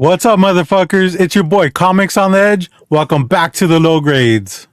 What's up, motherfuckers? It's your boy, Comics on the Edge. Welcome back to the low grades.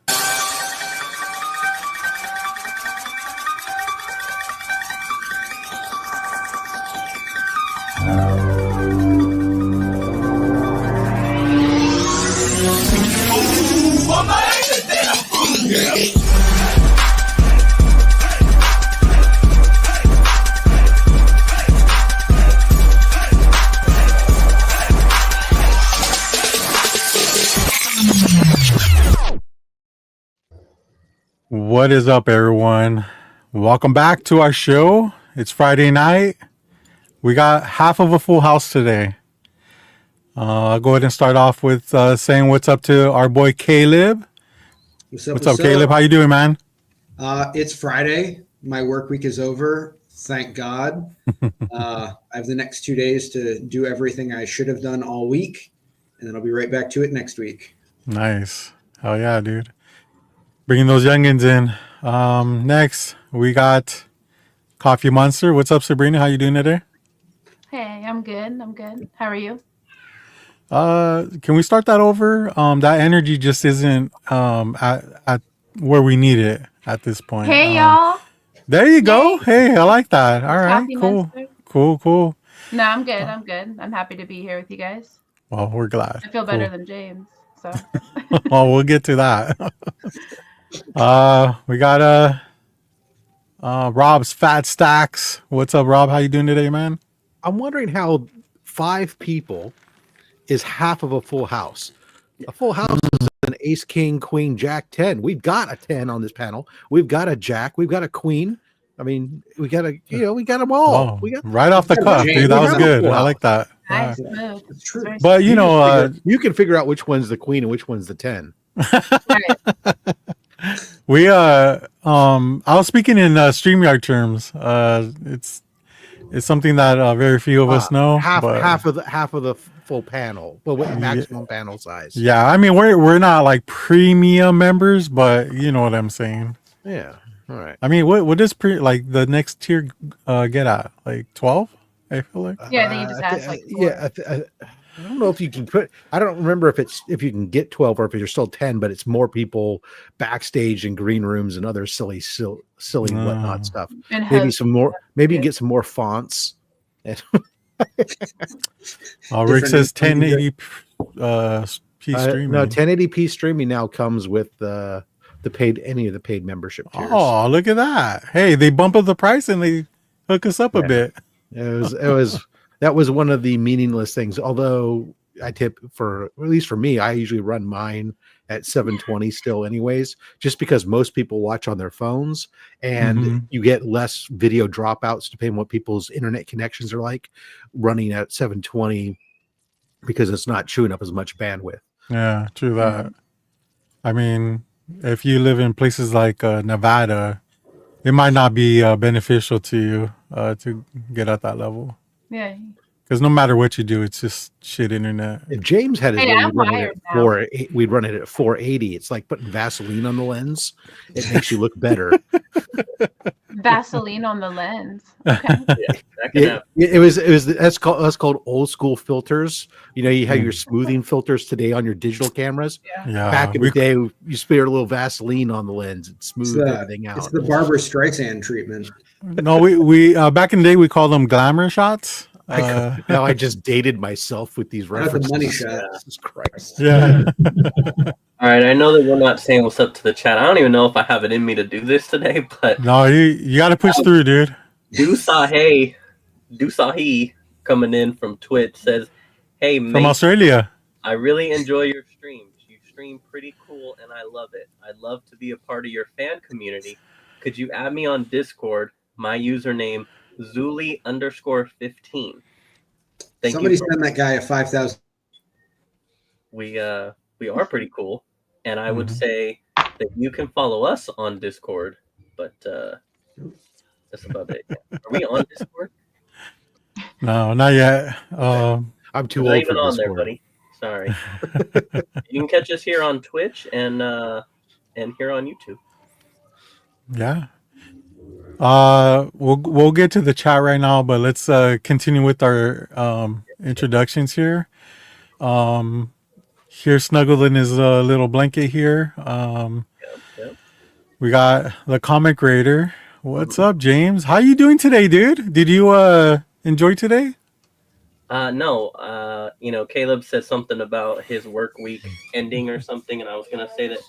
What is up, everyone? Welcome back to our show. It's Friday night. We got half of a full house today. I'll go ahead and start off with saying what's up to our boy Caleb. What's up, Caleb? How you doing, man? It's Friday. My work week is over. Thank God. I have the next 2 days to do everything I should have done all week, and then I'll be right back to it next week. Nice. Hell yeah, dude. Bringing those youngins in. Next, we got Coffee Monster. What's up, Sabrina? How you doing today? Hey, I'm good. How are you? Can we start that over? That energy just isn't at where we need it at this point. Hey, y'all. There you go. Hey, I like that. All right, Coffee cool. Monster. Cool. No, I'm good. I'm happy to be here with you guys. Well, we're glad. I feel better than James. So. Well, we'll get to that. We got Rob's Fat Stacks. What's up, Rob? How you doing today, man? I'm wondering how 5 people is half of a full house. A full house is an ace, king, queen, jack, 10. We've got a 10 on this panel. We've got a jack. We've got a queen. I mean, we got them all. Whoa, We got right off the cuff, dude. That was good. I like that. Nice move. It's true. But you know, you can figure out which one's the queen and which one's the 10. Right. we I was speaking in StreamYard terms. It's something that very few of us know. Half of the full panel, but with maximum panel size. Yeah, I mean we're not like premium members, but you know what I'm saying. Yeah. All right. I mean, what does like the next tier get at? Like 12? I feel like. Yeah, I think you just asked like 4. I don't know if you can put. I don't remember if you can get 12 or if you're still 10, but it's more people backstage in green rooms and other silly whatnot stuff. And Maybe some more. Maybe you can get some more fonts. Rick says 1080p streaming. No, 1080p streaming now comes with any of the paid membership tiers. Oh, look at that! Hey, they bump up the price and they hook us up a bit. That was one of the meaningless things. Although I tip for, at least for me, I usually run mine at 720 still anyways, just because most people watch on their phones and you get less video dropouts depending on what people's internet connections are like running at 720 because it's not chewing up as much bandwidth. Yeah, true that. I mean, if you live in places like Nevada, it might not be beneficial to you to get at that level. Yeah. Because no matter what you do, it's just shit internet. If James had his Hey, way, we'd run it at 480. It's like putting Vaseline on the lens. It makes you look better. Vaseline on the lens. Okay. That's called old school filters. You know, you have your smoothing filters today on your digital cameras. Yeah. Back in the day, you spray a little Vaseline on the lens and smooth everything out. It's the Barbara Streisand treatment. No, we back in the day we called them glamour shots. Now I just dated myself with these references. The money shot. Jesus Christ. Yeah. All right, I know that we're not saying what's up to the chat. I don't even know if I have it in me to do this today, but No, you got to push through, dude. Dusahi coming in from Twitch says, "Hey, From mate, Australia. I really enjoy your streams. You stream pretty cool, and I love it. I'd love to be a part of your fan community. Could you add me on Discord? My username Zuli_15. Somebody send that guy a 5,000. We are pretty cool, and I would say that you can follow us on Discord, but that's about it. Are we on Discord? No, not yet. I'm too Not old even for on this there, word. buddy. Sorry. You can catch us here on Twitch and here on YouTube. Yeah. We'll get to the chat right now, but let's continue with our introductions here. Here snuggled in his little blanket here. Yep. We got the comic raider. What's up, James? How you doing today, dude? Did you enjoy today? No. Caleb said something about his work week ending or something, and I was gonna say that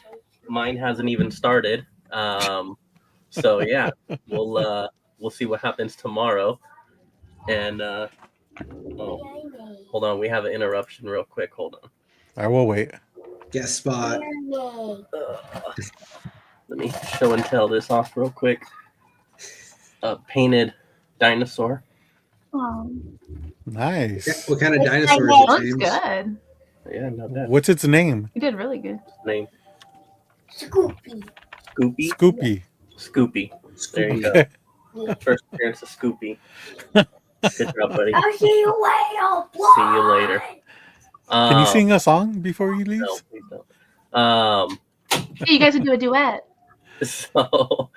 mine hasn't even started. So yeah, we'll see what happens tomorrow. And hold on, we have an interruption real quick. Hold on. I will wait. Guest spot. Let me show and tell this off real quick. A painted dinosaur. Oh, Nice. What kind of dinosaur looks is it, James? good. Yeah, not bad. What's its name? You did really good. Name? Scoopy. Scoopy? Scoopy. Scoopy. There you Okay. go. First appearance of Scoopy. Good job, buddy. I'll see you later. See you later. Can you sing a song before you leave? No, please don't. Hey, you guys would do a duet. So,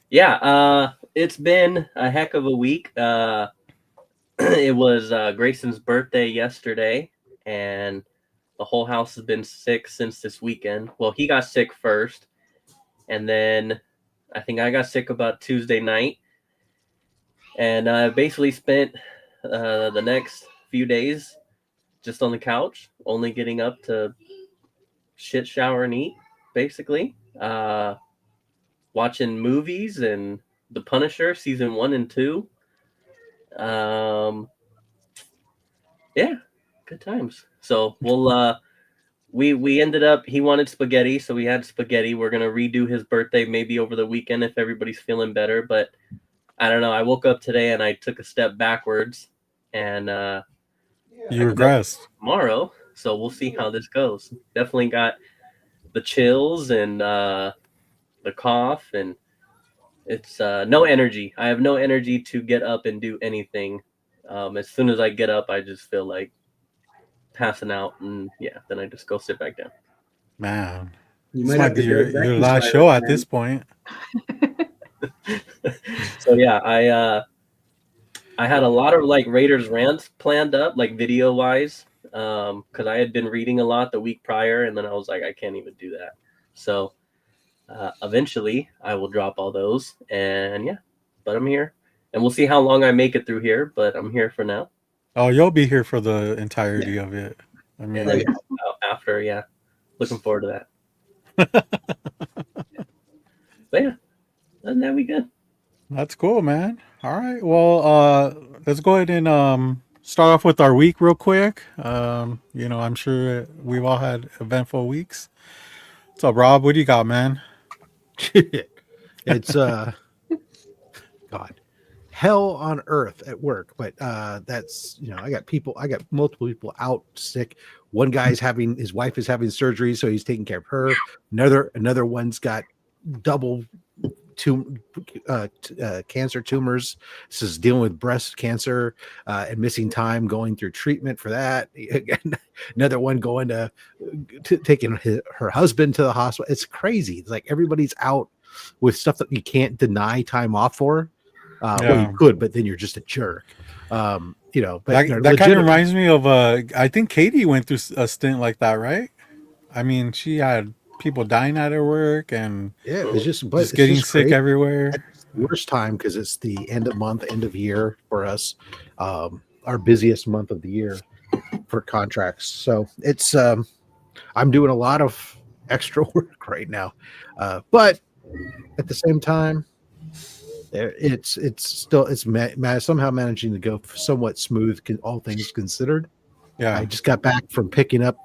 yeah, it's been a heck of a week. It was Grayson's birthday yesterday, and the whole house has been sick since this weekend. Well, he got sick first, and then I think I got sick about Tuesday night, and I basically spent the next few days just on the couch, only getting up to shit, shower, and eat, basically. Watching movies and The Punisher season 1 and 2. Yeah, good times. So we'll we ended up, he wanted spaghetti, so we had spaghetti. We're gonna redo his birthday maybe over the weekend if everybody's feeling better, but I don't know. I woke up today and I took a step backwards, and You regressed. tomorrow, so we'll see how this goes. Definitely got the chills and the cough, and it's no energy. I have no energy to get up and do anything. As soon as I get up, I just feel like passing out, and yeah, then I just go sit back down. Man. You This might might have be to your, go back your to last Spider-Man. show at this point. So yeah, I had a lot of like Raiders rants planned up, like video wise, because I had been reading a lot the week prior, and then I was like, I can't even do that. So eventually, I will drop all those, and yeah, but I'm here, and we'll see how long I make it through here. But I'm here for now. Oh, you'll be here for the entirety of it. I mean, And then after, yeah, looking forward to that. But yeah, other than that, we good. that's cool, man. All right. Well, let's go ahead and start off with our week real quick. I'm sure we've all had eventful weeks. What's up, Rob? What do you got, man? It's God, hell on earth at work, but that's I got multiple people out sick. One guy's his wife is having surgery, so he's taking care of her. Another one's got double cancer tumors. This is dealing with breast cancer and missing time going through treatment for that. Another one going to taking her husband to the hospital. It's crazy. It's like everybody's out with stuff that you can't deny time off for. Well, you could, but then you're just a jerk. But that kind of reminds me of I think Katie went through a stint like that, right? I mean, she had people dying at her work, and yeah, it's just getting sick everywhere. It's the worst time because it's the end of month, end of year for us. Our busiest month of the year for contracts. So it's I'm doing a lot of extra work right now, but at the same time, it's somehow managing to go somewhat smooth, all things considered. Yeah, I just got back from picking up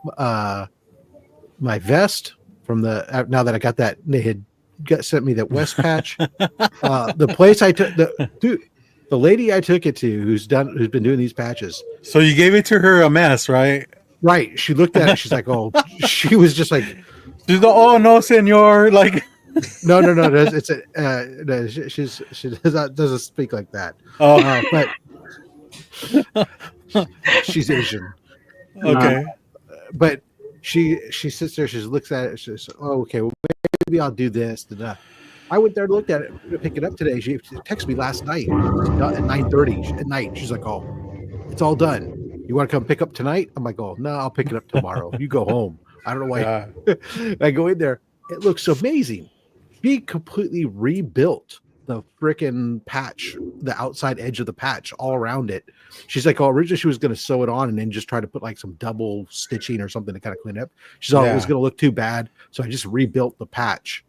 my vest from now that I got that, they had sent me that West patch. The place I took the lady I took it to, who's been doing these patches. So you gave it to her a mess, right? Right. She looked at it. She's like, oh, she was just like, oh no, senor, like. No. It's no, she doesn't speak like that. Oh, but she's Asian. Okay. But she sits there. She looks at it. She says, "Oh, okay. Well, maybe I'll do this." I went there, looked at it, to pick it up today. She texted me last night at 9:30 at night. She's like, "Oh, it's all done. You You want to come pick up tonight? I'm like, oh, no, I'll pick it up tomorrow. You go home. I don't know why. Yeah. I go in there. It looks amazing. He completely rebuilt the freaking patch, the outside edge of the patch all around it. She's like, oh, originally she was going to sew it on and then just try to put like some double stitching or something to kind of clean it up. She's it was going to look too bad. So I just rebuilt the patch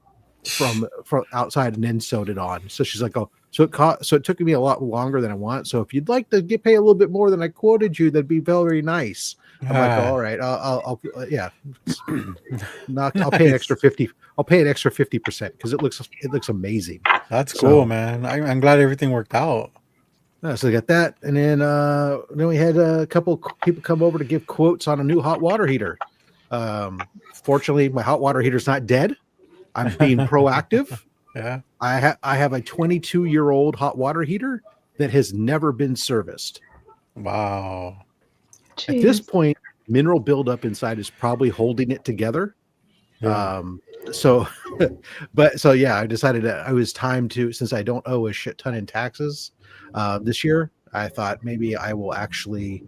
from outside and then sewed it on. So she's like, oh, so it took me a lot longer than I want. So if you'd like to pay a little bit more than I quoted you, that'd be very nice. I'm like, all right, I'll yeah, I'll pay an extra 50. I'll pay an extra 50% because it looks amazing. That's cool, man. I'm glad everything worked out. So we got that, and then we had a couple people come over to give quotes on a new hot water heater. Fortunately, my hot water heater's not dead. I'm being proactive. Yeah, I have a 22-year-old hot water heater that has never been serviced. Wow. Jeez. At this point, mineral buildup inside is probably holding it together. Yeah. So yeah, I decided that it was time to, since I don't owe a shit ton in taxes this year, I thought maybe I will actually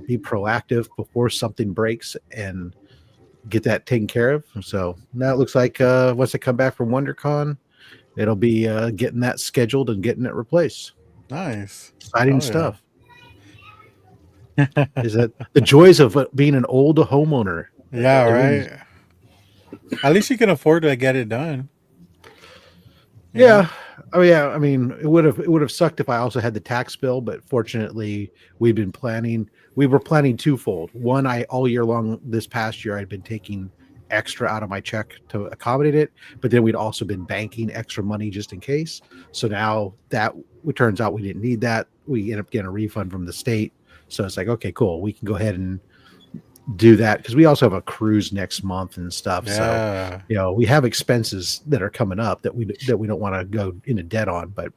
be proactive before something breaks and get that taken care of. So now it looks like once I come back from WonderCon, it'll be getting that scheduled and getting it replaced. Nice. Exciting stuff. Is that the joys of being an old homeowner? Yeah, right. At least you can afford to get it done. Yeah. Oh yeah. I mean, it would have sucked if I also had the tax bill, but fortunately we were planning twofold. One, all year long this past year I'd been taking extra out of my check to accommodate it, but then we'd also been banking extra money just in case. So now that it turns out we didn't need that. We end up getting a refund from the state. So it's like, okay, cool. We can go ahead and do that because we also have a cruise next month and stuff. Yeah. So, we have expenses that are coming up that we don't want to go into debt on, but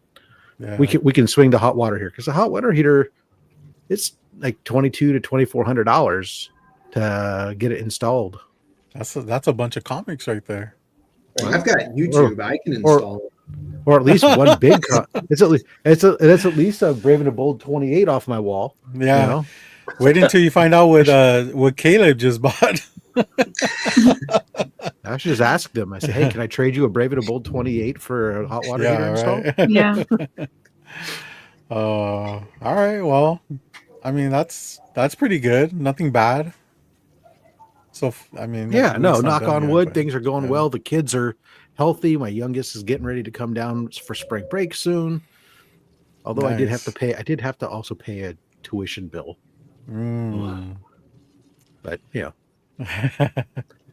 we can swing the hot water here because the hot water heater, it's like $2,200 to $2,400 to get it installed. That's a bunch of comics right there. Well, I've got YouTube. I can install it. Or at least one big it's at least a Brave and the Bold 28 off my wall. Yeah. You know? Wait until you find out what Caleb just bought. I should just ask them. I say, hey, can I trade you a Brave and the Bold 28 for a hot water heater install? Right. Yeah. All right. Well, I mean that's pretty good. Nothing bad. So I mean, yeah, no, it's not knock done on yet, wood. but, Things are going well. The kids are healthy. My youngest is getting ready to come down for spring break soon. Although I did have to also pay a tuition bill. But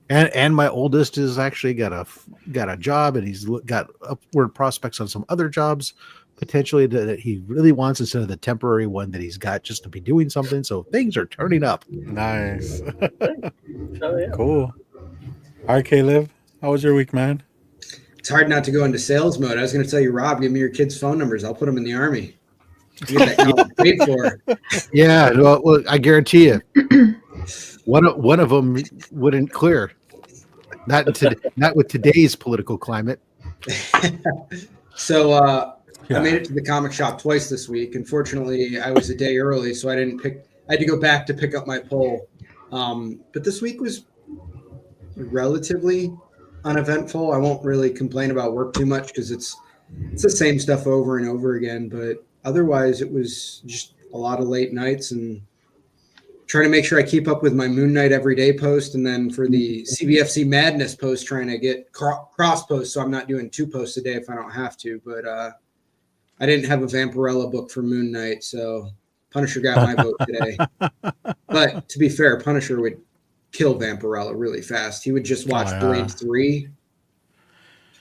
and my oldest is actually got a job, and he's got upward prospects on some other jobs potentially that he really wants instead of the temporary one that he's got just to be doing something. So things are turning up. Nice. Oh, yeah. Cool. All right, Caleb, how was your week, man? It's hard not to go into sales mode. I was going to tell you, Rob, give me your kids' phone numbers. I'll put them in the Army. You get that college paid for. Yeah, well, I guarantee you, one of them wouldn't clear. Not with today's political climate. So I made it to the comic shop twice this week. Unfortunately, I was a day early, so I had to go back to pick up my poll. But this week was relatively uneventful. I won't really complain about work too much because it's the same stuff over and over again. But otherwise, it was just a lot of late nights and trying to make sure I keep up with my Moon Knight every day post. And then for the CBFC Madness post, trying to get cross posts so I'm not doing 2 posts a day if I don't have to. But I didn't have a Vampirella book for Moon Knight, so Punisher got my vote today. But to be fair, Punisher would kill Vampirella really fast. He would just watch Blade 3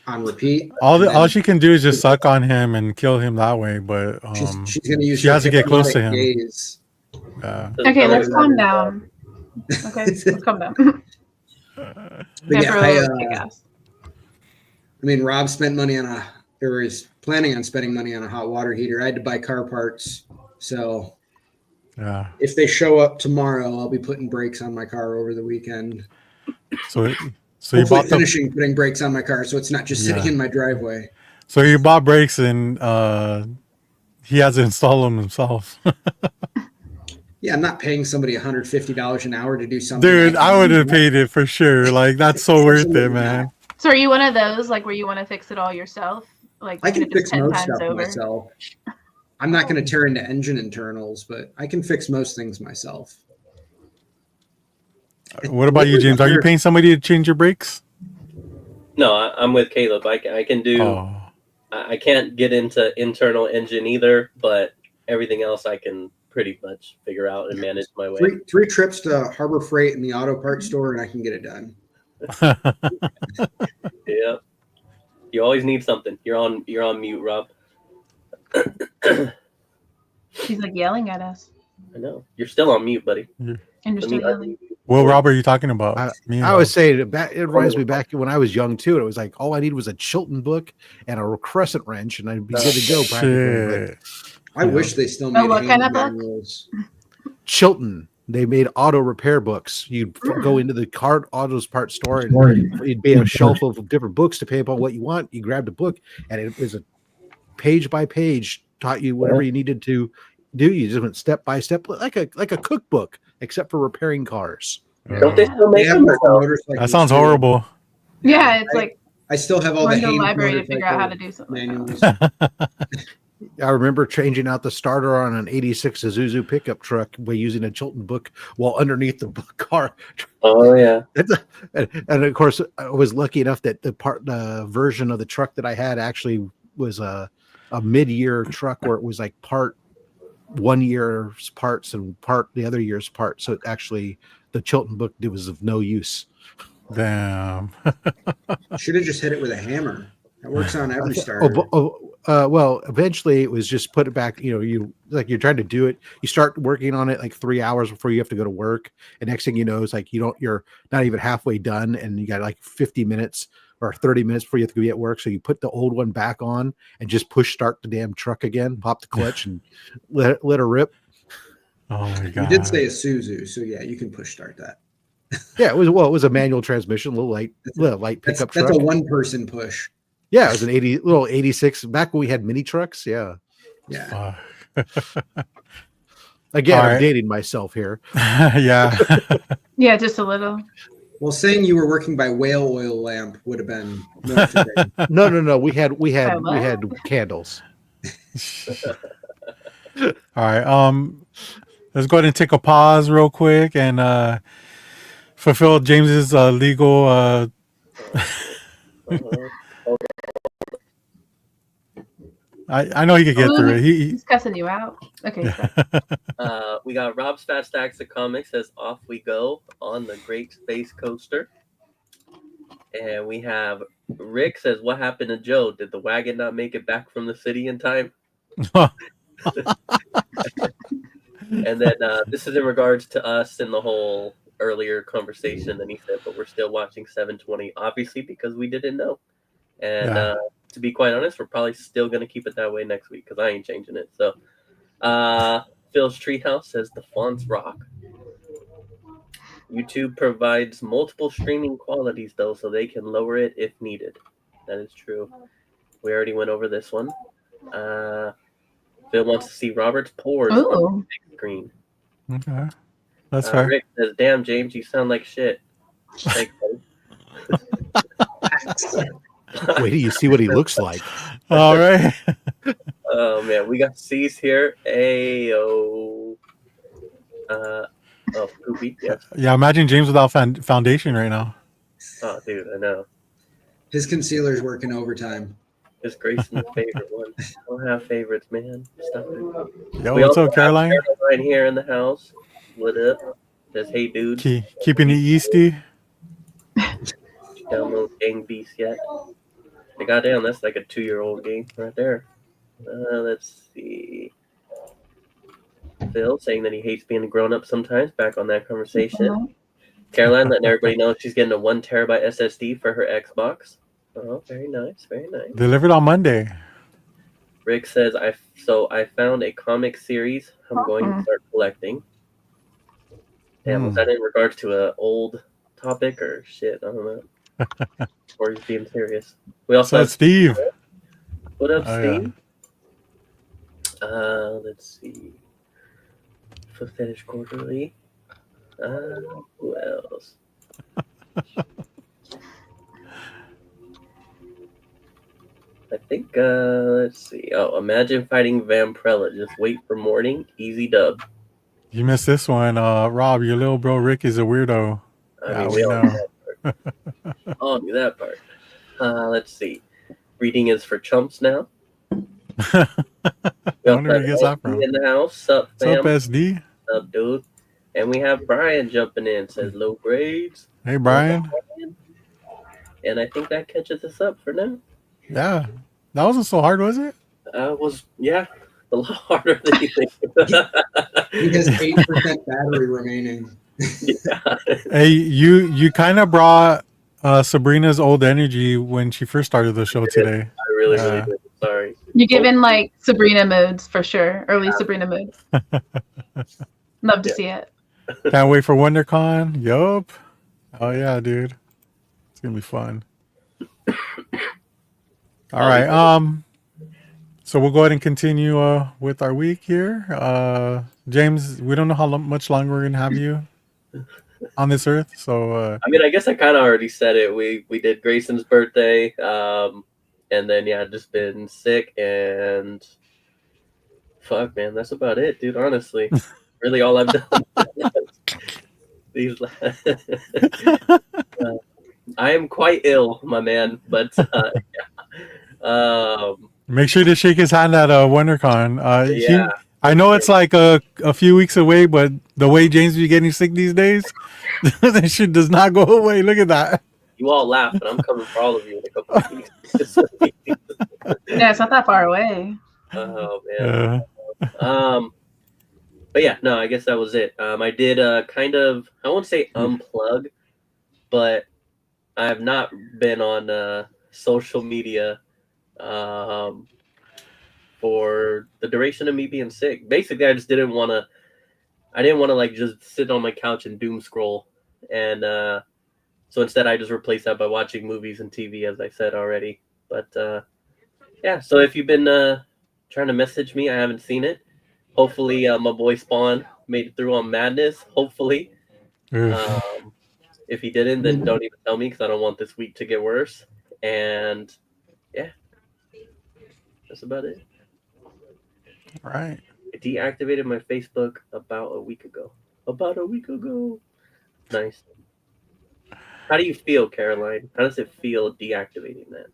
on repeat. All she can do is just suck on him and kill him that way. But she's going to use. She has to get close to him. Okay, let's calm down. Okay, let's calm down. I mean, Rob spent money on or is planning on spending money on a hot water heater. I had to buy car parts, so if they show up tomorrow, I'll be putting brakes on my car over the weekend. So you bought putting brakes on my car, so it's not just sitting in my driveway. So you bought brakes and he has to install them himself. Yeah, I'm not paying somebody $150 an hour to do something. Dude, I would have paid it for sure. Like, that's so worth it, Absolutely man. not. So are you one of those like where you want to fix it all yourself? Like I even can if it's fix 10 most times stuff over? myself. I'm not going to tear into engine internals, but I can fix most things myself. What about you, James? Are you paying somebody to change your brakes? No, I'm with Caleb. I can do. Oh, I can't get into internal engine either, but everything else I can pretty much figure out and manage my way. Three trips to Harbor Freight in the auto parts store, and I can get it done. Yeah, you always need something. You're on mute, Rob. He's like yelling at us. I know you're still on mute, buddy. And you're Let still me yelling. what Rob are you talking about? I was saying it reminds me back when I was young too. It was like all I needed was a Chilton book and a crescent wrench, and I'd be good to go. Practically, Shit. I wish they still made what kind of book? manuals. Chilton. They made auto repair books. You'd go into the autos parts store, and it'd be a shelf of different books to pay upon what you want. You grabbed a book, and it was a page by page taught you whatever you needed to do. You just went step by step, like a cookbook, except for repairing cars. Don't they still make them? That sounds horrible. Yeah, it's like I still have all going the to the Haynes library to figure out how to do something like that. manuals. I remember changing out the starter on an 86 Isuzu pickup truck by using a Chilton book while underneath the car. Oh yeah. And of course, I was lucky enough that the version of the truck that I had actually was a mid-year truck where it was like part 1 year's parts and part the other year's parts. So it actually, the Chilton book was of no use. Damn. Should have just hit it with a hammer. That works on every starter. Well, eventually it was just put it back. You you're trying to do it. You start working on it like 3 hours before you have to go to work. And next thing you know, it's like you're not even halfway done, and you got like 50 minutes or 30 minutes before you have to be at work. So you put the old one back on and just push start the damn truck again, pop the clutch, and let her rip. Oh my god! You did say a Suzu, so yeah, you can push start that. Yeah, it was a manual transmission, little light pickup truck. That's a one-person push. Yeah, it was an 86 back when we had mini trucks. Yeah. Again, I'm dating myself here. Yeah. Yeah, just a little. Well, saying you were working by whale oil lamp would have been No. We had candles. All right. Let's go ahead and take a pause real quick and fulfill James's legal. I know he could get through it. He's cussing you out. Okay. We got Rob's Fat Stacks of Comics says off we go on the Great Space Coaster. And we have Rick says, what happened to Joe? Did the wagon not make it back from the city in time? And then this is in regards to us and the whole earlier conversation. Then he said, but we're still watching 720, obviously, because we didn't know. And to be quite honest, we're probably still going to keep it that way next week because I ain't changing it. So Phil's Treehouse says the fonts rock. YouTube provides multiple streaming qualities, though, so they can lower it if needed. That is true. We already went over this one. Phil wants to see Robert's pores on the big screen. Okay. That's fair. Rick says, damn, James, you sound like shit. Thanks, buddy. Wait till you see what he looks like. All right. Oh, man. We got C's here. Ayo. Poopy. Yes. Yeah, imagine James without foundation right now. Oh, dude, I know. His concealer's working overtime. It's Grayson's favorite one. I don't have favorites, man. Stop it. Yo, what's up, Caroline? Caroline here in the house. What up? Says, hey, dude. Keeping it yeasty. Download Gang Beast yet? Goddamn, that's like a 2-year-old game right there. Let's see. Phil saying that he hates being a grown-up sometimes. Back on that conversation. Caroline letting everybody know she's getting a 1 terabyte SSD for her Xbox. Oh, very nice, very nice. Delivered on Monday. Rick says, I found a comic series I'm going to start collecting. Damn, was that in regards to an old topic or shit? I don't know. Or he's being serious. We also have Steve. What up, Steve? Yeah. Let's see. For Fetish Quarterly. Who else? I think, let's see. Oh, Imagine Fighting Vampirella. Just wait for morning. Easy dub. You missed this one. Rob, your little bro Rick is a weirdo. I Yeah, mean, we we all know. knew that part. All knew that part. Let's see. Reading is for chumps now. I wonder where he gets that from. In the house. Sup, What's up, fam? SD? Sup, dude? And we have Brian jumping in. Says low grades. Hey, Brian. And I think that catches us up for now. Yeah. That wasn't so hard, was it? Yeah, a lot harder than you think. He has 8% battery remaining. Yeah. Hey, you kind of brought Sabrina's old energy when she first started the show today. I really did. Sorry. You're giving like Sabrina moods for sure. Early Sabrina moods. Love to see it. Can't wait for WonderCon. Yup. Oh yeah, dude. It's gonna be fun. All right. So we'll go ahead and continue with our week here. James, we don't know how much longer we're gonna have you on this earth. So I mean, I guess I kind of already said it. We did Grayson's birthday, and then just been sick and fuck, man. That's about it, dude. Honestly, really, all I've done. These. I am quite ill, my man, but make sure to shake his hand at WonderCon. yeah. I know it's like a few weeks away, but the way James be getting sick these days, that shit does not go away. Look at that. You all laugh, but I'm coming for all of you in a couple of weeks. Yeah, it's not that far away. Oh man. But yeah, no, I guess that was it. I did kind of, I won't say unplug, but I have not been on social media for the duration of me being sick. Basically, I just didn't want to. I didn't want to like just sit on my couch and doom scroll, and so instead, I just replaced that by watching movies and TV, as I said already. But yeah, so if you've been trying to message me, I haven't seen it. Hopefully, my boy Spawn made it through on Madness. Hopefully. If he didn't, then don't even tell me because I don't want this week to get worse. And yeah, that's about it. All right. I deactivated my Facebook about a week ago. Nice. How do you feel, Caroline? How does it feel deactivating that?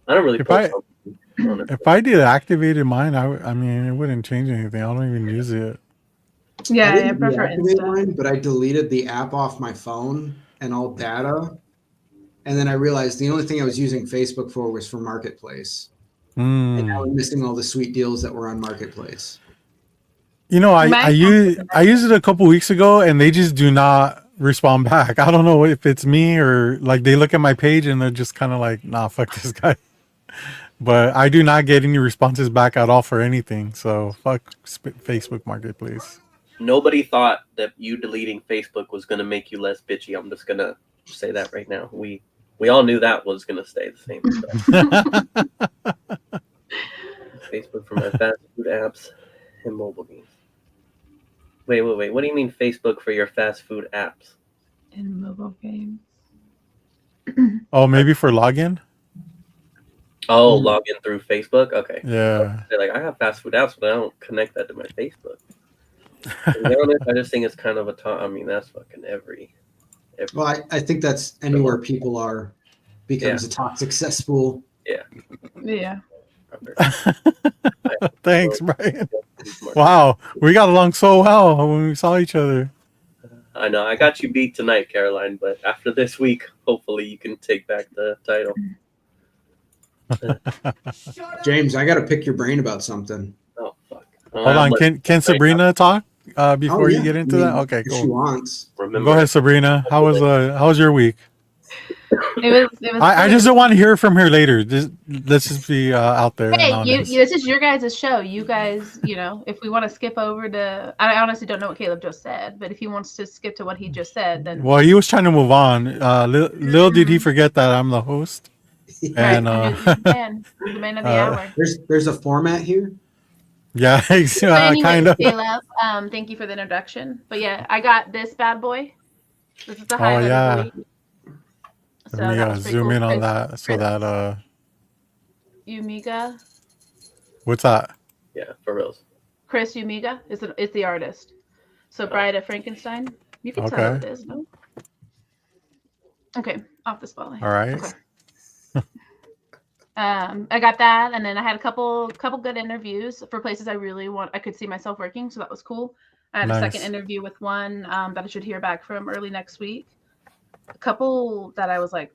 I don't really post on it. If I deactivated mine, I mean, it wouldn't change anything. I don't even use it. Yeah, I didn't prefer deactivate Insta. mine, but I deleted the app off my phone and all data. And then I realized the only thing I was using Facebook for was for Marketplace. And now I'm missing all the sweet deals that were on Marketplace. You know, I used it a couple weeks ago, and they just do not respond back. I don't know if it's me or like they look at my page and they're just kind of like, nah, fuck this guy. But I do not get any responses back at all for anything. So fuck Facebook Marketplace. Nobody thought that you deleting Facebook was going to make you less bitchy. I'm just going to say that right now. We all knew that was going to stay the same. Facebook for my fast food apps and mobile games. Wait. What do you mean Facebook for your fast food apps? And mobile games. Oh, maybe for login? Oh, log in through Facebook? Okay. Yeah. They're like, I have fast food apps, but I don't connect that to my Facebook. I just think it's kind of I mean, that's fucking every. Well, I think that's anywhere people are becomes a toxic cesspool. Yeah. Yeah. Thanks, Brian. Wow, we got along so well when we saw each other. I know. I got you beat tonight, Caroline, but after this week, hopefully you can take back the title. James, I got to pick your brain about something. Oh, fuck. Hold on. Can Sabrina talk before you get into that? Okay, if cool. she wants. Remember, Go ahead, Sabrina. How was your week? It was I just don't want to hear from her later. Let's just be out there. Hey, this is your guys' show. You guys, if we want to skip over to, I honestly don't know what Caleb just said, but if he wants to skip to what he just said, then. Well, he was trying to move on. Lil did he forget that I'm the host? And the man of the hour. There's a format here. Yeah, But anyways, kind of. Caleb, thank you for the introduction. But yeah, I got this bad boy. This is the Oh highlight yeah. of the week. So Let me that was pretty zoom cool. in on Chris, that so that Umiga. what's that? Yeah, for reals. Chris Umiga is the artist. So Bride of Frankenstein. You can tell who Okay. it is, no? Okay, off the spotlight. All right. Okay. I got that, and then I had a couple good interviews for places I could see myself working, so that was cool. I had a second Nice. interview with one that I should hear back from early next week. A couple that I was like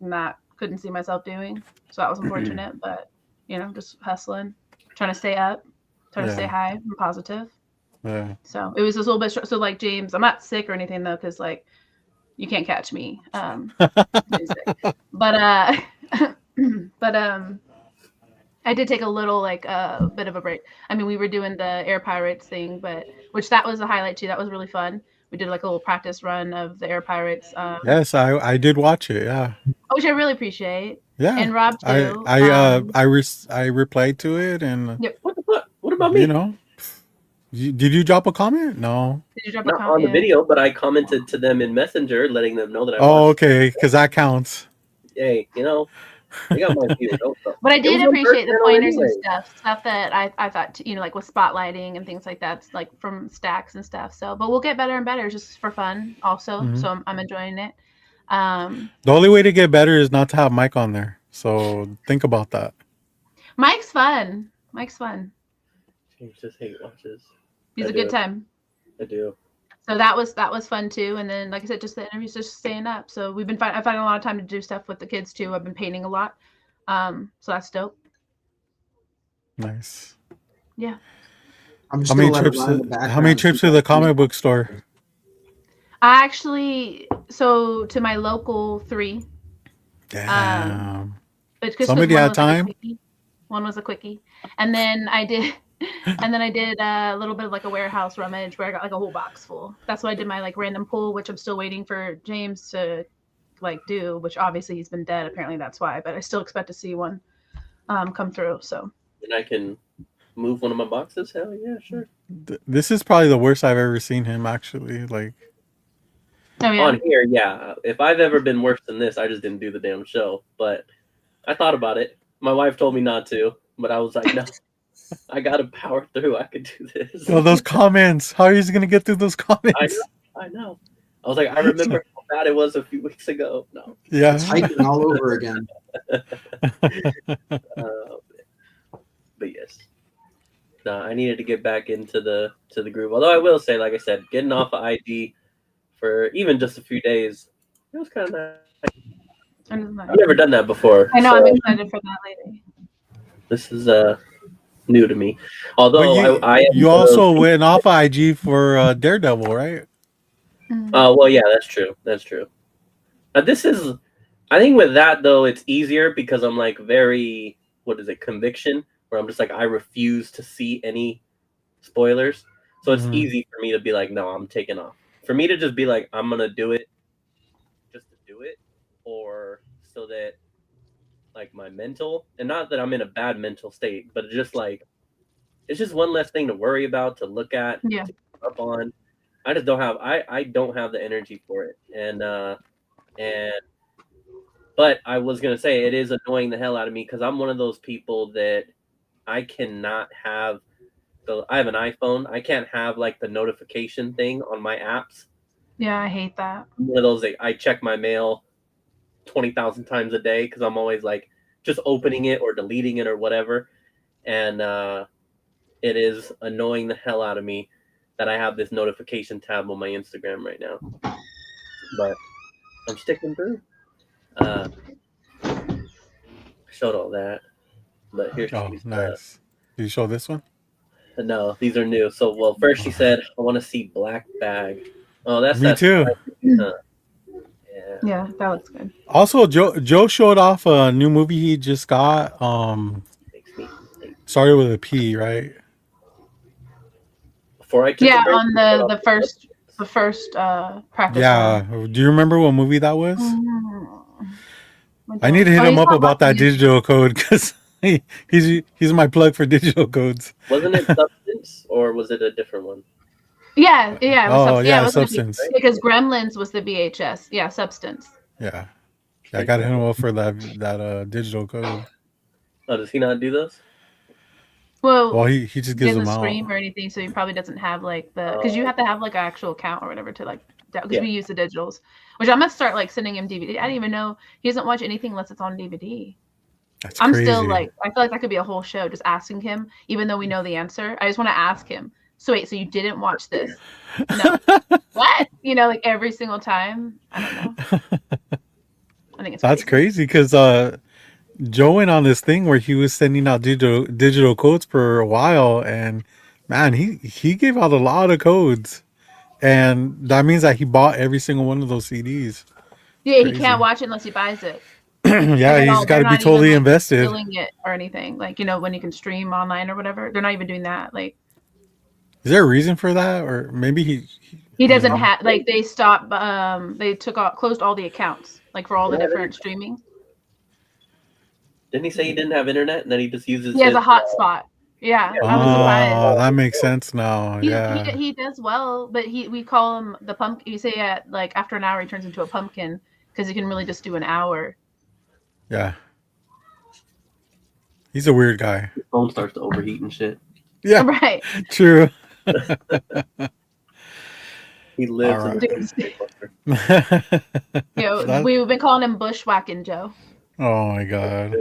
couldn't see myself doing, so that was unfortunate. But just hustling, trying to stay up, trying to stay Yeah. high and positive. Yeah. So it was just a little bit. So like James, I'm not sick or anything though, because like you can't catch me. But I did take a little bit of a break. I mean, we were doing the Air Pirates thing, which that was a highlight too. That was really fun. We did like a little practice run of the Air Pirates. Yes, I did watch it. Yeah. Which I really appreciate. Yeah. And Rob too. I replied to it and Yep. What the fuck? What about me? Did you drop a comment? No. Did you drop Not a on comment? the video, but I commented to them in Messenger, letting them know that I Oh, watched. okay, because that counts. Hey, they got my views. But I It did was on appreciate the personal pointers anyway. and stuff that I thought, like with spotlighting and things like that, like from stacks and stuff. So, but we'll get better and better just for fun also. Mhm. So I'm enjoying it. The only way to get better is not to have Mike on there. So think about that. Mike's fun. James just hate watches. He's I a good do. time. I do. So that was fun too. And then, like I said, just the interviews, just staying up. So we've been I finding a lot of time to do stuff with the kids too. I've been painting a lot. So that's dope. Nice. Yeah. I'm just How gonna many let it trips? run in the How many background trips so to you the guys comic can- book store? I actually, so to my local 3. Damn. But just Somebody one had was time? Like a quickie. One was a quickie. And then I did a little bit of like a warehouse rummage where I got like a whole box full. That's why I did my like random pull, which I'm still waiting for James to like do, which obviously he's been dead. Apparently that's why, but I still expect to see one come through. So And I can move one of my boxes? Hell yeah, sure. This is probably the worst I've ever seen him. Actually, like. oh yeah. On here, yeah. If I've ever been worse than this, I just didn't do the damn show. But I thought about it. My wife told me not to, but I was like, no, I gotta power through. I could do this. Oh, those comments. How are you gonna get through those comments? I know. I was like, I remember how bad it was a few weeks ago. No. Yeah. It's hiking all over again. But yes. No, I needed to get back into the groove. Although I will say, like I said, getting off of IG for even just a few days, it was kind of nice. I've never done that before. I know, so I'm excited for that lady. This is new to me. Although I you also went off IG for Daredevil, right? well, yeah, that's true. That's true. This is, I think with that though, it's easier because I'm like very, conviction, where I'm just like, I refuse to see any spoilers. So it's easy for me to be like, no, I'm taking off. For me to just be like, I'm going to do it just to do it, or so that like my mental, and not that I'm in a bad mental state, but just like, it's just one less thing to worry about, to look at, Yeah. to keep up on. I just don't have, I don't have the energy for it. But I was going to say, it is annoying the hell out of me because I'm one of those people that I cannot have I have an iPhone. I can't have like the notification thing on my apps. Yeah, I hate that. I'm one of those that I check my mail 20,000 times a day because I'm always like just opening it or deleting it or whatever. And it is annoying the hell out of me that I have this notification tab on my Instagram right now. But I'm sticking through. Showed all that. But here's nice. Did you show this one? No, these are new. So, well, first she said, I want to see Black Bag. Oh, that's Me too. Yeah. Yeah, that looks good. Also, Joe showed off a new movie he just got. Started with a P, right? Before I took Yeah, a break, on the first practice. Yeah. Do you remember what movie that was? One. I need to hit him he's up not about that watching it. digital code because he's my plug for digital codes. Wasn't it Substance? Substance, or was it a different one? Yeah, it was yeah, it was Substance. because Gremlins was the VHS. Yeah, Substance. Yeah. I got him over for that digital code. Oh, does he not do those? Well, he just he gives doesn't them out. stream or anything, so he probably doesn't have like the because you have to have like an actual account or whatever to like because we use the digitals. Which I'm gonna start like sending him DVD. I didn't even know he doesn't watch anything unless it's on DVD. That's I'm crazy. still like I feel like that could be a whole show just asking him, even though we know the answer. I just want to ask him. So wait, so you didn't watch this? No. What? You know, like every single time. I don't know. I think it's That's crazy because Joe went on this thing where he was sending out digital codes for a while, and man, he gave out a lot of codes, and that means that he bought every single one of those CDs. Yeah, Crazy. he can't watch it unless he buys it. Yeah, he's got to be totally invested. Filling it or anything, like you know when you can stream online or whatever. They're not even doing that. Like, is there a reason for that, or maybe he doesn't have like they stopped. They closed all the accounts like for all the different streaming. Didn't he say he didn't have internet and then he just uses? He has a hotspot. Yeah, I was surprised. Oh, that makes sense now. He does well, but we call him the pumpkin. You say at like after an hour he turns into a pumpkin because he can really just do an hour. Yeah, he's a weird guy. His phone starts to overheat and shit. Yeah, right. True. He lives. We've been calling him Bushwhacking Joe. Oh my god.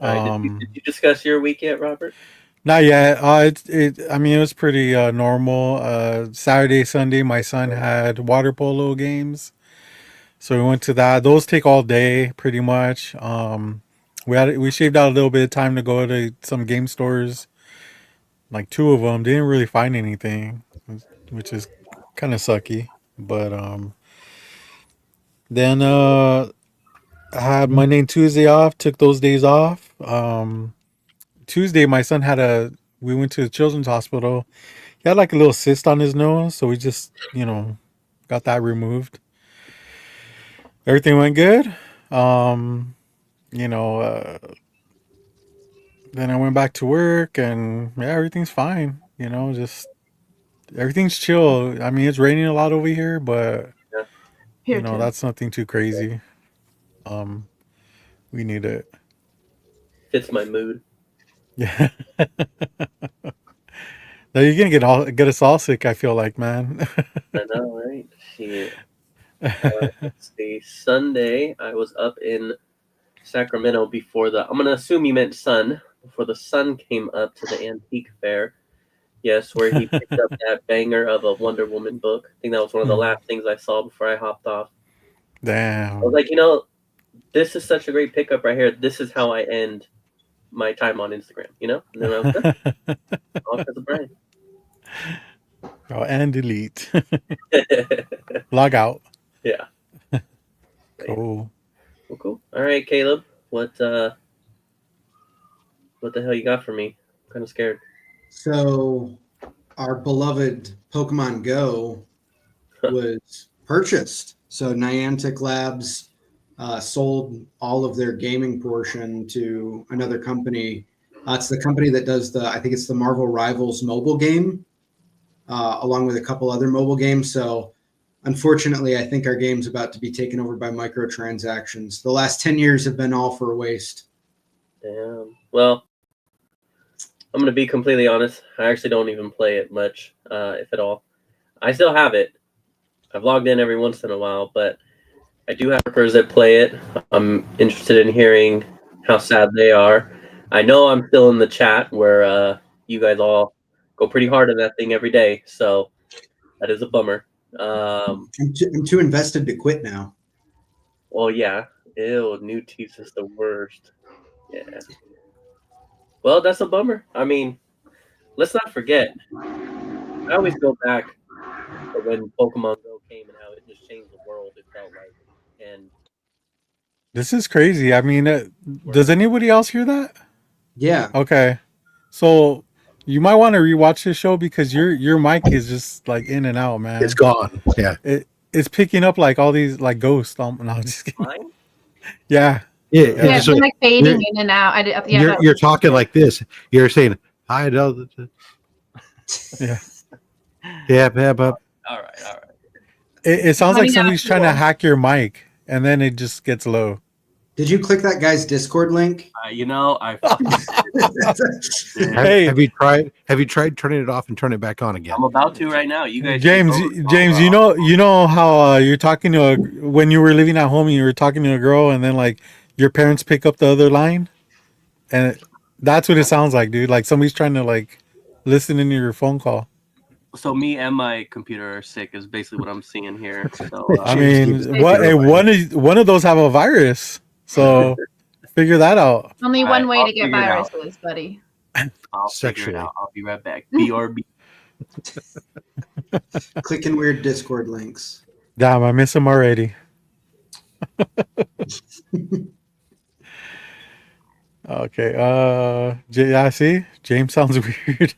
Did you discuss your week yet, Robert? Not yet. I mean, it was pretty normal. Saturday, Sunday, my son had water polo games, so we went to that. Those take all day, pretty much. We shaved out a little bit of time to go to some game stores, like 2 of them. Didn't really find anything, which is kind of sucky. But then I had Monday and Tuesday off. Took those days off. Tuesday, my son we went to the children's hospital. He had like a little cyst on his nose, so we just, got that removed. Everything went good. Then I went back to work and yeah, everything's fine. Just everything's chill. I mean, it's raining a lot over here, but that's nothing too crazy. We need it. Fits my mood. Yeah. Now you're gonna get us all sick, I feel like, man. I know, right? Shit. Let's see. Sunday, I was up in Sacramento I'm gonna assume you meant sun, before the sun came up to the antique fair. Yes, where he picked up that banger of a Wonder Woman book. I think that was one of the last things I saw before I hopped off. Damn. I was like, this is such a great pickup right here. This is how I end my time on Instagram, And then I was done. All because of Brian. Oh, and delete. Log out. Yeah. Cool. Well, cool. All right, Caleb. What the hell you got for me? I'm kind of scared. So, our beloved Pokemon Go was purchased. So, Niantic Labs sold all of their gaming portion to another company. It's the company that does I think it's the Marvel Rivals mobile game, along with a couple other mobile games. So, unfortunately, I think our game's about to be taken over by microtransactions. The last 10 years have been all for waste. Damn. Well, I'm going to be completely honest. I actually don't even play it much, if at all. I still have it. I've logged in every once in a while, but I do have workers that play it. I'm interested in hearing how sad they are. I know I'm still in the chat where you guys all go pretty hard on that thing every day, so that is a bummer. I'm too invested to quit now. Well, yeah. Ew, new teeth is the worst. Yeah. Well, that's a bummer. I mean, let's not forget. I always go back to when Pokemon Go came and how it just changed the world, it felt like. And this is crazy. I mean, does anybody else hear that? Yeah. Okay. So you might want to rewatch this show because your mic is just like in and out, man. It's gone. Yeah. It's picking up like all these like ghosts. No, I'm just kidding. mine? Yeah. Yeah, it's been like fading in and out. You're talking like this. You're saying I know. Yeah. Yeah, but All right, all right. It sounds like Running out of somebody's trying to fuel. hack your mic, and then it just gets low. Did you click that guy's Discord link? You know, I Hey. have you tried turning it off and turning it back on again? I'm about to right now. You guys, James, you know how you're talking to when you were living at home, and you were talking to a girl, and then like your parents pick up the other line, and that's what it sounds like, dude. Like somebody's trying to like listen into your phone call. So me and my computer are sick is basically what I'm seeing here. So I mean, one of those have a virus, so figure that out. Only All one right, way I'll to get figure it out. viruses, buddy. I'll figure Sexually. it out. I'll be right back. BRB. Clicking weird Discord links. Damn, I miss him already. Okay. I see. James sounds weird.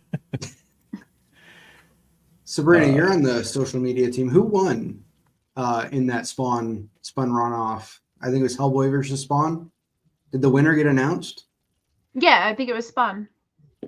Sabrina, you're on the social media team. Who won in that Spawn runoff? I think it was Hellboy versus Spawn. Did the winner get announced? Yeah, I think it was Spawn.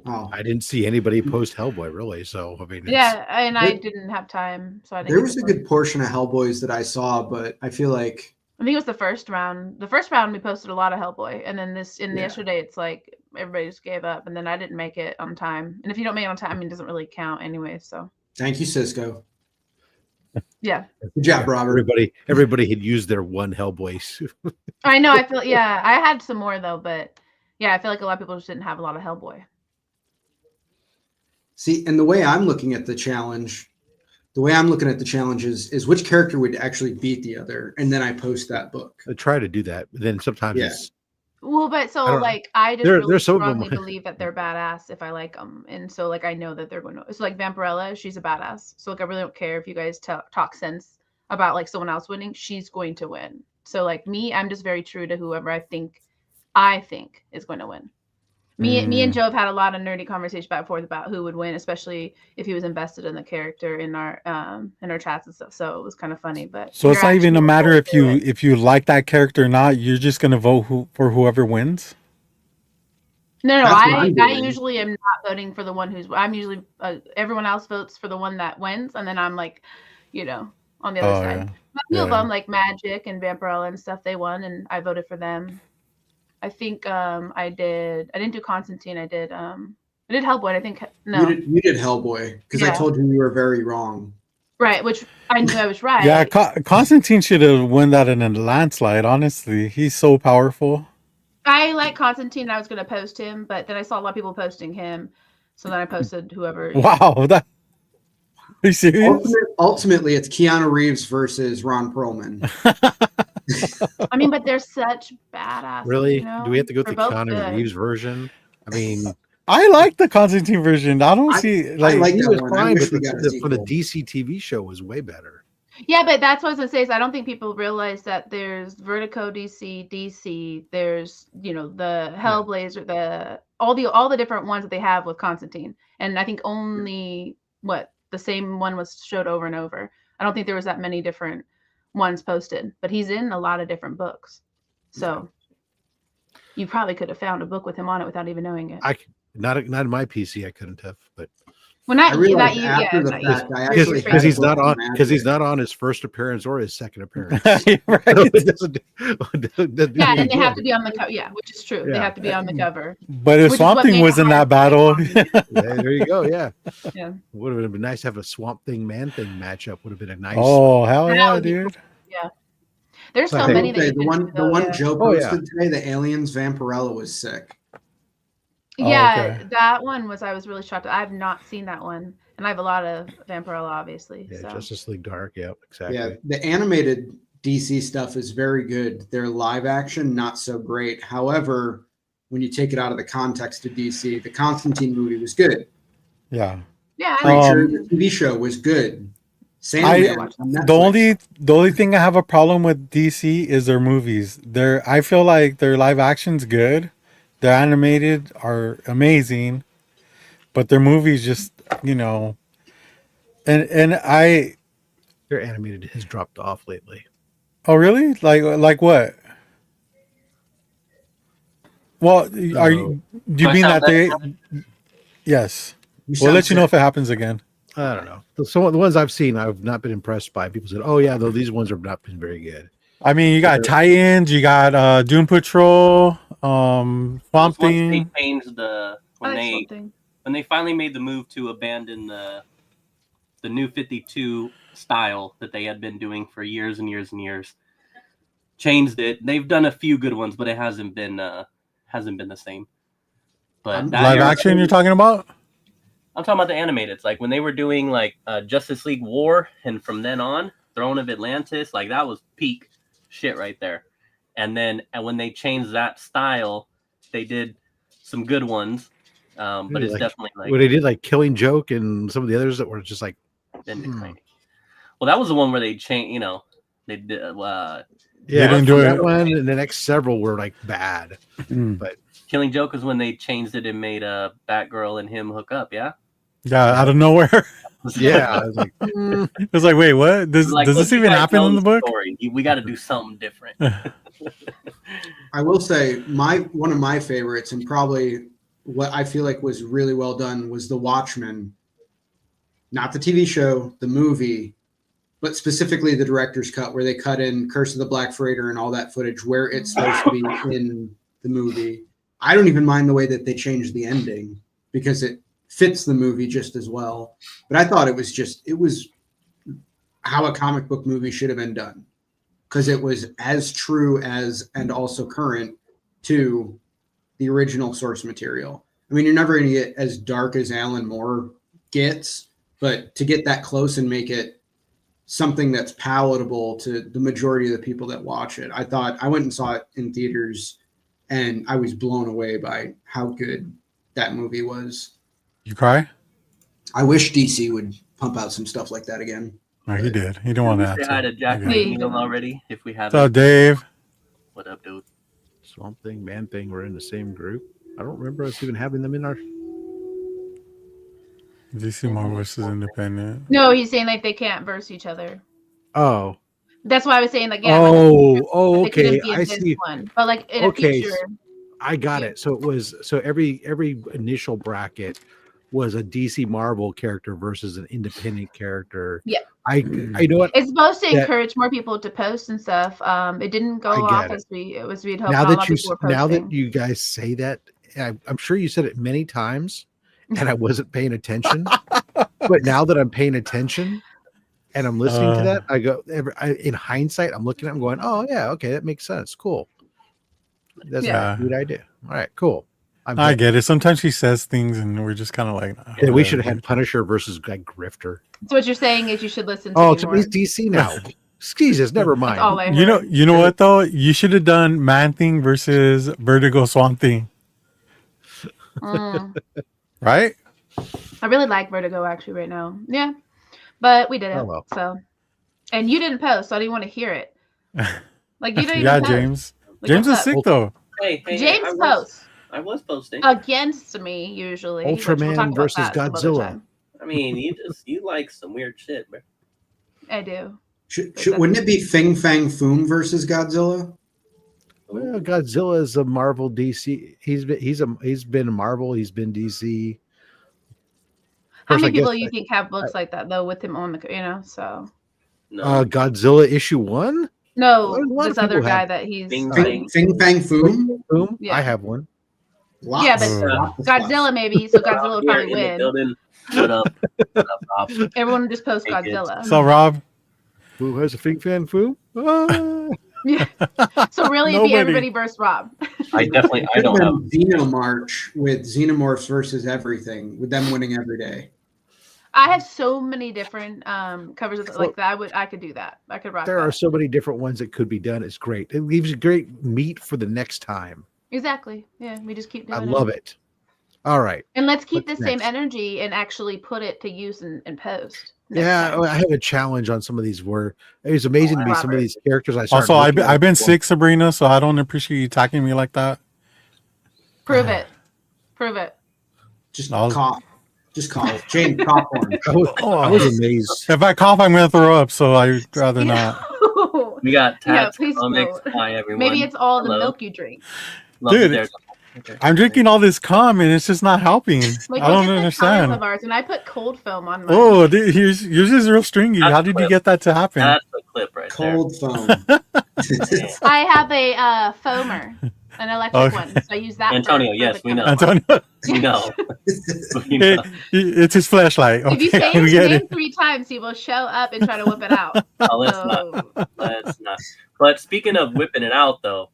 Oh, I didn't see anybody post Hellboy really, so I mean, Yeah, and I didn't have time, so I didn't. there get was to a vote. good portion of Hellboys that I saw, but I feel like I think it was the first round. The first round we posted a lot of Hellboy, and then yesterday it's like everybody just gave up, and then I didn't make it on time. And if you don't make it on time, I mean, it doesn't really count anyway. So thank you, Cisco. yeah, Good job, Robert. everybody had used their one Hellboy suit. I know. I feel I had some more though, but yeah, I feel like a lot of people just didn't have a lot of Hellboy. See, and the way I'm looking at the challenge, is which character would actually beat the other, and then I post that book. I try to do that, but then sometimes Yeah. it's Well, but so I I just There- really there's some of strongly them- believe that they're badass if I like them, and so like I know that they're going to. It's like Vampirella, she's a badass. So like I really don't care if you guys talk sense about like someone else winning. She's going to win. So like me, I'm just very true to whoever I think is going to win. Me and Joe have had a lot of nerdy conversation back and forth about who would win, especially if he was invested in the character in our chats and stuff. So it was kind of funny. But So it's you're not even a actually matter going if to do it. you like that character or not. You're just gonna vote for whoever wins. No, That's what I I'm doing. usually am not voting for the one who's. I'm usually everyone else votes for the one that wins, and then I'm like, on the other Oh, side. yeah. A few of Yeah. them, like Magic and Vampirella and stuff, they won, and I voted for them. I think I didn't do Constantine. I did Hellboy. I think no, You did Hellboy because I Yeah. told you were very wrong. right, which I knew I was right. Yeah, Constantine should have won that in a landslide. Honestly, he's so powerful. I like Constantine. I was going to post him, but then I saw a lot of people posting him, so then I posted whoever. Wow, that. Are you serious? Ultimately, it's Keanu Reeves versus Ron Perlman. I mean, but they're such badasses. really. You know? Do we have to go with They're the both Keanu good. Reeves version? I mean, I like the Constantine version. I don't see like. like he that was one. I fine, wish but we got a for the sequel. DC TV show was way better. Yeah, but that's what I was gonna say. Is I don't think people realize that there's Vertigo DC. There's the Hellblazer, all the different ones that they have with Constantine, and I think only the same one was showed over and over. I don't think there was that many different ones posted, but he's in a lot of different books, so you probably could have found a book with him on it without even knowing it. Not in my PC. I couldn't have, but Well, not I you, realized not you. after Yeah, the not fact you. I You're actually crazy. because he's not on his first appearance or his second appearance. Right. It doesn't- Yeah, and they have to be on the cover. Yeah, which is true. They Yeah. have to be on the cover. But if Which is Swamp what Thing made was in it that hard. battle, Yeah, there you go. Yeah, Yeah. would have been nice to have a Swamp Thing Man Thing matchup. Would have been a nice. oh hell That yeah, would be dude! There's so Okay. many that Okay, you the can one do, though, yeah. Joe Oh, yeah. posted today, the Aliens Vampirella was sick. Yeah, okay. that one I was really shocked. I have not seen that one, and I have a lot of Vampirella, obviously. Yeah, So Justice League Dark. Yeah, exactly. Yeah, the animated DC stuff is very good. Their live action, not so great. However, when you take it out of the context of DC, the Constantine movie was good. Yeah. yeah, I Preacher, like the TV show was good. Sandman on The Netflix. only thing I have a problem with DC is their movies. I feel like their live action's good, their animated are amazing, but their movies just and I Their animated has dropped off lately. oh really like what? Well, do you mean that Yes. You We'll sound let you know sick. if it happens again. I don't know. The ones I've seen, I've not been impressed by. People said, "Oh yeah, though these ones have not been very good." I mean, you got Titans, you got Doom Patrol, Swamp Once they Thing. changed the I like something. when they finally made the move to abandon the new 52 style that they had been doing for years and years and years, changed it. They've done a few good ones, but it hasn't been the same. But that Live era- action you're talking about? I'm talking about the animated. It's like when they were doing like Justice League War, and from then on, Throne of Atlantis, like that was peak shit right there. And when they changed that style, they did some good ones. But it's definitely like what they did, like Killing Joke and some of the others that were just like. then declining. Well, that was the one where they changed. You know, they did. Yeah, didn't do that it. one, and the next several were like bad. But Killing Joke is when they changed it and made Batgirl and him hook up. Yeah. Yeah, out of nowhere. yeah, I was like, It was like, wait, what? Does Like, this look, you even guys happen know in the book? story. We got to do something different. I will say one of my favorites, and probably what I feel like was really well done, was The Watchmen. Not the TV show, the movie, but specifically the director's cut, where they cut in Curse of the Black Freighter and all that footage where it's supposed to be in the movie. I don't even mind the way that they changed the ending because it fits the movie just as well. But I thought it was how a comic book movie should have been done, because it was as true as and also current to the original source material. I mean, you're never going to get as dark as Alan Moore gets, but to get that close and make it something that's palatable to the majority of the people that watch it. I went and saw it in theaters, and I was blown away by how good that movie was. You cry? I wish DC would pump out some stuff like that again. No, he did. He didn't want Say hi to. to Jack Okay. McNeil already. If we What's haven't, up, Dave? what up, dude? Swamp Thing, Man Thing were in the same group. I don't remember us even having them in our. DC Marvel versus Independent. No, he's saying like they can't verse each other. Oh, That's why I was saying like yeah. oh, they couldn't okay. be in I this see. one. But like in Okay, a future, I got it. So it was every initial bracket was a DC Marvel character versus an independent character. Yeah. I know what. it's supposed to that- encourage more people to post and stuff. It didn't go I get off it. as we'd hoped. Now Not a lot that of people were now that posting. you guys say that, I'm sure you said it many times, and I wasn't paying attention. But now that I'm paying attention and I'm listening to that, I go in hindsight, I'm looking at them going, "Oh yeah, okay, that makes sense. Cool. That's Yeah. a good idea. All right, cool." I get it. Sometimes he says things, and we're just kind of like, oh, Yeah, we should have whatever. had Punisher versus like Grifter. So what you're saying is you should listen to Oh, me it's more. DC now. Jesus, never That's mind. all I heard. You know what though? You should have done Man Thing versus Vertigo Swamp Thing, Mm. right? I really like Vertigo actually right now. Yeah, but we didn't. Oh, well. So, and you didn't post, so I didn't want to hear it. Like you didn't. Yeah, even post. James. Like, James what's is up? sick though. Hey, James I posts was posting. against me usually. which we'll Ultraman talk about versus that some other Godzilla. time. I mean, you like some weird shit, bro. I do. Wouldn't it be Fing Fang Foom versus Godzilla? Well, Godzilla is a Marvel DC. He's been a Marvel. He's been DC. How course, many I people guess you think have books like that though with him on the so No, Godzilla issue 1. no A lot of this other people guy have- that he's Bing, Fing Fang Foom? Boom. Yeah. I have one. Lots. Yeah, but Lots of stuff. Godzilla maybe so Godzilla would Here probably in the win. building. What up? What up, Rob? Everyone just post Hey, kids. Godzilla. So Rob, Who has a Fing Fan Foo? Ah. Yeah. So really, it'd be Nobody. everybody versus Rob. I don't have. Xenomarch with Xenomorphs versus everything, with them winning every day. I have so many different covers of like that. I could do that. I could rock There are that. so many different ones that could be done. It's great. It leaves you great meat for the next time. Exactly. Yeah, we just keep doing I it. love it. All right. And let's keep the What's same next? energy and actually put it to use and post. next Yeah, time. I have a challenge on some of these where it was amazing to me. Some of Robert. these characters I started. also looking at I've been going, sick, Sabrina, so I don't appreciate you attacking me like that. Prove it. Prove it. Just I'll- cough. Just cough. James popcorn. I was amazed. If I cough, I'm gonna throw up, so I'd rather not. We got Yeah, Tats please Comics. don't. Hi, everyone. Maybe it's all the Hello. milk you drink. Love Dude, you there. I'm drinking all this cum and it's just not helping. Like, I don't look at the colors understand. of ours, and I put cold foam on mine. Oh, dude, yours is real stringy. That's How did you clip. get that to happen? That's a clip right Cold foam. there. I have a foamer, an electric Okay. one, so I use that. Antonio, for yes, the we know. chemical. Antonio, We know. We hey, know. it's his flashlight. If you Okay, say we his get name it. 3 times, he will show up and try to whip it out. Oh, let's not. Let's not. But speaking of whipping it out, though,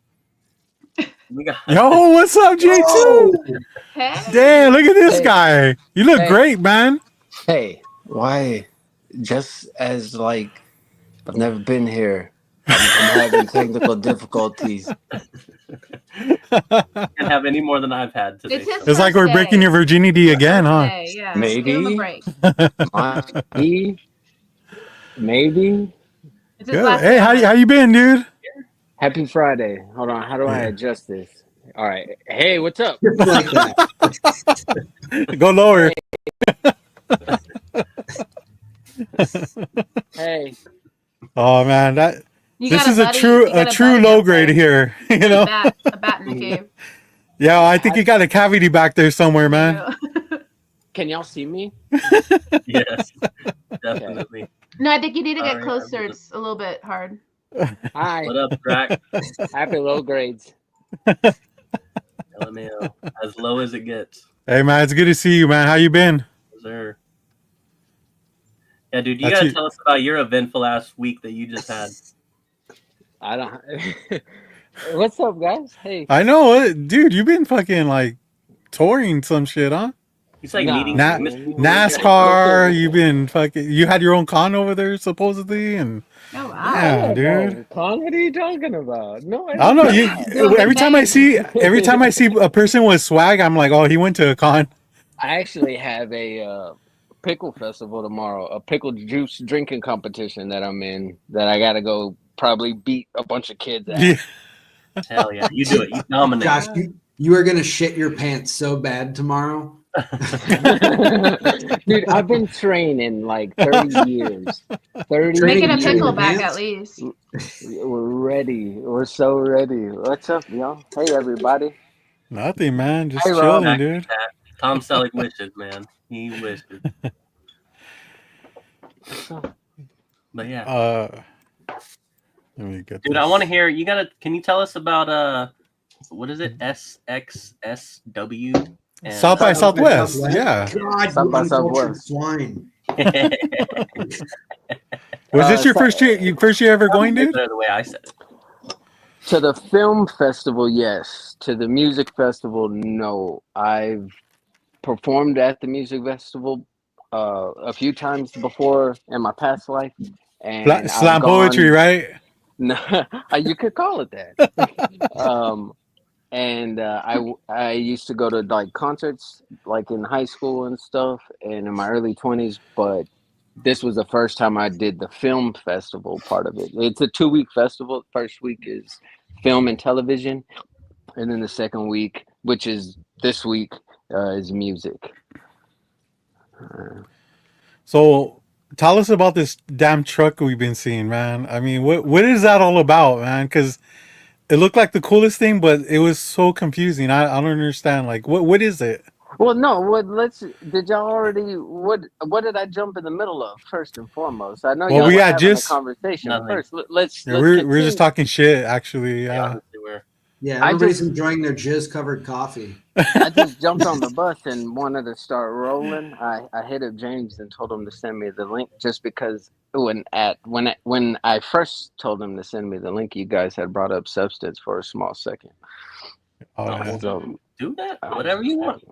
we got. Yo, what's up, J2? Hey. Damn, look at this Hey. guy. You look Hey. great, man. Hey, why? Just as like I've never been here. I'm having technical difficulties. Can't have any more than I've had today. It's his It's like we're first breaking day. your virginity again, huh? Hey, yeah. Maybe. Give him a break. Maybe. It's his Good. last Hey, day how on Earth. you been, dude? Happy Friday. Hold on. How do I Yeah. adjust this? All right. Hey, what's up? Just like that. Go lower. Hey. Oh man, that You this got is a buddy- true you got true buddy low up grade there. here. You know? A bat in the cave. Yeah, I think you got a cavity back there somewhere, man. Can y'all see me? Yes, definitely. No, I think you need to get Sorry, closer. I'm It's a little bit hard. Hi. What up, Drac? Happy low grades. LMAO. As low as it gets. Hey man, it's good to see you, man. How you been? Yes, sir. Yeah, dude, you That's gotta you. tell us about your eventful ass week that you just had. I don't. What's up, guys? Hey. I know, dude. You've been fucking like touring some shit, huh? He's like Nah, meeting Na- Mr. NASCAR. You've been fucking. You had your own con over there supposedly, and Oh, wow. yeah, dude. No, Con, what are you talking about? No, I don't know. Doing Every big time I things. see a person with swag, I'm like, oh, he went to a con. I actually have a pickle festival tomorrow, a pickle juice drinking competition that I'm in that I gotta go probably beat a bunch of kids at. Yeah. Hell yeah, you do it. You dominate. Josh, you are gonna shit your pants so bad tomorrow. Dude, I've been training like 30 years. 30 Making a Training pickle in back advance? at least. We're ready. We're so ready. What's up, y'all? Hey, everybody. Nothing, man. Just Hey, Rob. chilling, dude. Tom Selleck wishes, man. He wishes. But yeah, Let me get dude, this. I want to hear. You gotta. Can you tell us about what is it? SXSW. And- South by Southwest. Yeah. God, South you by uncultured Southwest. swine. Was this your so- first year? You first year ever going, dude? Better the way I said it. To the film festival, yes. To the music festival, no. I've performed at the music festival a few times before in my past life, and I've Slam gone- poetry, right? No, you could call it that. And I used to go to like concerts like in high school and stuff, and in my early 20s. But this was the first time I did the film festival part of it. It's a 2-week festival. The first week is film and television, and then the second week, which is this week, is music. So tell us about this damn truck we've been seeing, man. I mean, what is that all about, man? Because it looked like the coolest thing, but it was so confusing. I don't understand. Like, what is it? Well, no. Did y'all already? What did I jump in the middle of first and foremost? I know Well, y'all we were had having just- a conversation Nothing. first. Let's Yeah, we're continue. just talking shit, actually. Yeah, Yeah. honestly, we're. Yeah, I everybody's just- enjoying their jizz-covered coffee. I just jumped on the bus and wanted to start rolling. I hit up James and told him to send me the link just because when I first told him to send me the link, you guys had brought up substance for a small second. Oh, yeah. So, Do that. Whatever you want.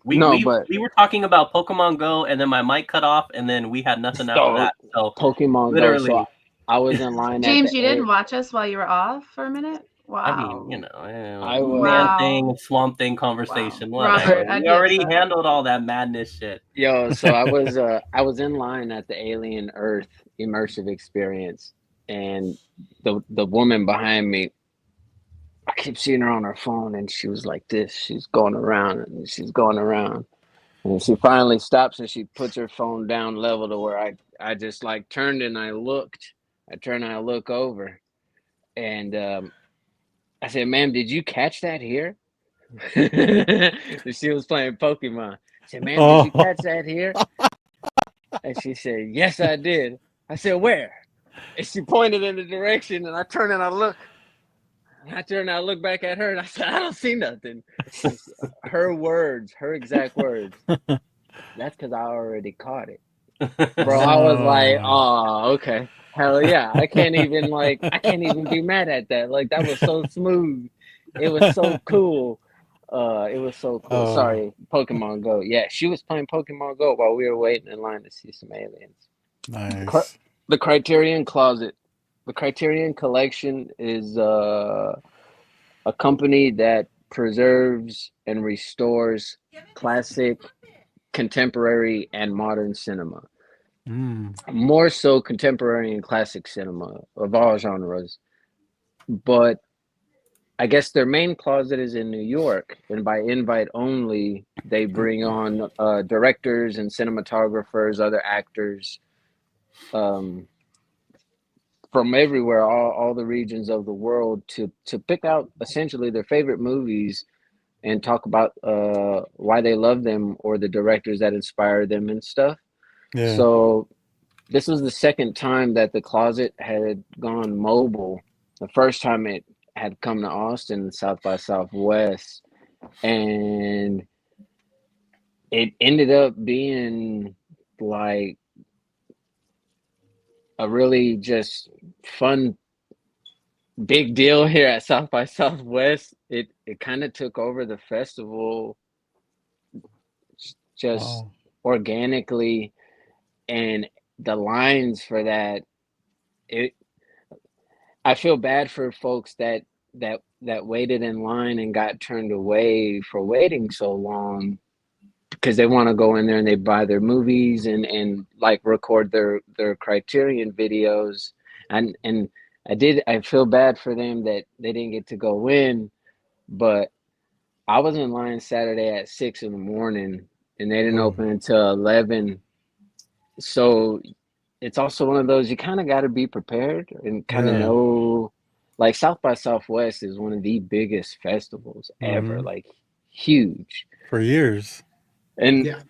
We were talking about Pokemon Go, and then my mic cut off, and then we had nothing after So, that. So Pokemon literally, Go. So I was in line. James, at the you didn't watch us while you were off for a minute? Wow. I mean, you know, I was- man Wow. thing, swamp thing conversation. Wow. Whatever. Robert, I'd We be already upset. handled all that madness shit. Yo, so I was in line at the Alien Earth immersive experience, and the woman behind me, I keep seeing her on her phone, and she was like this. She's going around and she's going around, and she finally stops and she puts her phone down level to where I just like turned and I looked. I turn and I look over, and I said, "Ma'am, did you catch that here?" She was playing Pokemon. I said, "Ma'am, did you Oh, catch that here?" And she said, "Yes, I did." I said, "Where?" And she pointed in the direction, and I turned and I look. And I turned and I look back at her, and I said, "I don't see nothing." Her words, her exact words. That's because I already caught it, bro. I was like, oh, "Oh, okay, hell yeah." I can't even be mad at that. Like that was so smooth. It was so cool. It was so cool. oh, Sorry, Pokemon Go. Yeah, she was playing Pokemon Go while we were waiting in line to see some aliens. nice. The Criterion Closet, the Criterion Collection is a company that preserves and restores classic, contemporary, and modern cinema. Mm. More so contemporary and classic cinema of all genres. But I guess their main closet is in New York, and by invite only, they bring on directors and cinematographers, other actors, um, from everywhere, all the regions of the world, to pick out essentially their favorite movies and talk about why they love them or the directors that inspire them and stuff. Yeah. So this was the second time that the closet had gone mobile. The first time it had come to Austin, South by Southwest, and it ended up being like a really just fun big deal here at South by Southwest. It kind of took over the festival just Wow. organically, and the lines for that, it I feel bad for folks that waited in line and got turned away for waiting so long because they want to go in there and they buy their movies and like record their Criterion videos, and I feel bad for them that they didn't get to go in, but I was in line Saturday at 6 in the morning and they didn't Oh, open until 11. So it's also one of those you kind of got to be prepared and kind of yeah. know, like South by Southwest is one of the biggest festivals ever, Mm-hmm. like huge. For years. And Yeah.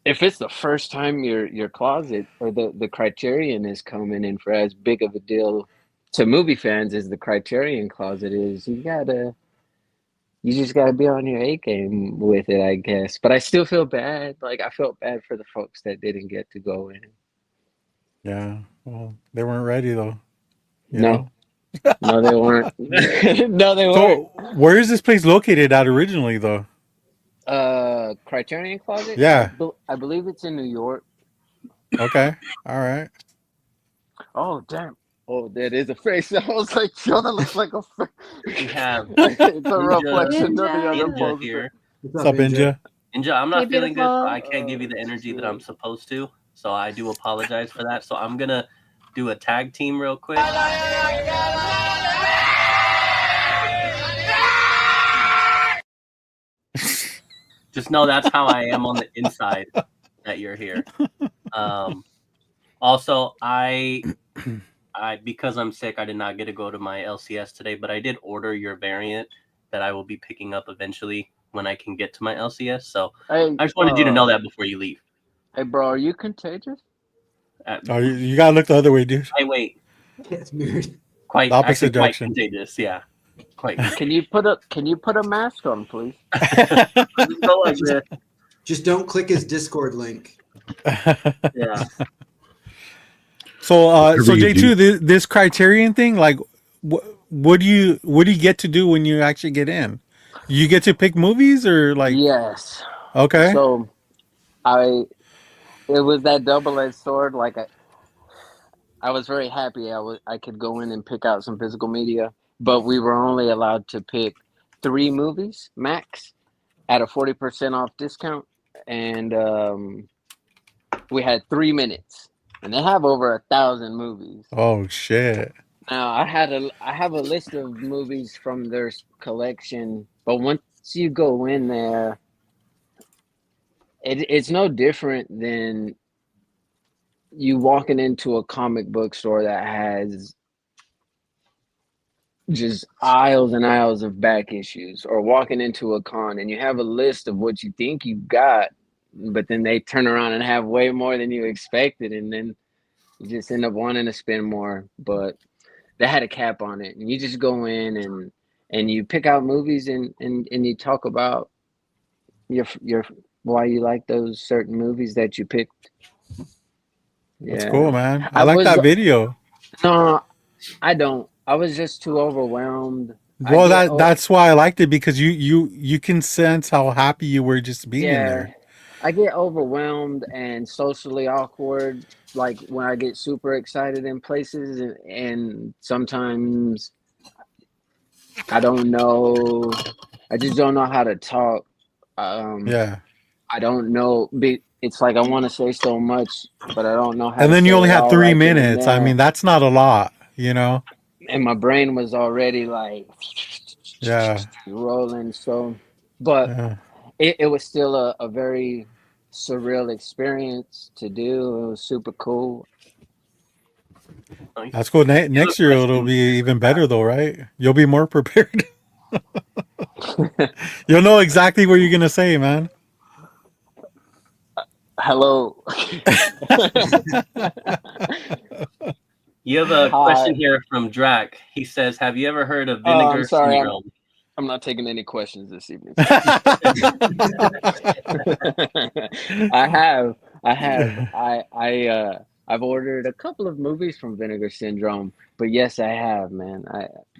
if it's the first time your closet or the Criterion is coming in for as big of a deal to movie fans as the Criterion Closet is, you just gotta be on your A game with it, I guess. But I still feel bad. Like I felt bad for the folks that didn't get to go in. Yeah. Well, they weren't ready though. You No, know. no, they weren't. No, they weren't. So, where is this place located at originally though? Criterion Closet. Yeah. I believe it's in New York. Okay. All right. Oh damn. Oh, that is a face. I was like, yo, that looks like a face. We have It's a Ninja reflection of the other Ninja. Ninja poster. here. What's What's up, up, Ninja? Ninja? Ninja, I'm Hey, not feeling good, so beautiful. I can't give you the energy that I'm supposed to. So I do apologize for that. So I'm gonna do a tag team real quick. Just know that's how I am on the inside that you're here. Also, I because I'm sick, I did not get to go to my LCS today, but I did order your variant that I will be picking up eventually when I can get to my LCS. So Hey, I just wanted you to know that before you leave. hey, bro, are you contagious? Oh, you gotta look the other way, dude. I wait. Yeah, it's weird. Quite The opposite actually quite direction. contagious. Yeah, quite. Can you put a mask on, please? Just go like this. Just don't click his Discord link. Yeah. So, Whatever so you J2, this Criterion thing, like, what do you get to do when you actually get in? You get to pick movies or like? Yes. Okay. So it was that double-edged sword. Like I was very happy I could go in and pick out some physical media, but we were only allowed to pick 3 movies max at a 40% off discount, and we had 3 minutes, and they have over 1,000 movies. Oh shit. Now I have a list of movies from their collection, but once you go in there, it's no different than you walking into a comic book store that has just aisles and aisles of back issues, or walking into a con and you have a list of what you think you've got, but then they turn around and have way more than you expected, and then you just end up wanting to spend more. But they had a cap on it, and you just go in and you pick out movies, and you talk about your why you like those certain movies that you picked. That's Yeah. cool, man. I I like was that video. No, I don't. I was just too overwhelmed. I Well, get that's why I liked it, because you can sense how happy you were just being in yeah, there. I get overwhelmed and socially awkward, like when I get super excited in places, and sometimes I don't know. I just don't know how to talk. Yeah. I don't know. It's like I want to say so much, but I don't know how And to then you say only it had all 3 right then and minutes. I mean, there. that's not a lot, you know? And my brain was already like Yeah. rolling. So, but Yeah. it was still a very surreal experience to do. It was super cool. That's cool. Next year it'll question. be even better though, right? You'll be more prepared. You'll know exactly what you're gonna say, man. Hello. You have a question Hi. here from Drac. He says, "Have you ever heard of Oh, I'm vinegar sorry. syndrome?" I'm not taking any questions this evening. I have. I've ordered a couple of movies from Vinegar Syndrome, but yes, I have, man.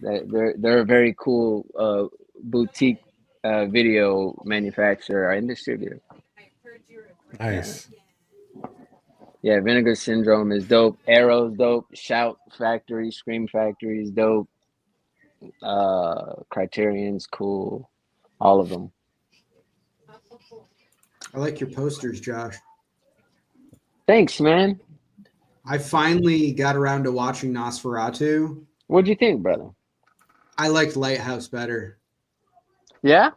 They're a very cool boutique video manufacturer and distributor. Nice. Yeah, Vinegar Syndrome is dope. Arrow's dope. Shout Factory, Scream Factory is dope. Criterion's cool. All of them. I like your posters, Josh. Thanks, man. I finally got around to watching Nosferatu. What'd you think, brother? I liked Lighthouse better. Yeah?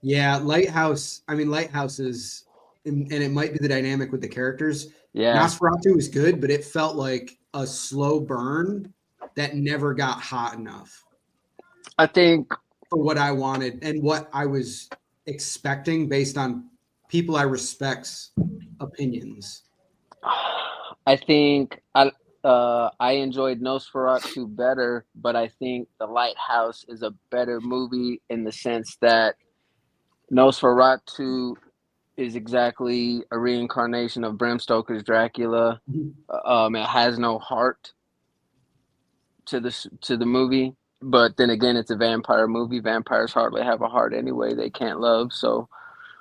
Yeah, Lighthouse. I mean, Lighthouse is, and it might be the dynamic with the characters. Yeah. Nosferatu was good, but it felt like a slow burn that never got hot enough I think for what I wanted and what I was expecting based on people I respect's opinions. I enjoyed Nosferatu better, but I think The Lighthouse is a better movie in the sense that Nosferatu is exactly a reincarnation of Bram Stoker's Dracula. It has no heart to the movie, but then again, it's a vampire movie. Vampires hardly have a heart anyway; they can't love. So,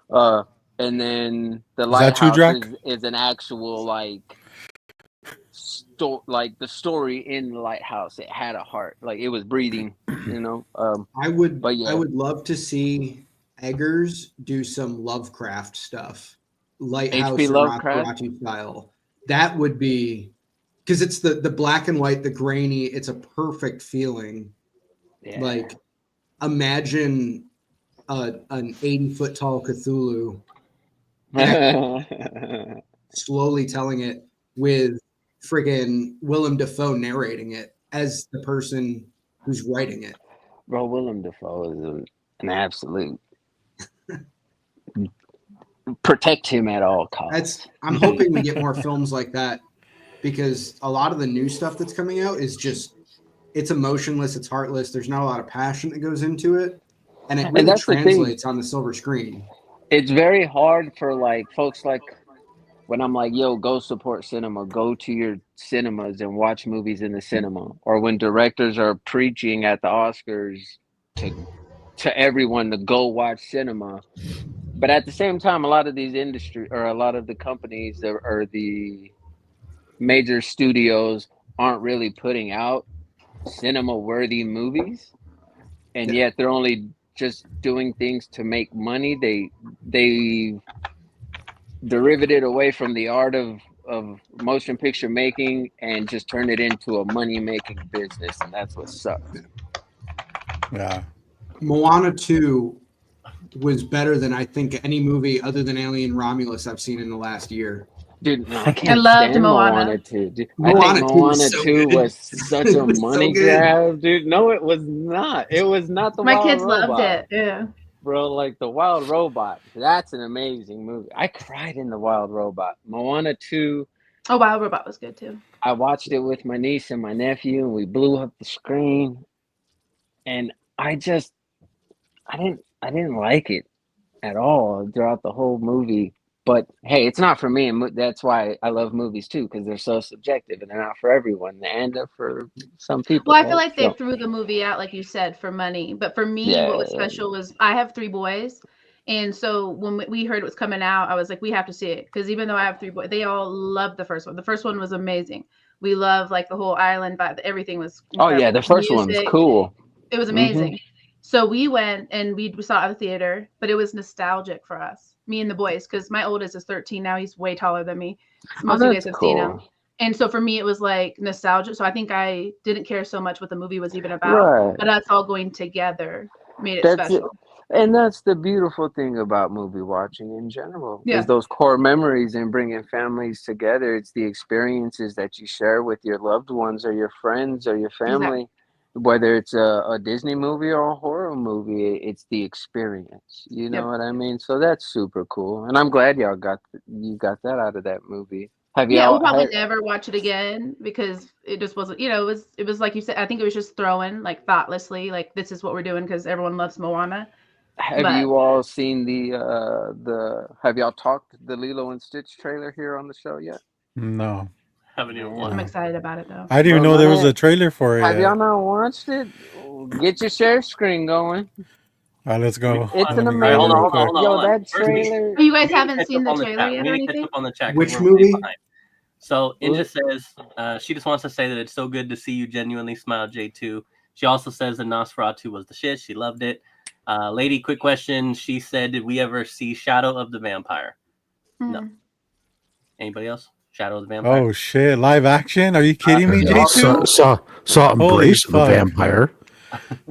and then The Is that true, Lighthouse Drac? is an actual like the story in The Lighthouse. It had a heart, like it was breathing. You know. I would But love to see Eggers do some Lovecraft stuff, Lighthouse H.P. or Lovecraft? Nosferatu style. That would be, because it's the black and white, the grainy. It's a perfect feeling. Yeah. Like, imagine an 80-foot tall Cthulhu slowly telling it with friggin' Willem Dafoe narrating it as the person who's writing it. Bro, Willem Dafoe is an absolute. Protect him at all costs. I'm hoping we get more films like that, because a lot of the new stuff that's coming out is just, it's emotionless, it's heartless. There's not a lot of passion that goes into it, and it really translates on the silver screen. It's very hard for like folks like when I'm like, yo, go support cinema, go to your cinemas and watch movies in the cinema, or when directors are preaching at the Oscars to everyone to go watch cinema. But at the same time, a lot of these a lot of the companies or the major studios aren't really putting out cinema worthy movies, and yet they're only just doing things to make money. They derivated away from the art of motion picture making and just turned it into a money making business, and that's what sucks. Yeah. Moana 2 was better than I think any movie other than Alien Romulus I've seen in the last year. Dude, no, I can't loved stand Moana. Moana 2. Dude, Moana I 2 think was Moana so 2 good. was such It a was so money good. grab, dude. No, it was not. It was not the My Wild kids Robot. loved it. Yeah. Bro, like the Wild Robot. That's an amazing movie. I cried in the Wild Robot. Moana 2, Oh, Wild Robot was good too. I watched it with my niece and my nephew, and we blew up the screen. And I didn't like it at all throughout the whole movie. But hey, it's not for me, and that's why I love movies too, because they're so subjective and they're not for everyone. And they're for some people. Well, I feel right? like they So, threw the movie out, like you said, for money. But for me, yeah, what was special was I have 3 boys. And so when we heard it was coming out, I was like, we have to see it. Because even though I have 3 boys, they all loved the first one. The first one was amazing. We loved like the whole island vibe. Everything was oh yeah, incredible. the first one's Music, cool. it was Mhm. amazing. So we went and we saw it at the theater, but it was nostalgic for us, me and the boys, because my oldest is 13 now. He's way taller than me. Oh, Most of you guys that's have seen him. cool. And so for me, it was like nostalgia. So I think I didn't care so much what the movie was even about, Right. but us all going together made it That's it. special. And that's the beautiful thing about movie watching in general Yeah. is those core memories and bringing families together. It's the experiences that you share with your loved ones or your friends or your family, whether it's a Disney movie or a horror movie. It's the experience. You know Yep. what I mean? So that's super cool, and I'm glad y'all got that out of that movie. Have Yeah, y'all we'll probably had, never watch it again because it just wasn't, it was like you said, I think it was just thrown like thoughtlessly, like this is what we're doing because everyone loves Moana. have But you all seen have y'all talked the Lilo and Stitch trailer here on the show yet? No, Haven't even I'm watched. excited about it though. I didn't even Bro, know there was man. a trailer for it. Have y'all Yet. not watched it? Get your share screen going. All right, let's go. It's Let an me All right, go amazing. real quick. Yo, hold on. that First, we- trailer. Oh, you guys we need to haven't catch seen up the on the trailer chat. yet We or need to catch anything? up on the chat. 'cause Which we're way movie? behind. So Inja says she just wants to say that it's so good to see you genuinely smile, J2. She also says that Nosferatu was the shit. She loved it. Lady, quick question. She said, did we ever see Shadow of the Vampire? No. Anybody else? Shadow of the Vampire? Oh shit! Live action? Are you kidding me, yeah. J2? Saw Holy Embrace of the fuck. Vampire.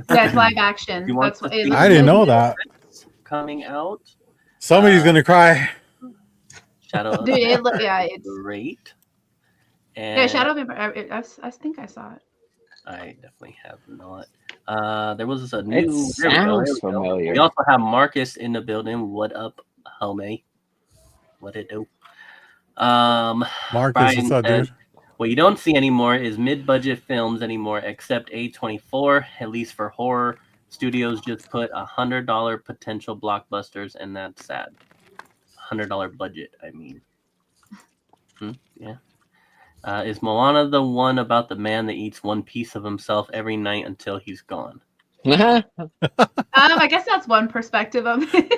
Yeah, it's live action. You want That's what to it see looks I didn't good. know that. coming out? Somebody's gonna cry. Shadow of Dude, the it look Vampire. it's Great. And yeah, Shadow of Vampire. I think I saw it. I definitely have not. There was a new. It there we go, sounds there we go. familiar. We also have Marcus in the building. What up, homie? What it do? Marcus, Brian what's up, says, dude? what you don't see anymore is mid-budget films anymore, except A24. At least for horror, studios just put $100 potential blockbusters, and that's sad. $100 budget, I mean. Yeah. Is Moana the one about the man that eats one piece of himself every night until he's gone? I guess that's one perspective of it.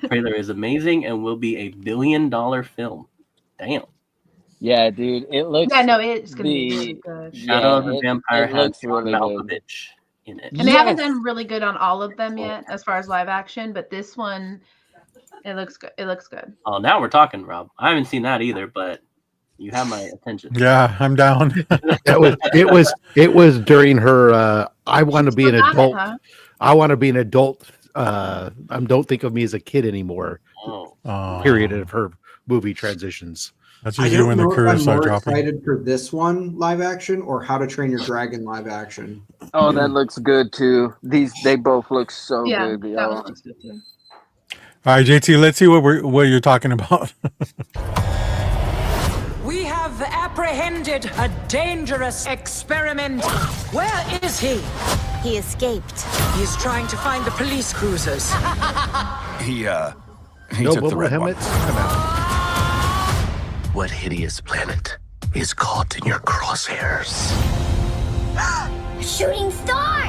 Trailer is amazing and will be $1 billion film. Damn. Yeah, dude, it looks. Yeah, no, it's gonna be the- really good. Shadow of the Vampire it has looks John really good. Malkovich in it. And they haven't Yes. done really good on all of them yet, as far as live action. But this one, it looks good. It looks good. Oh, now we're talking, Rob. I haven't seen that either, but you have my attention. Yeah, I'm down. It was during her I want to be an Still got it, adult. huh? I want to be an adult. Don't think of me as a kid anymore. Oh, Oh, Period of her movie transitions. That's I usually don't when the know if curves I'm start more dropping. excited for this one live action or How to Train Your Dragon live action. Oh, that looks good too. They both look so Yeah, good, that one y'all. looks good too. All right, JT, let's see what you're talking about. We have apprehended a dangerous experiment. Where is he? He escaped. He's trying to find the police cruisers. He No took the bubble red one. helmets. Come out. What hideous planet is caught in your crosshairs? A shooting star!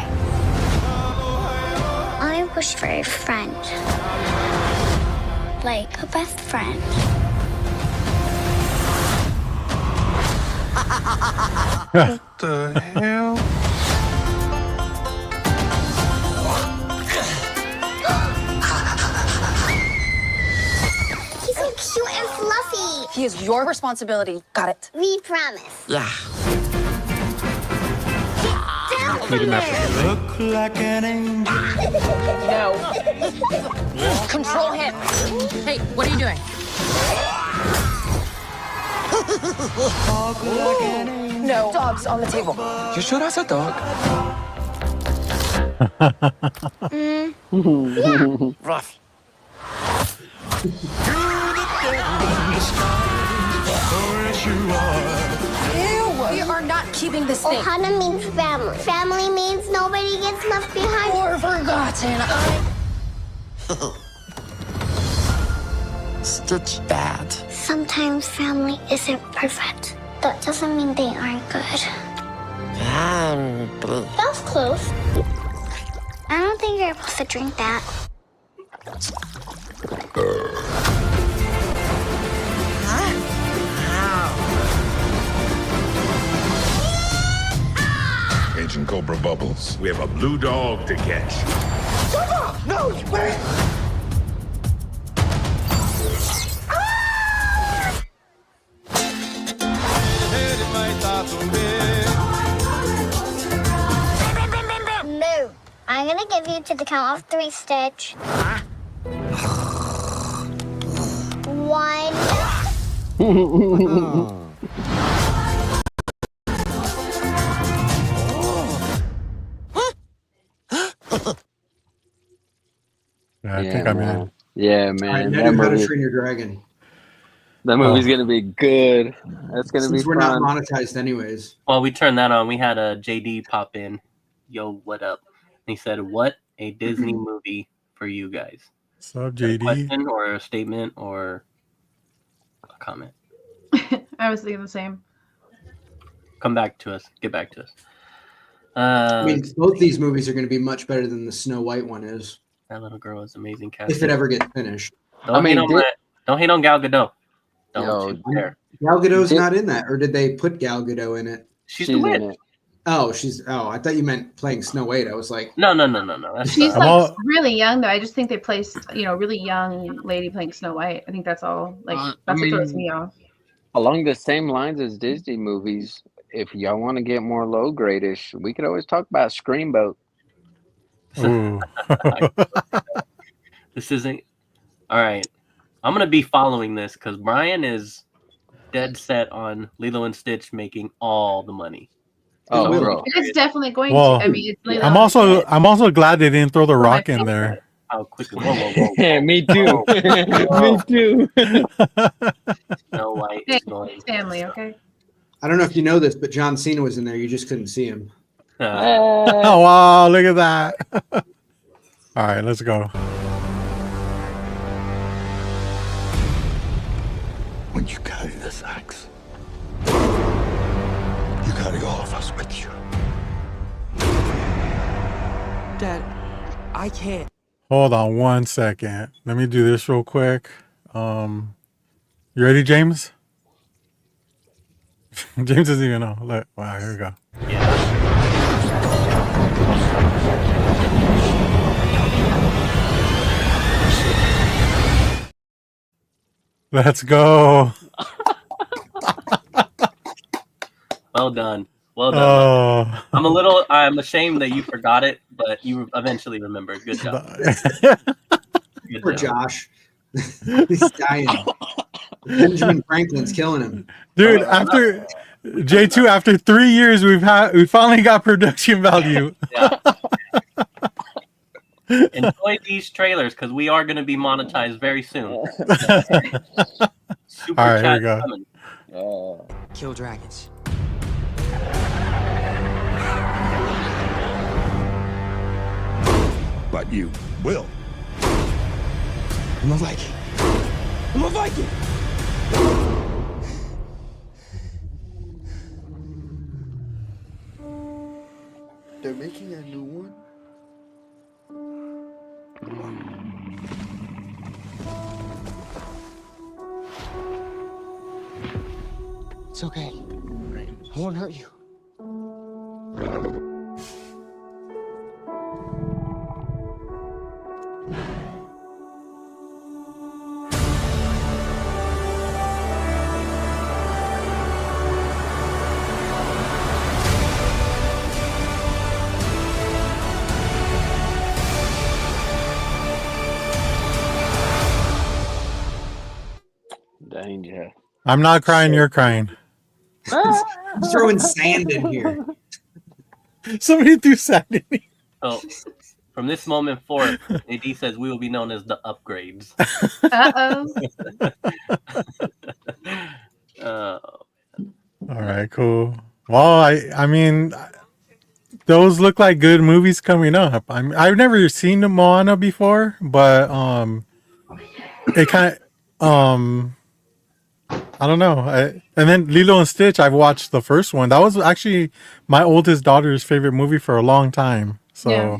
I wish for a friend. Like a best friend. What the hell? He's so cute and fluffy. He is your responsibility. Got it. We promise. Yeah. Need a message. Look like an angel. No. Control him. Hey, what are you doing? No, dogs on the table. You sure that's a dog? Rough. Ew! We are not keeping this thing. Ohana means family. Family means nobody gets left behind. Or forgotten. Stitch that. Sometimes family isn't perfect. That doesn't mean they aren't good. That's close. I don't think you're supposed to drink that. Agent Cobra Bubbles, we have a blue dog to catch. No, wait. No. I'm gonna give you to the count of 3, Stitch. 1. Yeah, I think I'm in. man. Yeah, All right, man. now That do How to movie, Train Your Dragon. that movie's gonna be good. That's gonna be Since we're not fun. monetized anyways. While we turned that on, we had a JD pop in. Yo, what up? And he said, "What a Disney movie for you guys." What's up, A JD? question or a statement or a comment? I was thinking the same. Come back to us. Get back to us. I mean, both these movies are going to be much better than the Snow White one is, that little girl is amazing. if Casting. it ever gets finished. Don't hate on don't hate on Gal Gadot. Don't Yo, you dare. Gal Gadot's Did- not in that, or did they put Gal Gadot in it? She's She's the in witch. it. Oh, I thought you meant playing Snow White. I was like, No. That's She's I'm like all- really young though. I just think they placed, really young lady playing Snow White. I think that's all. Like I that's what throws mean- me off. Along the same lines as Disney movies, if y'all want to get more low gradish, we could always talk about Screamboat. Ooh. This isn't all right. I'm gonna be following this because Brian is dead set on Lilo and Stitch making all the money. Oh, will. bro. It's definitely going Well, to. I mean, it's Lilo I'm and Stitch. also glad they didn't throw the rock in there. How quickly? Whoa. Yeah, me too. Me too. Snow White Hey, is going. it's family, okay? I don't know if you know this, but John Cena was in there. You just couldn't see him. Oh wow, look at that. All right, let's go. When you carry this axe, you carry all of us with you. Dad, I can't. Hold on one second. Let me do this real quick. You ready, James? James doesn't even know. Look, wow, here we go. Let's go. Well done. Well done. Oh. I'm ashamed that you forgot it, but you eventually remembered. Good job. Good Poor job. Josh. He's dying. Benjamin Franklin's killing him. Dude, after J2, after 3 years, we finally got production value. Yeah. Enjoy these trailers because we are going to be monetized very soon. Super All right, here chat we go. coming. Kill dragons. But you will. I'm a Viking. I'm a Viking. They're making a new one? It's okay. I won't hurt you. Danger. I'm not crying. You're crying. He's throwing sand in here. Somebody threw sand in me. So from this moment forth, AD says we will be known as the upgrades. Uh-oh. All right, cool. Well, I mean, those look like good movies coming up. I've never seen the Moana before, but it kind of I don't know. And then Lilo and Stitch, I've watched the first one. That was actually my oldest daughter's favorite movie for a long time. So, Yeah.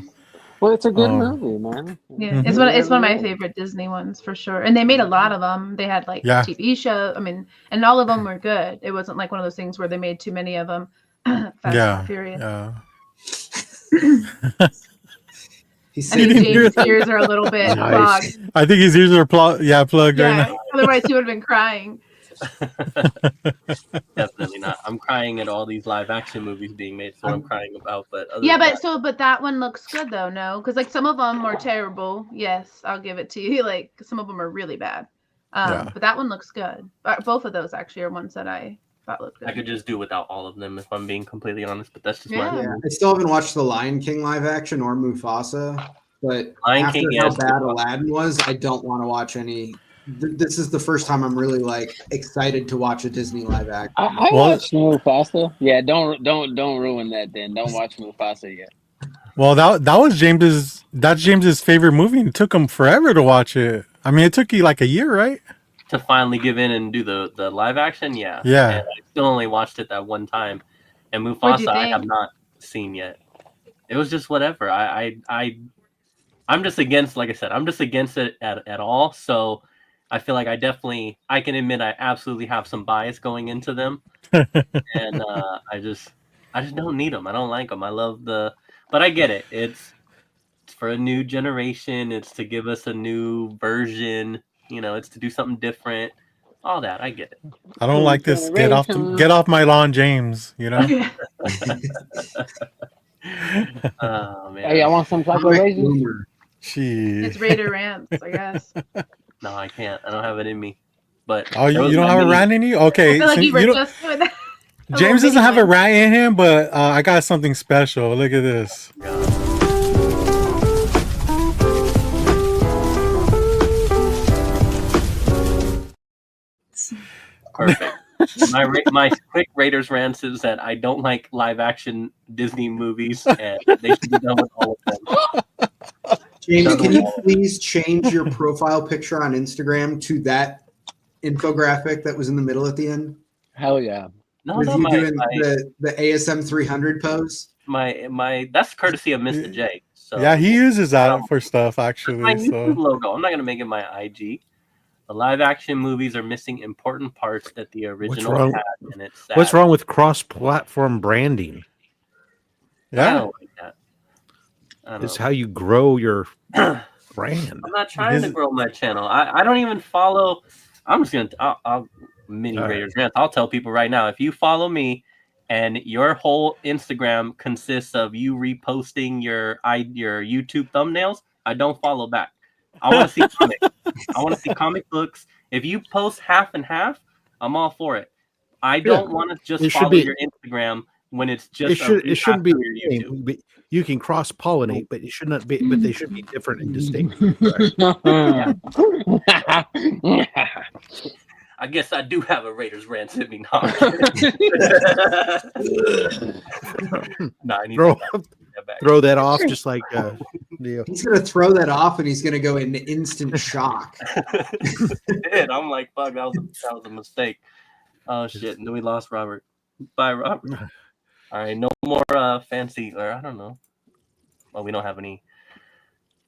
Well, it's a good movie, man. Yeah, it's one of my favorite Disney ones for sure. And they made a lot of them. They had like Yeah. TV show. I mean, and all of them were good. It wasn't like one of those things where they made too many of them. Fast and Furious. Yeah. I think James' ears are a little bit clogged. I think his ears are plugged right now. Otherwise he would have been crying. Definitely not. I'm crying at all these live action movies being made. So I'm crying about. But Yeah, but that one looks good though. No, because like some of them were terrible. Yes, I'll give it to you. Like some of them are really bad. But that one looks good. Both of those actually are ones that I thought looked good. I could just do without all of them if I'm being completely honest. But that's just my. Yeah, I still haven't watched the Lion King live action or Mufasa, but Lion after King, how yes. bad Aladdin was, I don't want to watch any. This is the first time I'm really like excited to watch a Disney live action. I watched Mufasa. Yeah, don't ruin that. Then don't watch Mufasa yet. Well, that was James's favorite movie. And it took him forever to watch it. I mean, it took you like a year, right? To finally give in and do the live action, yeah. Yeah. And I still only watched it that one time. And What'd you Mufasa I think? have not seen yet. It was just whatever. I'm just against, like I said, I'm just against it at all. So I feel like I can admit I absolutely have some bias going into them. And I just don't need them. I don't like them. I love but I get it. It's for a new generation. It's to give us a new version. You know, it's to do something different. All that, I get it. I don't like this. Get off my lawn, James. You know. Oh man. Hey, I want some chocolate raisins. It's Raider Rants, I guess. No, I can't. I don't have it in me. But Oh, you don't have a rant in you? Okay. I feel like since you were you don't- just doing that. James doesn't have a rant in him, but I got something special. Look at this. Perfect. My quick Raiders rants is that I don't like live action Disney movies, and they should be done with all of them. James, can you please change your profile picture on Instagram to that infographic that was in the middle at the end? Hell yeah. No, With no, you doing the ASM 300 pose? My that's courtesy of Mr. J. So Yeah, he uses that for stuff my actually. YouTube So logo. I'm not gonna make it my IG. The live action movies are missing important parts that the original wrong? had, and it's sad. What's wrong with cross-platform branding? I yeah, don't like that. I don't It's know. how you grow your brand. I'm not trying to grow my channel. I don't even follow. I'm just gonna. I'll mini All right. Raiders rant. I'll tell people right now. If you follow me, and your whole Instagram consists of you reposting your YouTube thumbnails, I don't follow back. I want to see comics. I want to see comic books. If you post half and half, I'm all for it. I don't want to just It should follow be- your Instagram when it's just It shouldn't be your the YouTube. same, but you can cross pollinate, but it should not be. But they should be different and distinct. I guess I do have a Raiders rant in me now. Nah, I need Throw, to get that back. throw that off, just like Leo. He's going to throw that off and he's going to go into instant shock. It did. I'm like, fuck, that was a mistake. Oh shit! And then we lost Robert. Bye, Robert. All right, no more fancy, or I don't know. Well, we don't have any.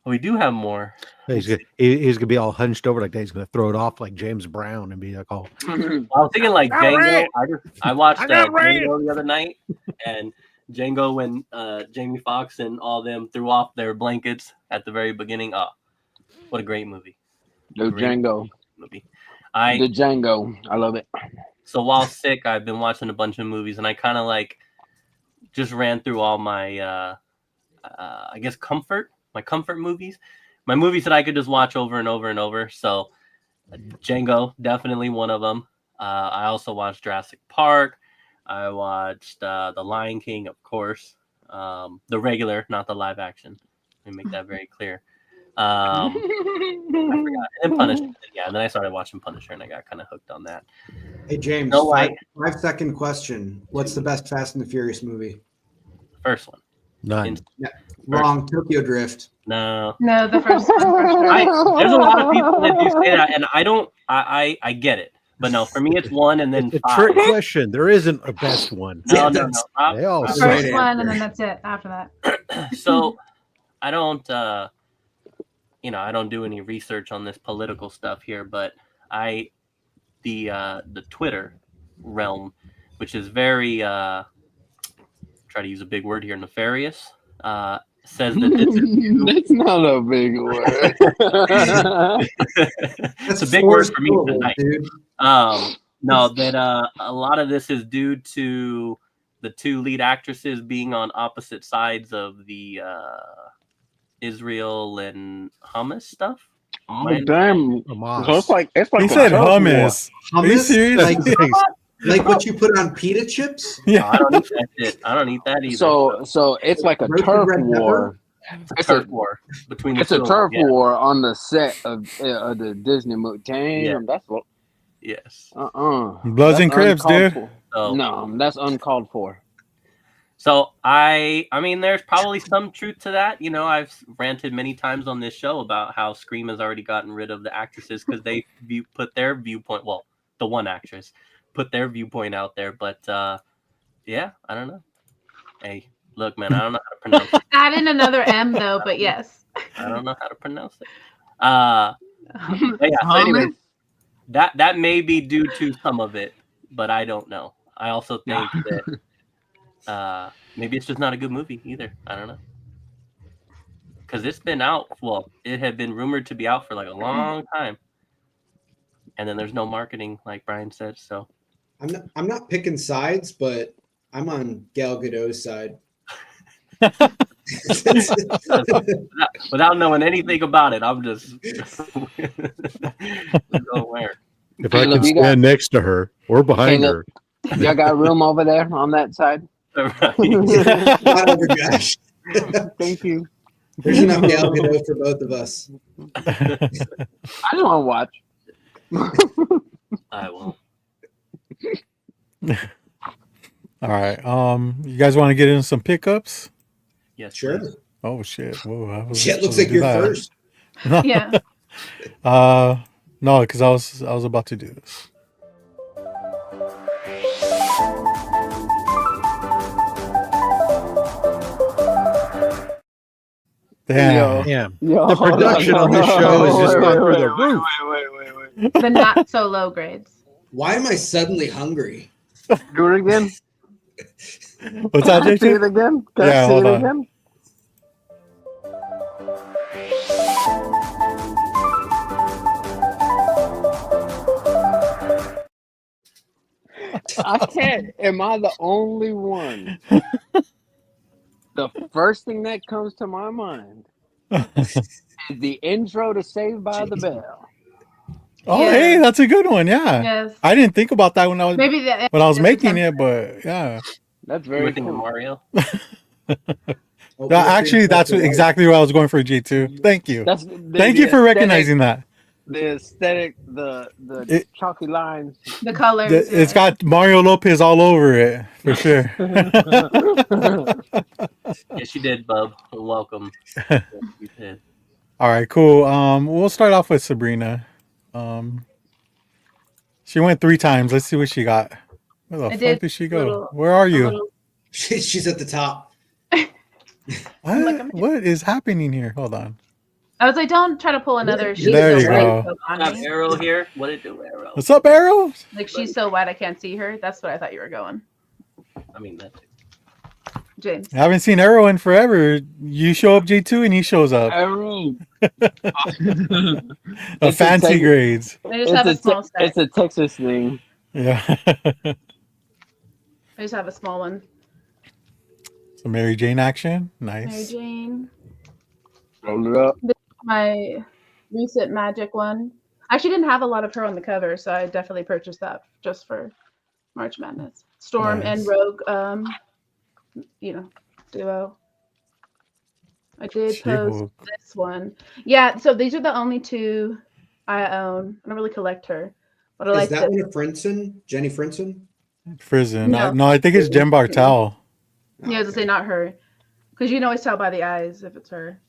Well, we do have more. He's gonna be all hunched over like that. He's gonna throw it off like James Brown and be like, "Oh, I was thinking like Django. I watched Django the other night, and Django when Jamie Foxx and all them threw off their blankets at the very beginning. Oh, what a great movie! The Django. Movie. The Django. I love it. So while sick, I've been watching a bunch of movies, and I kind of like just ran through all my, I guess, my comfort movies, my movies that I could just watch over and over and over. So Django, definitely one of them. I also watched Jurassic Park. I watched The Lion King, of course. The regular, not the live action. Let me make that very clear. I forgot. And then Punisher. Yeah, and then I started watching Punisher, and I got kind of hooked on that. Hey, James, No, 5-second question. What's the best Fast and the Furious movie? First one. None. Yeah, wrong. Tokyo Drift. No. No, the first one. For sure. There's a lot of people that do say that, and I don't. I get it, but no, for me it's one, and then It's a 5. trick question. There isn't a best one. No. They all First suck. one, and then that's it. After that. So I don't. I don't do any research on this political stuff here, but the Twitter realm, which is very try to use a big word here, nefarious, says that this is That's not a big word. it's a big word for me tonight. Dude. No, that a lot of this is due to the two lead actresses being on opposite sides of the Israel and Hamas stuff. Oh damn! Hamas. So it's like He a said turf war. hummus. Are you Hummus? serious? Like what you put on pita chips? No, I don't eat that shit. I don't eat that either. So it's like a Roasted turf red war. It's a turf war between the It's two a of turf them, yeah. war on the set of the Disney movie. Damn, Yeah. that's what. Yes. Bloods and Crips, dude. No, that's uncalled for. So I mean, there's probably some truth to that. I've ranted many times on this show about how Scream has already gotten rid of the actresses because they put their viewpoint. Well, the one actress put their viewpoint out there, but yeah, I don't know. Hey, look, man, I don't know how to pronounce it. Add in another M though, but yes. I don't know how to pronounce it. But yeah. So anyway, that may be due to some of it, but I don't know. I also think that maybe it's just not a good movie either. I don't know. Because it's been out. Well, it had been rumored to be out for like a long time, and then there's no marketing, like Brian said. So I'm not picking sides, but I'm on Gal Gadot's side. without knowing anything about it, I'm just nowhere. If I can stand next to her or behind her. Y'all got room over there on that side? Not over Josh. Thank you. There's enough Gal Gadot for both of us. I just want to watch. I won't. All right. You guys want to get into some pickups? Yes, sure. Please. Oh shit! Whoa, shit looks like you're first. Yeah. No, because I was about to do this. Damn. The production on this show has just gone through the roof. Wait. The not so low grades. Why am I suddenly hungry? Do it again. What's that, Can I see JT? it again? Can Yeah, I see hold it on. again? I can't. Am I the only one? The first thing that comes to my mind is the intro to Saved by the Bell. Oh, Yeah. hey, that's a good one. Yeah. Yes. I didn't think about that when I was Maybe making it, but yeah. That's You very were thinking cool. Mario. Actually, that's exactly what I was going for, G2. Thank you. Thank you for recognizing that. The aesthetic, the chalky lines. The colors. It's got Mario Lopez all over it, for sure. Yes, you did, bub. Welcome. Yes, you did. All right, cool. We'll start off with Sabrina. She went 3 times. Let's see what she got. Where the fuck did she go? Where are you? She's at the top. What is happening here? Hold on. I was like, don't try to pull another. She's There so you wet, go. so I have Arrow here. What did it do, Arrow? What's up, Arrow? Like she's so wet, I can't see her. That's what I thought you were going, I mean, that too. James. I haven't seen Arrow in forever. You show up, G2, and he shows up. Arrow. Fancy grades. They just have a small set. It's a Texas thing. Yeah. I just have a small one. So Mary Jane action. Mary Nice. Jane. Roll it up. This is my recent magic one. I actually didn't have a lot of her on the cover, so I definitely purchased that just for March Madness. Storm and Rogue, duo. I did post this one. Yeah, so these are the only two I own. I don't really collect her, but I like that one a Frinson? Jenny Frinson? Frizen. No. I think it's Jen Bartel. Yeah, I was gonna say not her, because you can always tell by the eyes if it's her.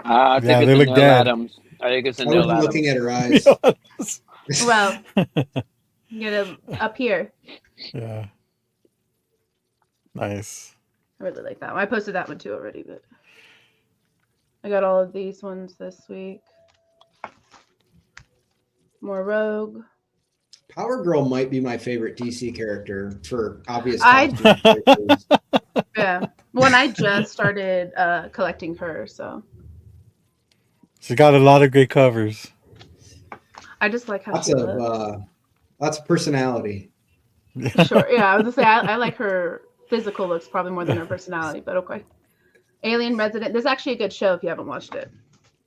I think it's Neil Adams. I think it's Neil Adams. Looking at her eyes. Well, up here. Yeah. Nice. I really like that one. I posted that one too already, but I got all of these ones this week. More Rogue. Power Girl might be my favorite DC character for obvious reasons. Yeah. When I just started collecting her, so. She got a lot of great covers. I just like how she looks. Lots of personality. Sure. Yeah, I was gonna say I like her physical looks probably more than her personality, but okay. Alien Resident. This is actually a good show if you haven't watched it.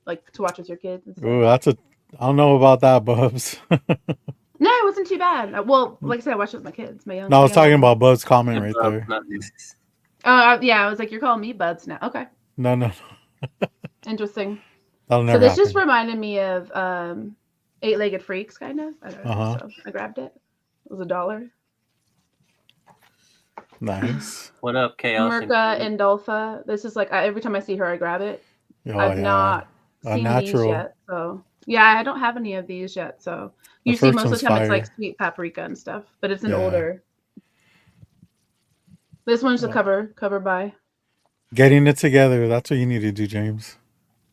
Like to watch with your kids. Ooh, I don't know about that, Bubs. No, it wasn't too bad. Well, like I said, I watched it with my kids. No, I was talking about Bubs' comment right there. Yeah, I was like, you're calling me Bubs now. Okay. No. Interesting. That'll never so this happen. just reminded me of Eight-Legged Freaks, kind of. I don't know. So I grabbed it. It was $1. Nice. What up, Chaos? Mirka and Dolpha. This is like every time I see her, I grab it. Oh, I've not seen these yet, so yeah, I don't have any of these yet. So usually most of the time it's like Sweet Paprika and stuff, but it's an older. This one's the cover by. Getting it together. That's what you need to do, James.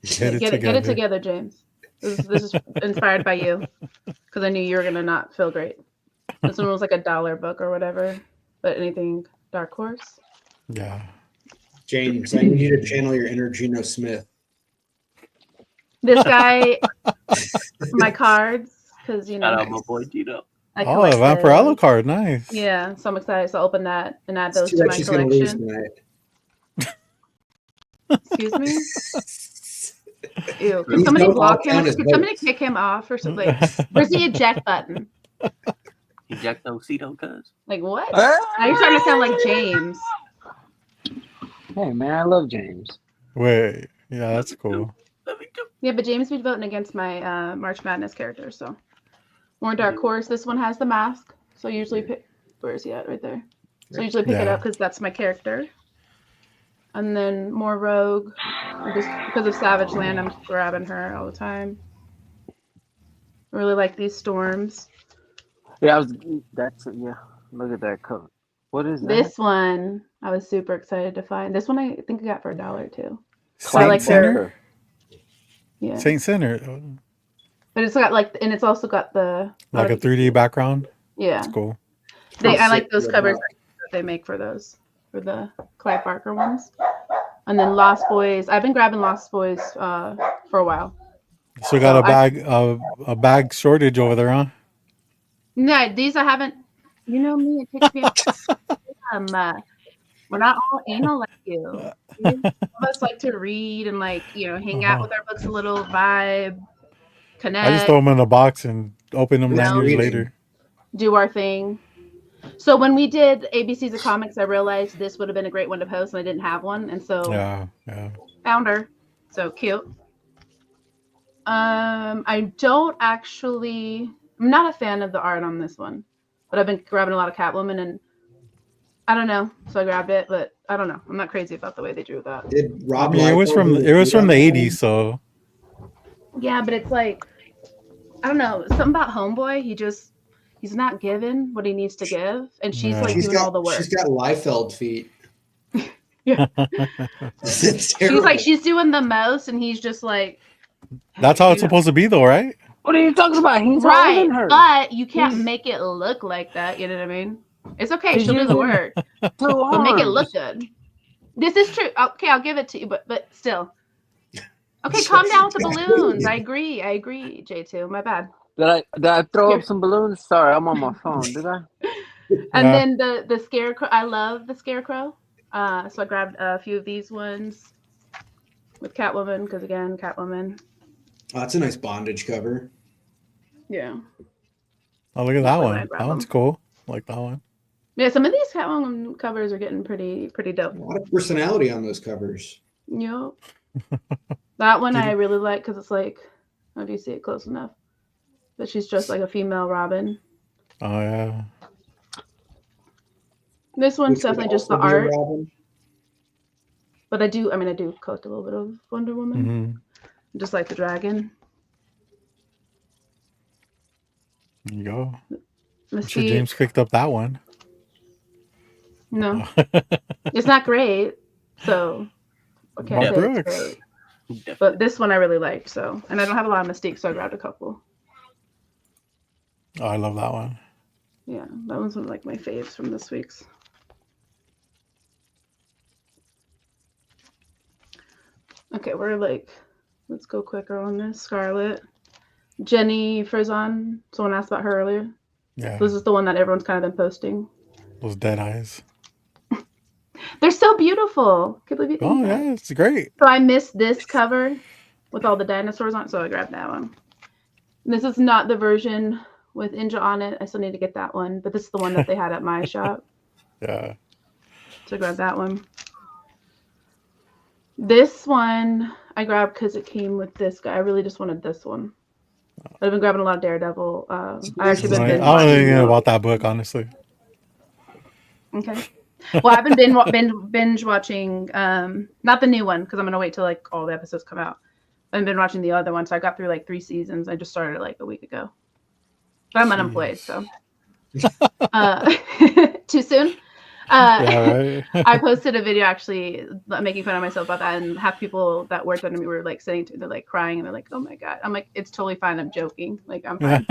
Get it together, James. This is inspired by you because I knew you were gonna not feel great. This one was like $1 book or whatever, but anything Dark Horse. Yeah. James, I need you to channel your inner Geno Smith. This guy, my cards, because Shout out my boy Gino. A Vampirello card, nice. Yeah, so I'm excited to open that and add those to my collection. Excuse me. Ew. Can somebody block him? Can somebody kick him off or something? Where's the eject button? Eject no Cito, cuz. Like what? Now you're starting to sound like James. Hey man, I love James. Wait, yeah, that's cool. Yeah, but James be voting against my March Madness character, so. More Dark Horse. This one has the mask, so I usually pick. Where is he at? Right there. So I usually pick it up because that's my character. And then more Rogue. Just because of Savage Land, I'm grabbing her all the time. I really like these storms. Yeah, look at that cover. What is that? This one I was super excited to find. This one I think I got for $1 too. Saint Sinner? Yeah. Saint Sinner. But it's got and it's also got the like a 3D background. Yeah. That's cool. I like those covers that they make for those, for the Clive Barker ones. And then Lost Boys. I've been grabbing Lost Boys for a while. So you got a bag shortage over there, huh? No, these I haven't. You know me, it takes me we're not all anal like you. Some of us like to read and hang out with our books a little, vibe, connect. I just throw them in a box and open them 9 years later. Do our thing. So when we did ABCs of Comics, I realized this would have been a great one to post, and I didn't have one, and so found her. So cute. I'm not a fan of the art on this one, but I've been grabbing a lot of Catwoman, and I don't know, so I grabbed it, but I don't know. I'm not crazy about the way they drew that. Did Rob? It was from the 80s, so. Yeah, but it's like, I don't know, something about Homeboy. He's not given what he needs to give, and she's doing all the work. She's got Liefeld feet. Yeah. She's doing the most, and he's just like. That's how it's supposed to be, though, right? What are you talking about? He's right, her. But you can't make it look like that. You know what I mean? It's okay. She'll do the work, but make it look good. This is true. Okay, I'll give it to you, but still. Okay, calm down with the balloons. I agree, J2. My bad. Did I throw up some balloons? Sorry, I'm on my phone. Did I? And then the Scarecrow. I love the Scarecrow. So I grabbed a few of these ones with Catwoman because again, Catwoman. Oh, that's a nice bondage cover. Yeah. Oh, look at that That's why I one. grab That one's them. cool. I like that one. Yeah, some of these Catwoman covers are getting pretty dope. A lot of personality on those covers. Yep. That one Did I you- really like because it's like, how do you see it close enough? But she's just like a female Robin. Oh yeah. This one's Which would definitely just the also be a art. Robin. But I do collect a little bit of Wonder Woman. Mm-hmm. Just like the dragon. There you go. I'm sure Mystique. James picked up that one. No. It's not great. So I can't Mark say Brooks. it's great. But this one I really liked, so and I don't have a lot of Mystique, so I grabbed a couple. Oh, I love that one. Yeah, that one's one of like my faves from this week's. Okay, we're like, let's go quicker on this. Scarlet. Jenny Frison. Someone asked about her earlier. Yeah. This is the one that everyone's kind of been posting. Those dead eyes. They're so beautiful. Can't believe you think Oh that. yeah, it's great. So I missed this cover with all the dinosaurs on it, so I grabbed that one. And this is not the version with Inja on it. I still need to get that one, but this is the one that they had at my shop. Yeah. So I grabbed that one. This one I grabbed because it came with this guy. I really just wanted this one. I've been grabbing a lot of Daredevil. I actually been I binge don't know anything watching. about that book, honestly. Okay. Well, I've been binge watching, not the new one because I'm gonna wait till like all the episodes come out. I've been watching the other one, so I got through like 3 seasons. I just started like a week ago. But I'm unemployed, so too soon. Yeah, right. I posted a video actually making fun of myself about that, and half people that worked under me were like saying they're like crying and they're like, "Oh my god!" I'm like, "It's totally fine. I'm joking. Like I'm fine."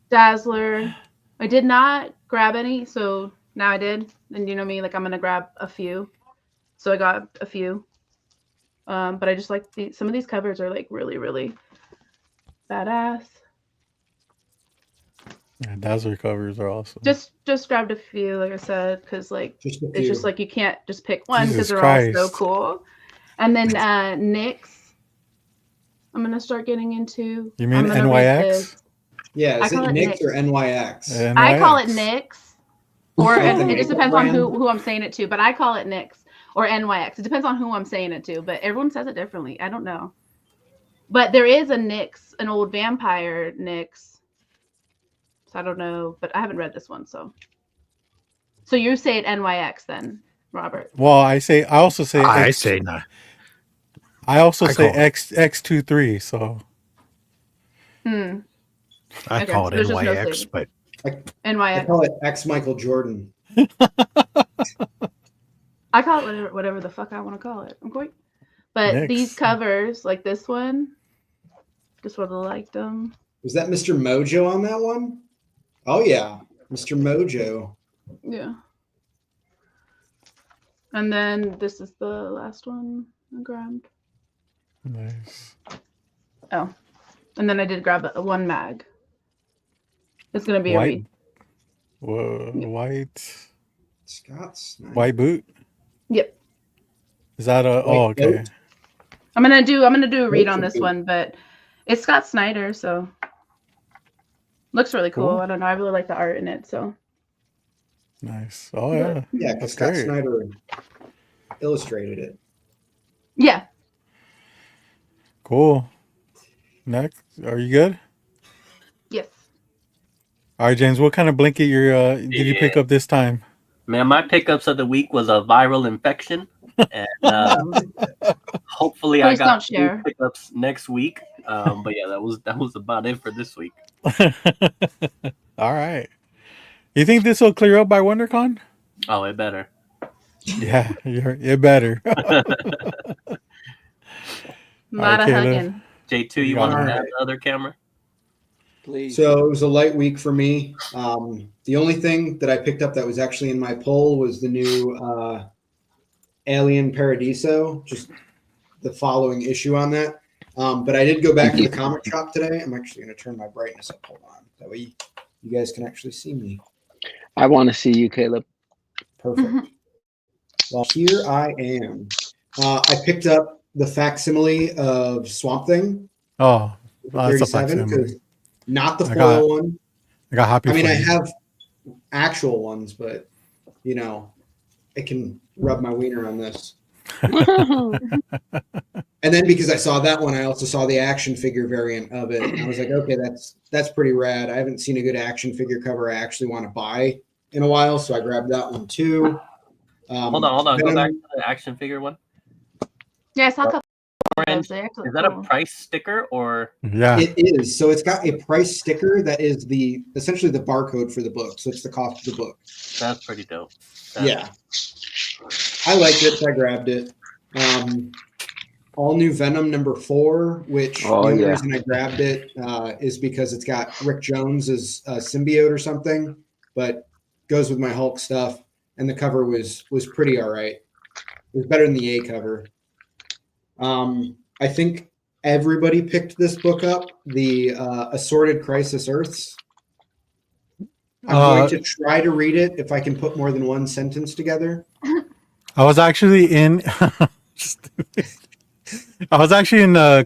Dazzler. I did not grab any, so now I did. And you know me, like I'm gonna grab a few. So I got a few. But I just like some of these covers are like really, really badass. Yeah, Dazzler covers are awesome. Just grabbed a few, like I said, because like Just a it's few. just like you can't just pick one because Jesus they're all so Christ. cool. And then NYX, I'm gonna start getting into. You mean I'm gonna read NYX? this. Yeah, I is it call it NYX NYX. or NYX? I call it NYX, or Like the it just makeup depends on brand? who I'm saying it to. But I call it NYX or NYX. It depends on who I'm saying it to. But everyone says it differently. I don't know. But there is a NYX, an old vampire NYX. So I don't know, but I haven't read this one. So you say it NYX then, Robert? Well, I also say I X, say no. I also I say call it- X23. So Hmm. I Okay, call so it there's just no NYX, sleep. but I NYX. call it X Michael Jordan. I call it whatever the fuck I want to call it. I'm going. But NYX. these covers, like this one, just really liked them. Was that Mr. Mojo on that one? Oh yeah, Mr. Mojo. Yeah. And then this is the last one I grabbed. nice. Oh. And then I did grab one mag. It's going to be a White. read. Whoa, Scott Snyder. white boot. Yep. Is that a? White Oh, okay. boat? I'm gonna do a read Looks on a this boot. one, but it's Scott Snyder, so looks really cool. Cool. I don't know. I really like the art in it, so Nice. Oh yeah. Yeah, That's because Scott great. Snyder illustrated it. yeah. Cool. Next, are you good? Yes. All right, James. What kind of blanket did you pick Yeah. up this time? Man, my pickups of the week was a viral infection, and hopefully I Please got don't share. pickups next week. But yeah, that was about it for this week. All right. You think this will clear up by WonderCon? Oh, it better. Yeah, it better. A lot of Kayla. hugging. J2, you got want to it. grab the other camera? Please. So it was a light week for me. The only thing that I picked up that was actually in my poll was the new Alien Paradiso, just the following issue on that. But I did go back to the comic shop today. I'm actually going to turn my brightness up. Hold on. That way you guys can actually see me. I want to see you, Caleb. Perfect. Well, here I am. I picked up the facsimile of Swamp Thing. Oh, that's a 37, facsimile. 'cause Not the foil one. I got happy. I mean, for I you. have actual ones, but you know, it can rub my wiener on this. And then because I saw that one, I also saw the action figure variant of it. And I was like, okay, that's pretty rad. I haven't seen a good action figure cover I actually want to buy in a while, so I grabbed that one too. Hold on. Go back to the action figure one. Yeah, I saw a couple of Orange. those. Is that a price sticker or? Yeah, it is. So it's got a price sticker that is essentially the barcode for the book. So it's the cost of the book. That's pretty dope. Yeah. I liked it, so I grabbed it. All New Venom #4, which the only reason I grabbed it is because it's got Rick Jones as a symbiote or something, but goes with my Hulk stuff. And the cover was pretty all right. It was better than the A cover. I think everybody picked this book up, the Assorted Crisis Earths. I'm going to try to read it if I can put more than one sentence together. I was actually in the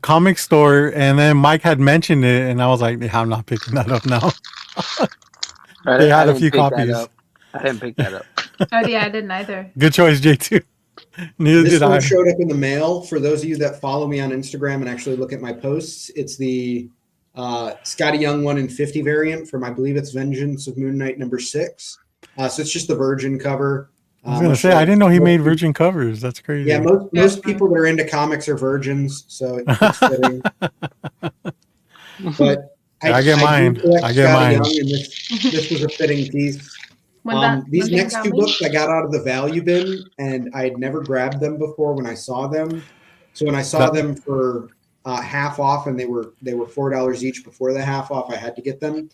comic store, and then Mike had mentioned it, and I was like, yeah, I'm not picking that up now. They had a few copies. I didn't pick that up. Oh yeah, I didn't either. Good choice, J2. Neither This did one I. showed up in the mail. For those of you that follow me on Instagram and actually look at my posts, it's the Scotty Young 1 in 50 variant from, I believe it's Vengeance of Moon Knight #6. So it's just the Virgin cover. I was gonna say, I didn't know he made virgin covers. That's crazy. Yeah, most people that are into comics are virgins, so it's fitting. But I get mine. I get mine. Young, and this was a fitting piece. These next two books I got out of the value bin, and I had never grabbed them before when I saw them. So when I saw them for half off, and they were $4 each before the half off, I had to get them.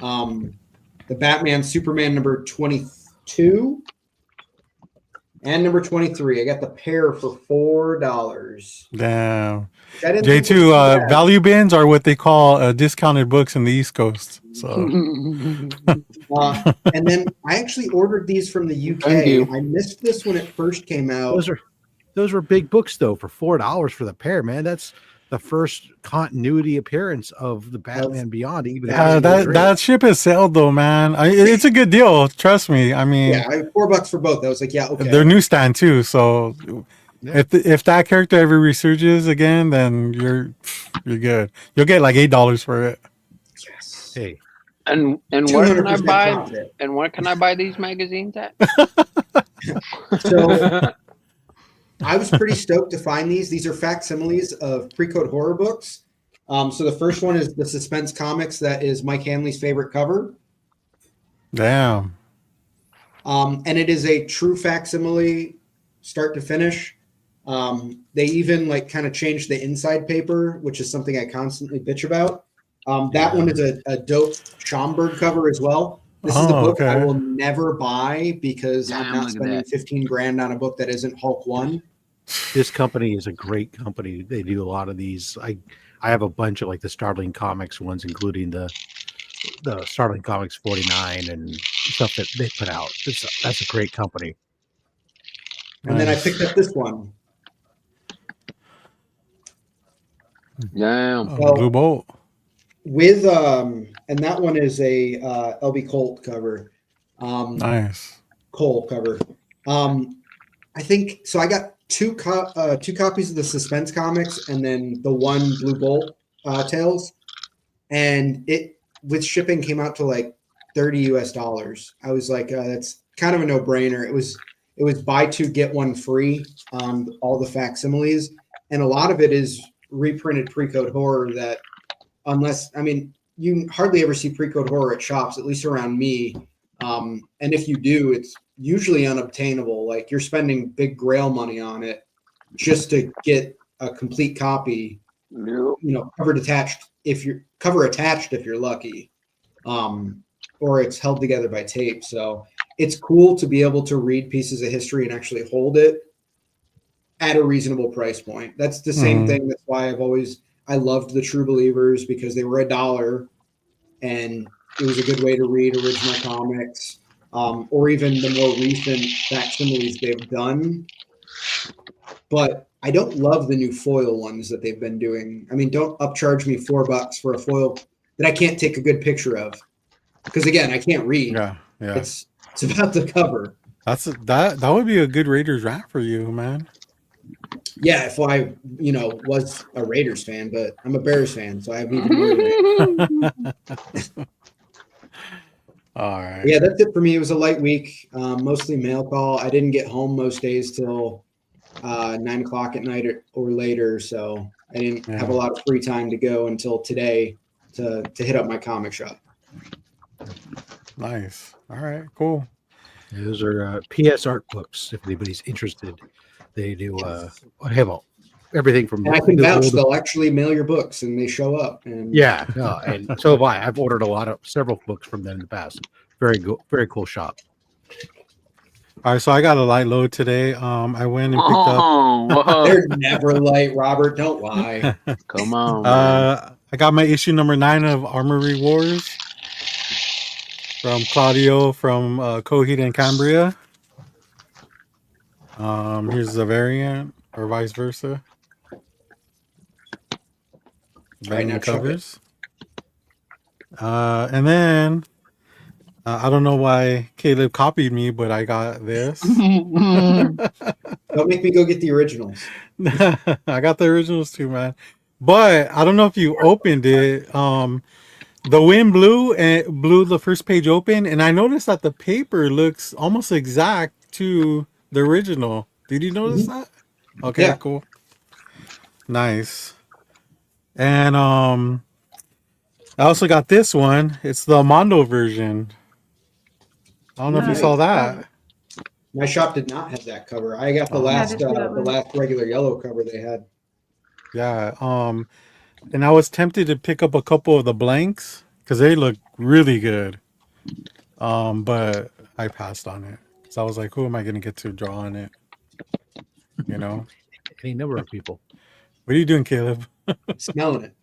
The Batman Superman #22 and #23. I got the pair for $4. Damn. J2 value bins are what they call discounted books in the East Coast. So, and then I actually ordered these from the UK. I missed this when it first came out. Those were big books though for $4 for the pair, man. That's the first continuity appearance of the Batman Beyond. Even that ship has sailed though, man. It's a good deal. Trust me. I mean, yeah, I have $4 for both. I was like, yeah, okay. They're newsstand too, so. Yeah. If that character ever resurges again, then you're good. You'll get like $8 for it. Yes. Hey. And where can I buy profit. And where can I buy these magazines at? So I was pretty stoked to find these. These are facsimiles of pre-code horror books. So the first one is the Suspense Comics. That is Mike Hanley's favorite cover. Damn. And it is a true facsimile, start to finish. They even like kind of changed the inside paper, which is something I constantly bitch about. That one is a dope Schomburg cover as well. This is a book I will never buy because I'm not spending $15,000 on a book that isn't Hulk 1. This company is a great company. They do a lot of these. I have a bunch of like the Startling Comics ones, including the Startling Comics 49 and stuff that they put out. That's a great company. And then I picked up this one. Yeah, Blue Bolt. With and that one is a LB Colt cover. Nice. Cole cover. I think so. I got two copies of the Suspense Comics and then the one Blue Bolt Tales, and it with shipping came out to like $30. I was like, that's kind of a no-brainer. It was buy two get one free on all the facsimiles, and a lot of it is reprinted pre-code horror that, you hardly ever see pre-code horror at shops, at least around me. And if you do, it's usually unobtainable. Like you're spending big grail money on it just to get a complete copy, cover attached if you're lucky, or it's held together by tape. So it's cool to be able to read pieces of history and actually hold it at a reasonable price point. That's the same thing. That's why I loved the True Believers, because they were $1 and it was a good way to read original comics, or even the more recent facsimiles they've done. But I don't love the new foil ones that they've been doing. I mean, don't upcharge me $4 for a foil that I can't take a good picture of. Because again, I can't read. Yeah. It's about the cover. That would be a good Raiders rant for you, man. Yeah, if I, was a Raiders fan, but I'm a Bears fan, so I have even more. All right. Yeah, that's it for me. It was a light week, mostly mail call. I didn't get home most days till 9 o'clock at night or later, so I didn't have a lot of free time to go until today to hit up my comic shop. Nice. All right. Cool. Those are PS art books. If anybody's interested, they do have everything from. And I can vouch; they'll actually mail your books, and they show up. And yeah, and so have I. I've ordered several books from them in the past. Very good, very cool shop. All right, so I got a light load today. I went and picked up. They're never light, Robert. Don't lie. Come on. I got my issue number 9 of Armory Wars from Claudio from Coheed and Cambria. Here's the variant, or vice versa. Right now, covers. And then I don't know why Caleb copied me, but I got this. Don't make me go get the originals. I got the originals too, man. But I don't know if you opened it. The wind blew and blew the first page open, and I noticed that the paper looks almost exact to the original. Did you notice that? Okay, yeah. Cool. Nice. And I also got this one. It's the Mondo version. I don't know if you saw that. My shop did not have that cover. I got the last regular yellow cover they had. Yeah. And I was tempted to pick up a couple of the blanks because they look really good. But I passed on it. So I was like, who am I going to get to draw on it? You know? Any number of people. What are you doing, Caleb? Smelling it.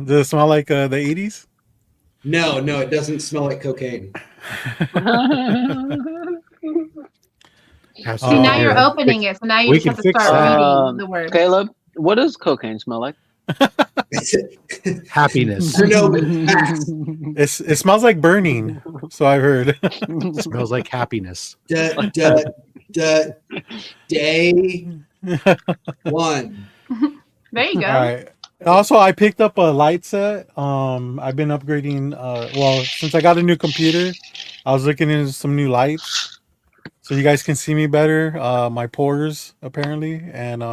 Does it smell like the 80s? No, it doesn't smell like cocaine. See, now you're opening it, so now you just have to start reading the word. Caleb, what does cocaine smell like? Happiness. It smells like burning, so I've heard. It smells like happiness. Day one. There you go. All right. Also, I picked up a light set. I've been upgrading. Since I got a new computer, I was looking into some new lights, so you guys can see me better. My pores apparently, and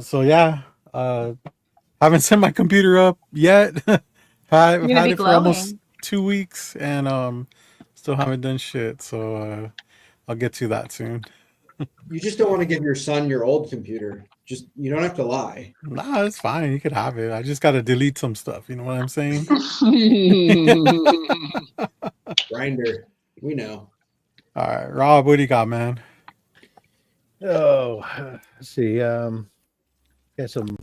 so yeah. Haven't set my computer up yet. I've had it for almost 2 weeks, and still haven't done shit. So I'll get to that soon. You just don't want to give your son your old computer. You don't have to lie. Nah, it's fine. You could have it. I just got to delete some stuff. You know what I'm saying? Grinder. We know. All right, Rob, what do you got, man? Oh, let's see. Got some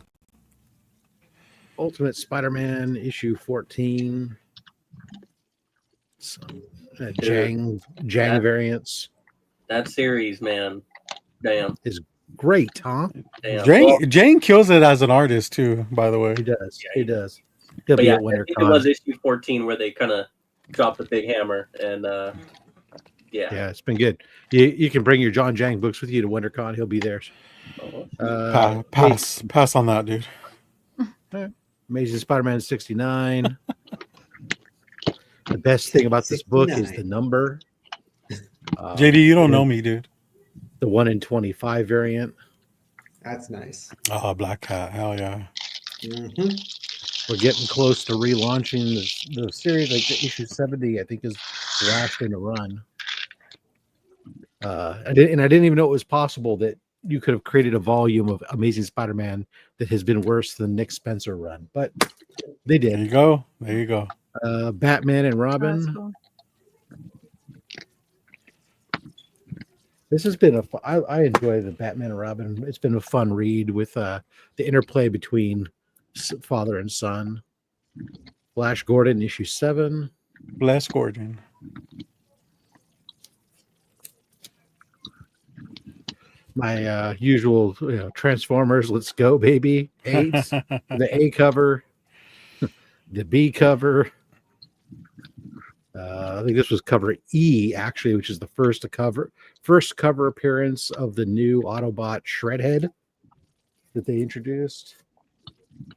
Ultimate Spider-Man issue 14. Some Jang variants. That series, man. Damn. Is great, huh? Damn. Jane kills it as an artist too, by the way. He does. Yeah, he does. He'll but be yeah, at WinterCon. it was issue 14 where they kind of dropped the big hammer, and yeah, it's been good. You can bring your John Jang books with you to WinterCon. He'll be there. Pass on that, dude. Amazing Spider-Man 69. The best thing about this book is the number. JD, you don't know me, dude. The 1 in 25 variant. That's nice. Oh, Black Cat. Hell yeah. Mm-hmm. We're getting close to relaunching the series. Like the issue 70, I think, is the last in the run. I didn't even know it was possible that you could have created a volume of Amazing Spider-Man that has been worse than Nick Spencer run, but they did. There you go. Batman and Robin. Cool. This has been I enjoy the Batman and Robin. It's been a fun read with the interplay between father and son. Flash Gordon, issue 7. Flash Gordon. My usual Transformers, let's go, baby. 8, the A cover. the B cover. I think this was cover E, actually, which is the first cover appearance of the new Autobot Shredhead that they introduced.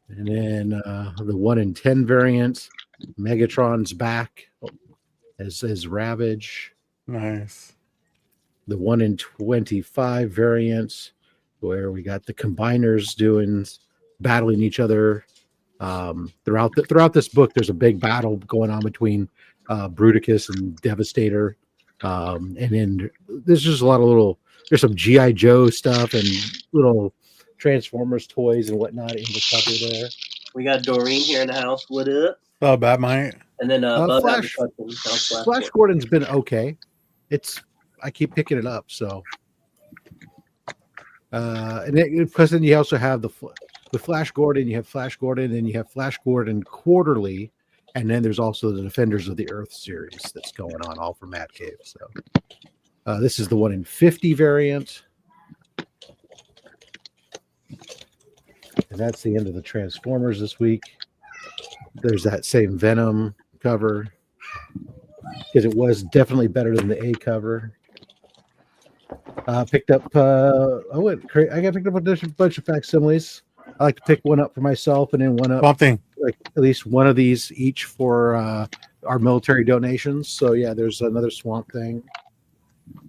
And then the 1 in 10 variant, Megatron's back as Ravage. Nice. The 1 in 25 variant, where we got the Combiners battling each other. Throughout this book, there's a big battle going on between Bruticus and Devastator, and then there's just a lot of there's some GI Joe stuff and little Transformers toys and whatnot in the cover there. We got Doreen here in the house. What up? Oh, Batmite. And then Flash Gordon's been okay. I keep picking it up, so because then you also have the Flash Gordon. You have Flash Gordon, and you have Flash Gordon Quarterly, and then there's also the Defenders of the Earth series that's going on, all from Matt Cave. So this is the 1 in 50 variant, and that's the end of the Transformers this week. There's that same Venom cover, because it was definitely better than the A cover. Picked up I got picked up a bunch of facsimiles. I like to pick one up for myself and then one up Something. like at least one of these each for our military donations. So yeah, there's another Swamp Thing.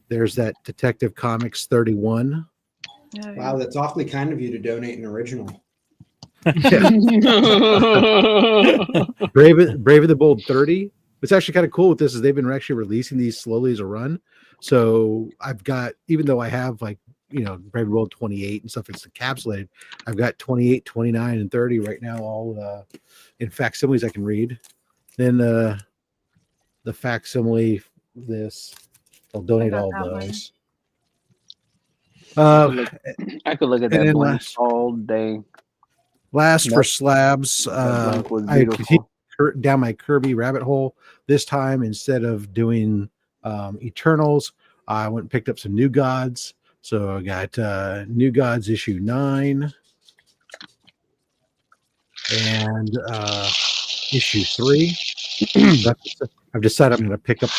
There's that Detective Comics 31. Wow, that's awfully kind of you to donate an original. Brave and the Bold 30. What's actually kind of cool with this is they've been actually releasing these slowly as a run. So I've got, even though I have like, Brave and Bold 28 and stuff, it's encapsulated. I've got 28, 29, and 30 right now, all in facsimiles I can read. Then the facsimile, I'll donate all those. I could look at that blank all day. Last for slabs, I continue down my Kirby rabbit hole. This time, instead of doing Eternals, I went and picked up some New Gods. So I got New Gods issue 9 and issue 3. I've decided I'm going to pick up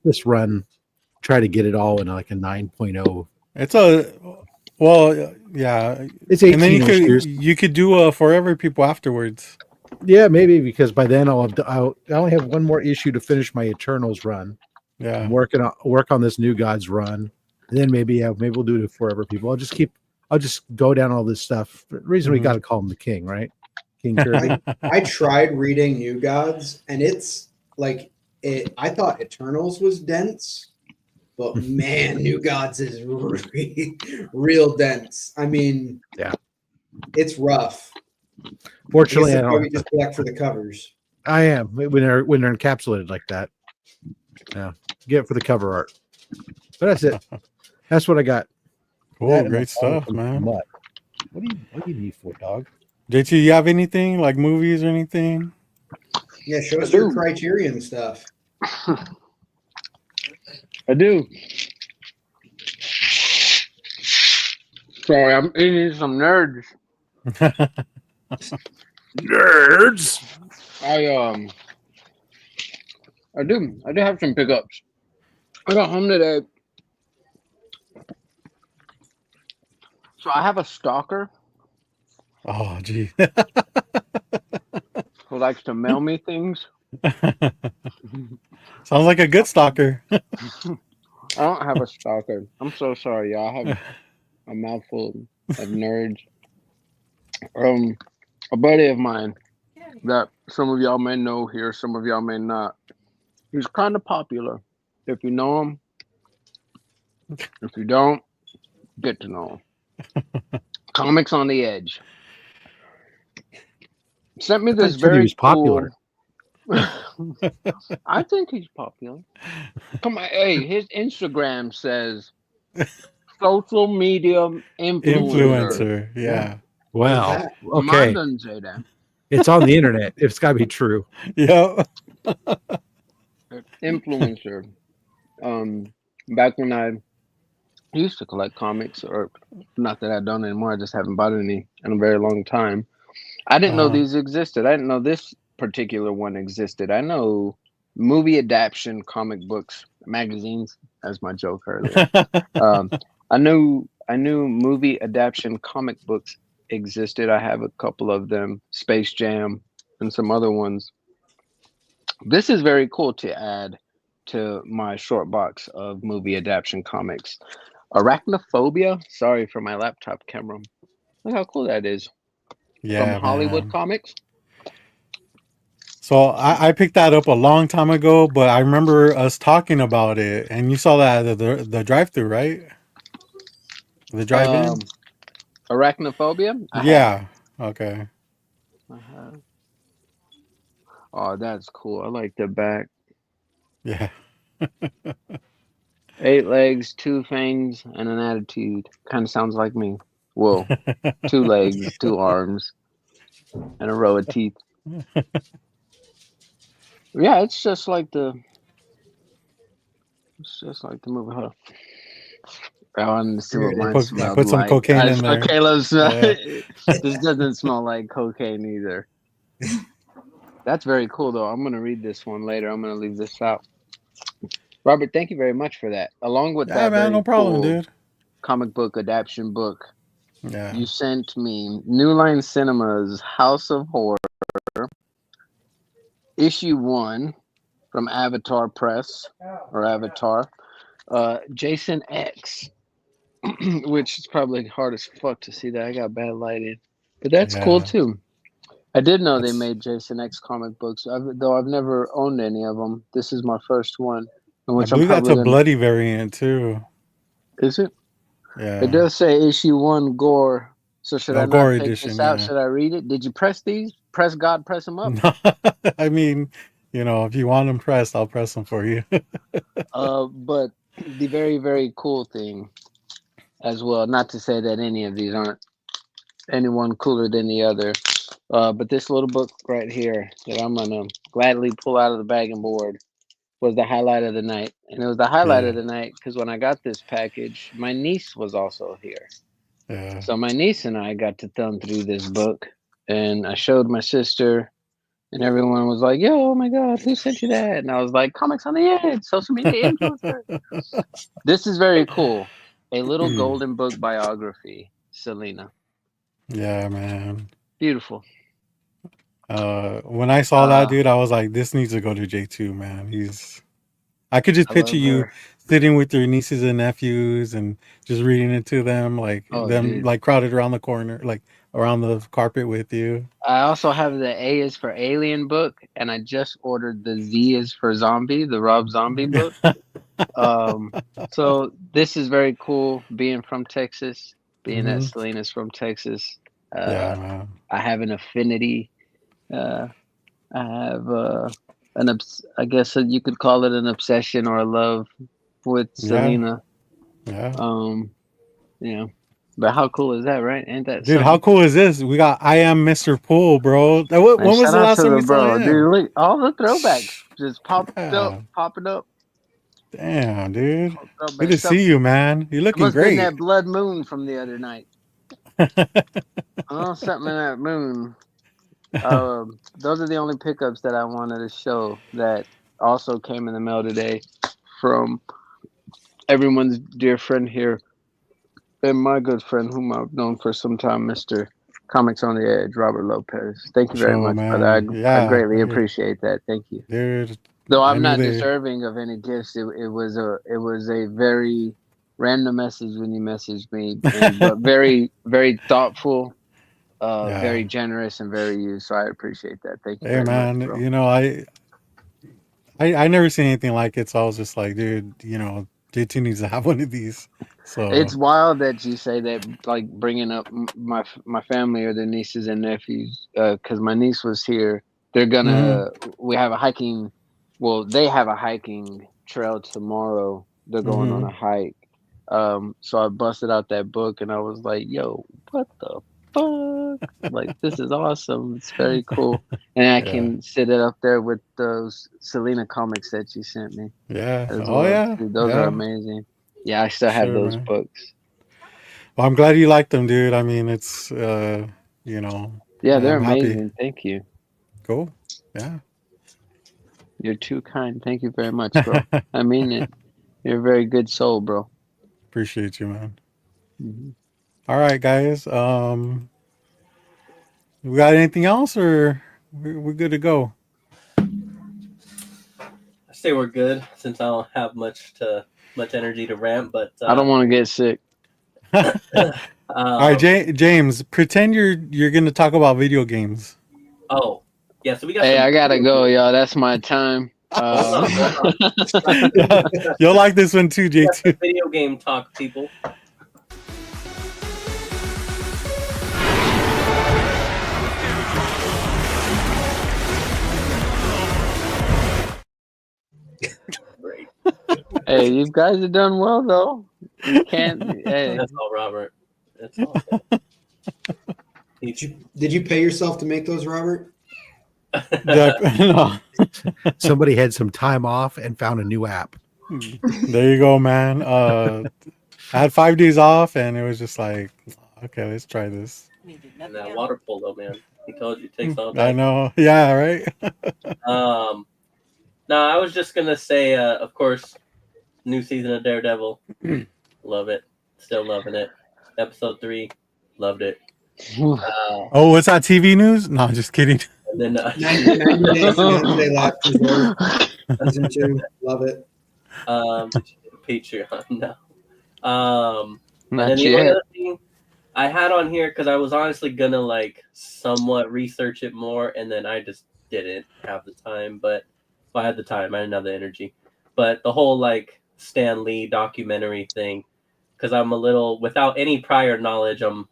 this run, try to get it all in like a 9.0. Yeah. It's 18 and then issues. you could do Forever People afterwards. Yeah, maybe, because by then I only have one more issue to finish my Eternals run. Yeah, I'm work on this New Gods run, and then maybe we'll do the Forever People. I'll just go down all this stuff. The reason we got to call him the King, right? King Kirby. I tried reading New Gods, and it's like I thought Eternals was dense, but man, New Gods is real dense. I mean, yeah, it's rough. Fortunately, I probably just collect for the covers. I am when they're encapsulated like that. Yeah, get it for the cover art. But that's it. That's what I got. Cool, great stuff, man. What do you need for, dog? JT, you have anything like movies or anything? Yeah, show us your Criterion stuff. I do. Sorry, I'm eating some nerds. Nerds. I do have some pickups. I got home today. So I have a stalker. Oh, gee. Who likes to mail me things. Sounds like a good stalker. I don't have a stalker. I'm so sorry, y'all. I have a mouthful of nerds. A buddy of mine that some of y'all may know here, some of y'all may not. He's kind of popular. If you know him, if you don't, get to know him. Comics on the Edge. Sent me this very he's popular. I think he's popular. Come on, hey, his Instagram says social media influencer. Yeah. Wow. Mine Okay. doesn't say that. It's on the internet. It's got to be true. Yeah. Influencer. Back when I used to collect comics, or not that I don't anymore, I just haven't bought any in a very long time. I didn't know these existed. I didn't know this particular one existed. I know movie adaptation comic books, magazines. That's my joke earlier. I knew movie adaptation comic books existed. I have a couple of them, Space Jam and some other ones. This is very cool to add to my short box of movie adaptation comics. Arachnophobia. Sorry for my laptop camera. Look how cool that is. Yeah, From Hollywood man. Comics. So I picked that up a long time ago, but I remember us talking about it, and you saw that at the drive-through, right? The drive-in. Arachnophobia. Yeah. Okay. I have. Oh, that's cool. I like the back. Yeah. 8 legs, 2 fangs, and an attitude. Kind of sounds like me. Whoa. 2 legs, 2 arms, and a row of teeth. Yeah, it's just like the movie. Huh? I wanted to see what mine smelled put some like. cocaine in there. Caleb smell. Yeah. This doesn't smell like cocaine either. That's very cool, though. I'm gonna read this one later. I'm gonna leave this out. Robert, thank you very much for that. Along with that, man, very no problem, cool dude. comic book adaptation book. Yeah. You sent me New Line Cinema's House of Horror, issue 1 from Avatar Press or Avatar. Jason X, which is probably hard as fuck to see that. I got bad lighting, but that's cool too. I did know they made Jason X comic books, though I've never owned any of them. This is my first one. I believe that's a bloody variant too. Is it? Yeah. It does say issue 1 gore. So should I not take edition, this out? yeah. Should I read it? Did you press these? Press God, press them up. I mean, if you want them pressed, I'll press them for you. But the very, very cool thing as well, not to say that any of these aren't any one cooler than the other, but this little book right here that I'm gonna gladly pull out of the bag and board was the highlight of the night. And it was the highlight of the night because when I got this package, my niece was also here. Yeah. So my niece and I got to thumb through this book, and I showed my sister, and everyone was like, "Yo, oh my God, who sent you that?" And I was like, "Comics on the Edge, social media influencer." This is very cool. A little golden book biography, Selena. Yeah, man. Beautiful. When I saw that, dude, I was like, this needs to go to J2, man. I could just picture you sitting with your nieces and nephews and just reading it to them, like crowded around the corner, like around the carpet with you. I also have the A is for Alien book, and I just ordered the Z is for Zombie, the Rob Zombie book. So this is very cool, being from Texas, being that Selena's from Texas. Yeah, man. I have an affinity. I have I guess you could call it an obsession or a love with Selena. Yeah. But how cool is that, right? Ain't that dude? something? How cool is this? We got I Am Mr. Pool, bro. When was the last time we saw him? Dude, look, all the throwbacks just popping up. Damn, dude. Good to see you, man. You're looking great. Been that blood moon from the other night. Something in that moon. Those are the only pickups that I wanted to show that also came in the mail today from everyone's dear friend here and my good friend whom I've known for some time, Mr. Comics on the Edge, Robert Lopez. Thank you very much, brother. I greatly appreciate that. Thank you. Dude, though I'm not deserving of any gifts, it was a very random message when you messaged me, but very, very thoughtful. Very generous and very used, so I appreciate that. Thank you. Hey, man, much, bro. I never seen anything like it, so I was just like, dude, J2 needs to have one of these. So it's wild that you say that, like bringing up my family or their nieces and nephews, because my niece was here. They're gonna we have a hiking. Well, they have a hiking trail tomorrow. They're going on a hike. So I busted out that book and I was like, "Yo, what the fuck? Like, this is awesome. It's very cool." And I can sit it up there with those Selena comics that you sent me. Yeah. Dude, those are amazing. Yeah, I still have those books. Well, I'm glad you like them, dude. I mean, it's Yeah, they're amazing. Thank you. Cool. Yeah. You're too kind. Thank you very much, bro. I mean it. You're a very good soul, bro. Appreciate you, man. Mm-hmm. All right, guys. We got anything else, or we're good to go? I say we're good since I don't have much energy to rant, but I don't want to get sick. All right, James, pretend you're going to talk about video games. Oh, yeah. So we got. Hey, I gotta go, y'all. That's my time. Hold on. You'll like this one too, J2. Video game talk, people. Great. Hey, you guys have done well though. You can't. Hey. That's all, Robert. That's all. Did you pay yourself to make those, Robert? No. Somebody had some time off and found a new app. There you go, man. I had 5 days off, and it was just like, okay, let's try this. And that water polo, man. He told you it takes all day. I know. Yeah, right. No, I was just gonna say, of course, new season of Daredevil. Love it. Still loving it. Episode 3, loved it. Oh, what's that TV news? No, just kidding. And then 90 Days Fiancé Live Resort. Season 2, love it. Patreon, no. And Not then the yet. other thing I had on here, because I was honestly gonna like somewhat research it more, and then I just didn't have the time. But well, I had the time, I didn't have the energy. But the whole like Stan Lee documentary thing, because I'm a little without any prior knowledge, I'm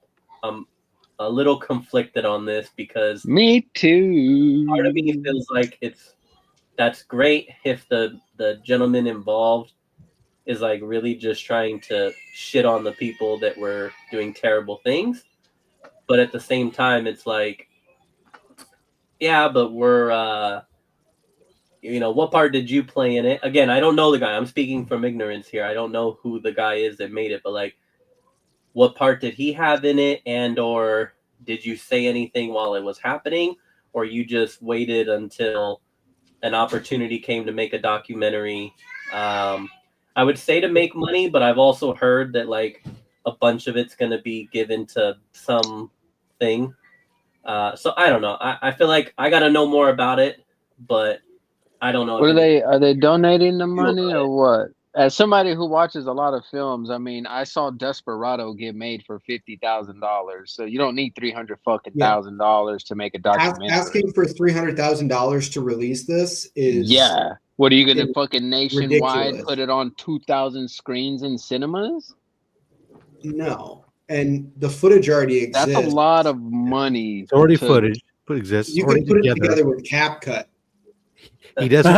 a little conflicted on this because me too. Part of me feels like that's great if the gentleman involved is like really just trying to shit on the people that were doing terrible things, but at the same time it's like, yeah, but we're what part did you play in it? Again, I don't know the guy. I'm speaking from ignorance here. I don't know who the guy is that made it, but like, what part did he have in it, and or did you say anything while it was happening, or you just waited until an opportunity came to make a documentary? I would say to make money, but I've also heard that like a bunch of it's going to be given to some thing. So I don't know. I feel like I got to know more about it, but I don't know. What are they donating the money or what? As somebody who watches a lot of films, I mean, I saw Desperado get made for $50,000, so you don't need $300,000 to make a documentary. Asking for $300,000 to release this is What are you gonna fucking nationwide ridiculous. put it on 2,000 screens in cinemas? No, and the footage already exists. That's a lot of money. It's already footage, but exists. You can put it together with CapCut. He doesn't.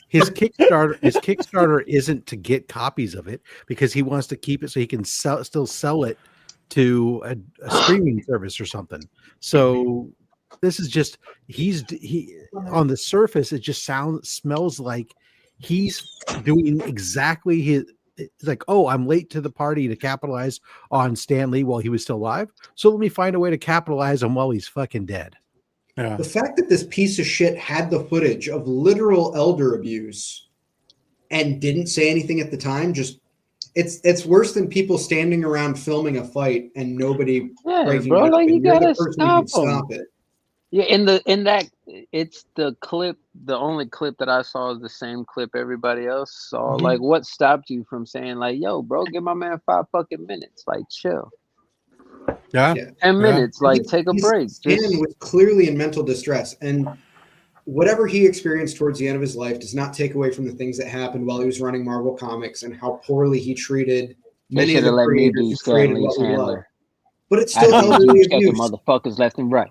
His Kickstarter. His Kickstarter isn't to get copies of it because he wants to keep it so he can still sell it to a streaming service or something. So this is just he on the surface. It just smells like he's doing exactly his. It's like, oh, I'm late to the party to capitalize on Stan Lee while he was still alive. So let me find a way to capitalize on while he's fucking dead. Yeah. The fact that this piece of shit had the footage of literal elder abuse and didn't say anything at the time, just it's worse than people standing around filming a fight and nobody breaking bro, it up, like and you you're the gotta person who can stop stop them. it. Yeah, in that it's the clip. The only clip that I saw is the same clip everybody else saw. Mhm. Like, what stopped you from saying like, "Yo, bro, give my man 5 fucking minutes. Like, chill." Yeah. 10 minutes. Like, take a break. Stan was clearly in mental distress, and whatever he experienced towards the end of his life does not take away from the things that happened while he was running Marvel Comics and how poorly he treated They many of should have the let me creators be who Stan created Lee's what we love. handler. But it's still I be elderly checking abuse. motherfuckers left and right.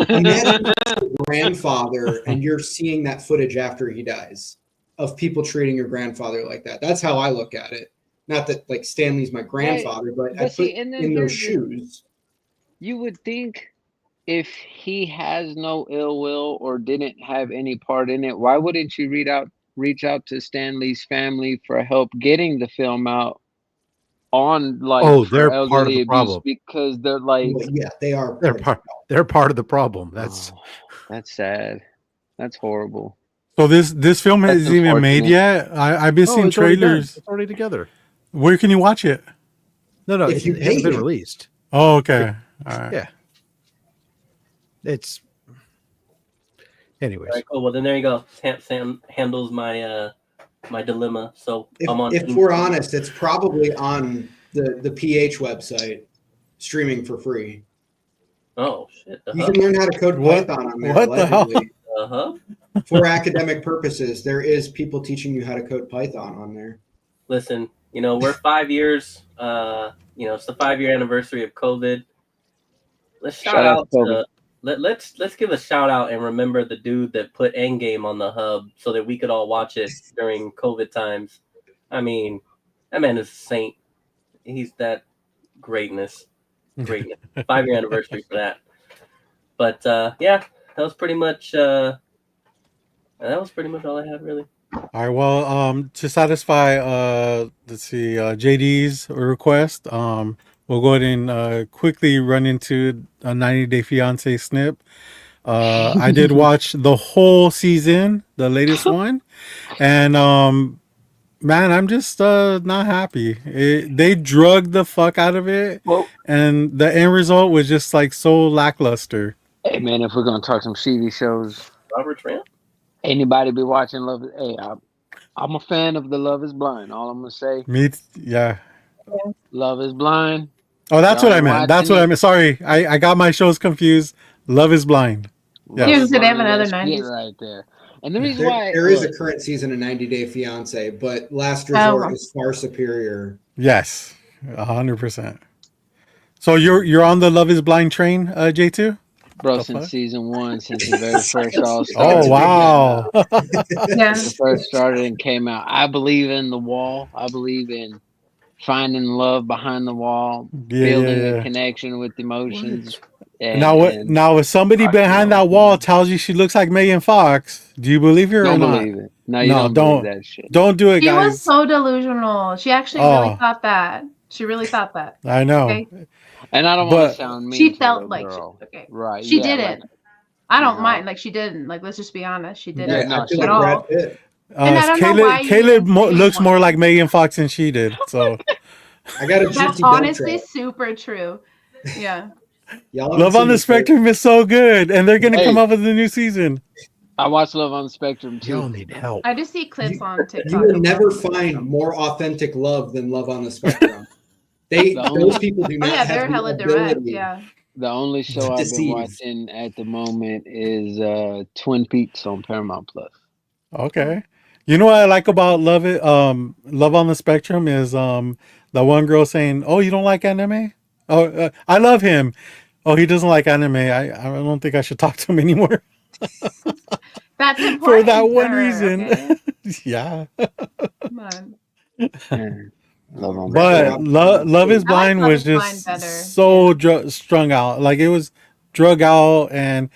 Imagine your grandfather and you're seeing that footage after he dies of people treating your grandfather like that. That's how I look at it. Not that like Stanley's my grandfather, but I put see, and then in those here's the- shoes. You would think if he has no ill will or didn't have any part in it, why wouldn't you reach out to Stan Lee's family for help getting the film out on like Oh, for they're part of elderly the abuse problem. because they're like Well, yeah, they are. They're part of the problem. That's that's sad. That's horrible. So this film That's isn't even made unfortunate. yet. I've been seeing it's already done. trailers. It's already together. Where can you watch it? No, If you it hasn't pay been him. released. Oh, okay. All right. Yeah. It's anyways. All right, cool. Well, then there you go. Sam handles my my dilemma. So I'm on. If we're honest, it's probably on the PH website, streaming for free. Oh shit! You can learn how to code What? Python on there. What the hell? allegedly. Uh-huh. For academic purposes, there is people teaching you how to code Python on there. Listen, we're 5 years. It's the 5-year anniversary of COVID. Let's shout out to let's give a shout out and remember the dude that put Endgame on the hub so that we could all watch it during COVID times. I mean, that man is a saint. He's that greatness. 5-year anniversary for that. But yeah, that was pretty much all I had really. All right. Well, to satisfy let's see, JD's request, we'll go ahead and quickly run into a 90 Day Fiance snip. I did watch the whole season, the latest one, and man, I'm just not happy. They drugged the fuck out of it, and the end result was just like so lackluster. Hey man, if we're gonna talk some TV shows, Robert Tramp. Anybody be watching Love? Hey, I'm a fan of the Love Is Blind. All I'm gonna say. Yeah. Love Is Blind. Oh, that's what I meant. That's what I meant. Sorry, I got my shows confused. Love Is Blind. Yeah. They have another 90s right there. And the reason why there is a current season of 90 Day Fiance, but Last Resort is far superior. Yes, 100%. So you're on the Love Is Blind train, J2? Bro, since season 1, since the very first All Star. Oh wow! The first started and came out. I believe in the wall. I believe in finding love behind the wall, building a connection with emotions. Now, if somebody behind that wall tells you she looks like Megan Fox, do you believe her or not? Don't believe it. No, you don't believe that shit. Don't do it, She guys. was so delusional. She actually really thought that. She really thought that. I know. Okay? And I don't want to sound mean. She felt like okay. Right. She didn't. I don't mind. Like she didn't. Like let's just be honest. She didn't at all. And I don't know why Caleb looks more like Megan Fox than she did. So I got a That's honestly super true. Yeah. Love on the Spectrum is so good, and they're gonna come up with a new season. I watch Love on the Spectrum too. Y'all need help. I just see clips on TikTok. You will never find more authentic love than Love on the Spectrum. Those people do not have they're hella direct. Yeah. The only show I've been watching at the moment is Twin Peaks on Paramount Plus. Okay. You know what I like about Love on the Spectrum is the one girl saying, "Oh, you don't like anime? Oh, I love him. Oh, he doesn't like anime. I don't think I should talk to him anymore." That's important for that one reason. Okay? Yeah. Come on. But Love Is Blind was just so strung out. Like it was drug out, and